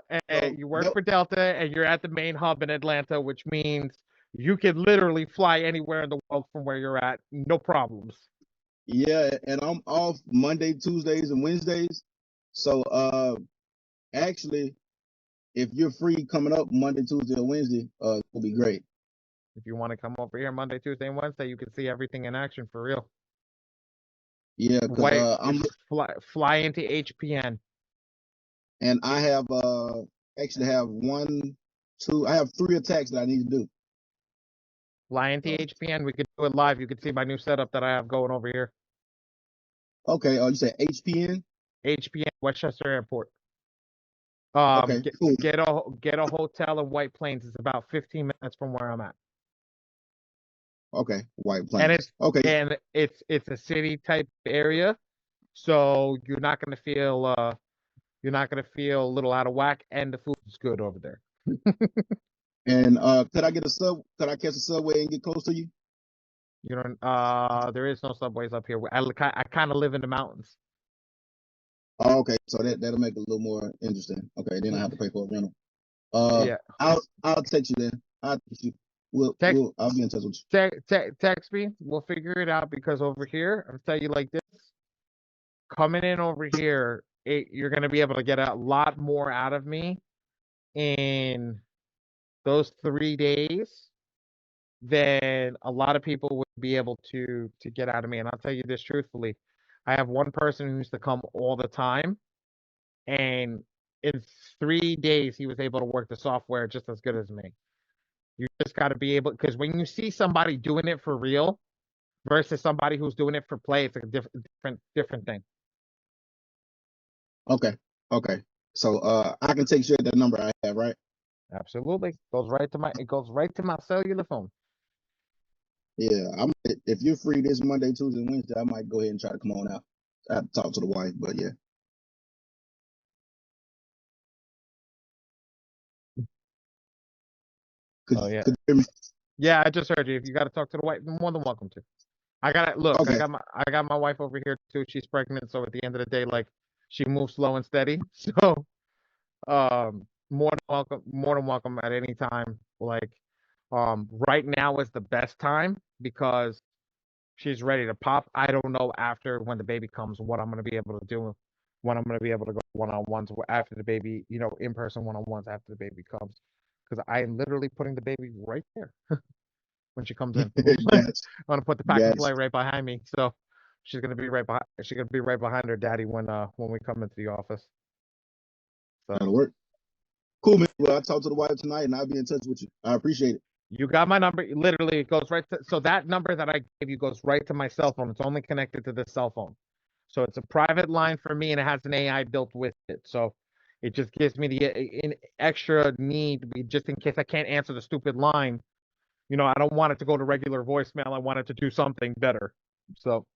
And So you work for Delta, and you're at the main hub in Atlanta, which means you can literally fly anywhere in the world from where you're at, no problems. yeah, and I'm off Monday, Tuesdays, and Wednesdays. So actually, if you're free coming up Monday, Tuesday, or Wednesday, it'll be great. If you want to come over here Monday, Tuesday, and Wednesday, you can see everything in action for real. Yeah, because Wait, I'm fly into HPN. and I have actually have one. have 3 attacks that I need to do. Lion THPN, we could do it live. You could see my new setup that I have going over here. Okay. You said HPN? HPN, Westchester Airport. Okay, cool. Get a hotel in White Plains. It's about 15 minutes from where I'm at. Okay, White And Plains. it's a city type area, so you're not gonna feel a little out of whack, and the food is good over there. And could I catch a subway and get close to you? You know, there is no subways up here. I kind of live in the mountains. Oh, okay, so that'll make it a little more interesting. Okay, then I have to pay for a rental. Yeah. I'll text you then. I'll text you. I'll be in touch with you. Text me. We'll figure it out, because over here, I'll tell you like this. Coming in over here, you're gonna be able to get a lot more out of me in those 3 days than a lot of people would be able to get out of me. And I'll tell you this truthfully. I have one person who used to come all the time, and in 3 days he was able to work the software just as good as me. You just got to be able, because when you see somebody doing it for real versus somebody who's doing it for play, it's a different thing. Okay. So I can text you that number I have, right? Absolutely. It goes right to my cellular phone. Yeah, if you're free this Monday, Tuesday, and Wednesday, I might go ahead and try to come on out. I have to talk to the wife, but yeah. Could you hear me? Yeah, I just heard you. If you got to talk to the wife, you're more than welcome to. I got my wife over here too. She's pregnant, so at the end of the day, like, she moves slow and steady. So, more than welcome at any time. Like, right now is the best time because she's ready to pop. I don't know after when the baby comes what I'm gonna be able to do, when I'm gonna be able to go one-on-ones after the baby, in-person one-on-ones after the baby comes, because I am literally putting the baby right there when she comes in. I'm gonna put the pack and play right behind me, so she's gonna be right behind her daddy when we come into the office. So that'll work. Cool, man. Well, I'll talk to the wife tonight, and I'll be in touch with you. I appreciate it. You got my number. Literally, it goes right to, so that number that I gave you goes right to my cell phone. It's only connected to this cell phone. So it's a private line for me, and it has an AI built with it. So it just gives me the extra need, just in case I can't answer the stupid line. I don't want it to go to regular voicemail. I want it to do something better. So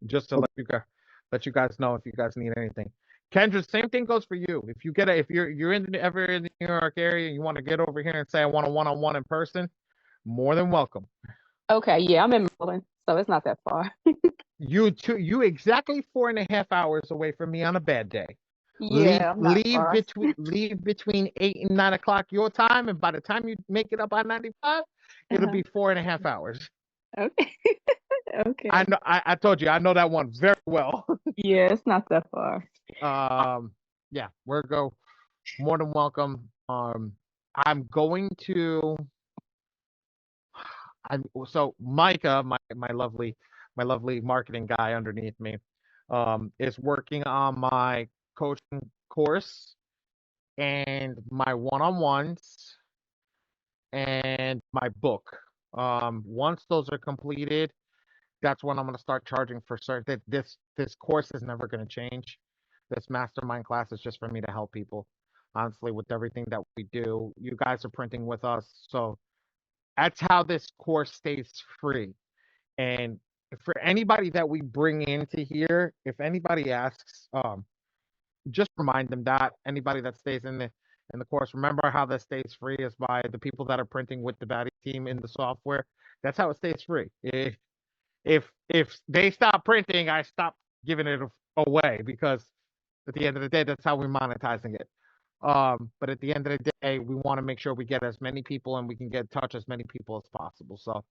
just to let you guys know if you guys need anything. Kendra, same thing goes for you. If you're ever in the New York area and you want to get over here and say I want a one-on-one in person, more than welcome. Okay, yeah, I'm in Maryland, so it's not that far. You exactly 4.5 hours away from me on a bad day. Yeah, I'm not leave far. leave between 8 and 9 o'clock your time, and by the time you make it up on 95, it'll be 4.5 hours. Okay. Okay. I know. I told you I know that one very well. Yeah, it's not that far. Yeah, more than welcome. I'm going to. So Micah, my lovely marketing guy underneath me, is working on my coaching course and my one-on-ones and my book. Once those are completed, that's when I'm going to start charging for certain. This course is never going to change. This mastermind class is just for me to help people. Honestly, with everything that we do, you guys are printing with us, so that's how this course stays free. And for anybody that we bring into here, if anybody asks, just remind them that anybody that stays in the course, remember how that stays free is by the people that are printing with the Batty team in the software. That's how it stays free. If they stop printing, I stop giving it away, because at the end of the day, that's how we're monetizing it. But at the end of the day, we want to make sure we get as many people and we can touch as many people as possible. So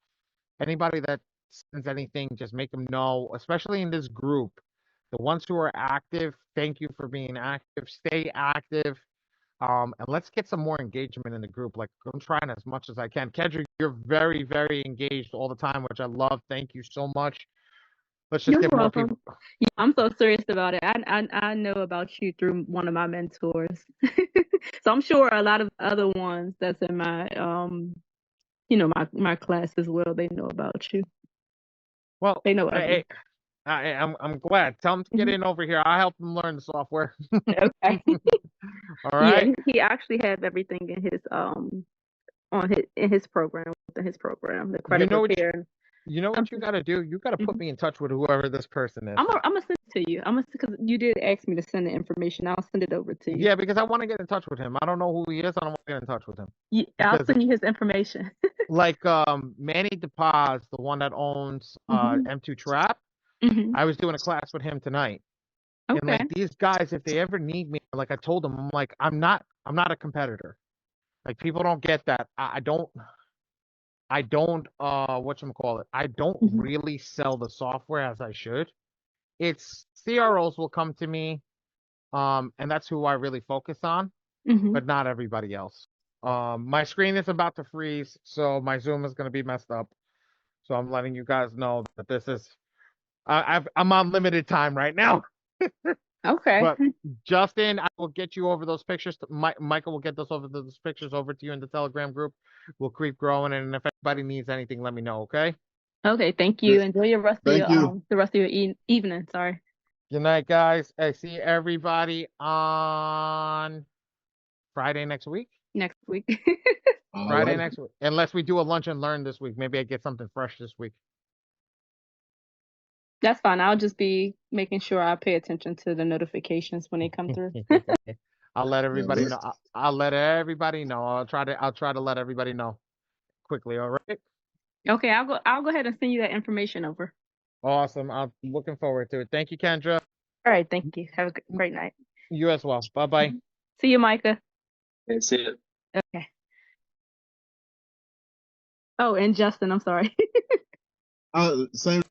anybody that sends anything, just make them know, especially in this group. The ones who are active, thank you for being active. Stay active. And let's get some more engagement in the group. Like, I'm trying as much as I can. Kendra, you're very, very engaged all the time, which I love. Thank you so much. Let's just get more people. Yeah, I'm so serious about it. I know about you through one of my mentors. So I'm sure a lot of other ones that's in my my class as well, they know about you. Well, They know of you. I'm glad. Tell him to get Mhm. in over here. I'll help him learn the software. Okay. All Yeah, right. he actually have everything in his in his program, within his program, the You credit know what repair and you know what you something. got to do? You got to put Mhm. me in touch with whoever this person is. I'm gonna send it to you. Because you did ask me to send the information. I'll send it over to you. Yeah, because I want to get in touch with him. I don't know who he is. I don't want to get in touch with him. I'll Because send you his information. like Manny DePaz, the one that owns Mhm. M2 Trap, Mhm. I was doing a class with him tonight. And Okay. like these guys, if they ever need me, like I told them, I'm like, I'm not a competitor. Like people don't get that. I don't whatchamacallit, I don't Mhm. really sell the software as I should. It's CROs will come to me, and that's who I really focus on, Mhm. but not everybody else. My screen is about to freeze, so my Zoom is gonna be messed up. So I'm letting you guys know that this is I'm on limited time right now. Okay. But Justin, I will get you over those pictures. Michael will get those pictures over to you in the Telegram group. We'll keep growing, and if anybody needs anything, let me know. Okay. Okay. Thank you. Th- Enjoy your rest of Thank your you. the rest of your evening. Sorry. Good night, guys. I see everybody on Friday next week. Next week. All Friday right. next week, unless we do a lunch and learn this week. Maybe I get something fresh this week. That's fine. I'll just be making sure I pay attention to the notifications when they come through. I'll let Yeah, everybody know. I'll let everybody know. I'll try to let everybody know quickly. All right. Okay, I'll go ahead and send you that information over. Awesome. I'm looking forward to it. Thank you, Kendra. All right, thank you. Have a great night. You as well. Bye bye. See you, Micah. That's it. Okay. Oh, and Justin, I'm sorry. Same.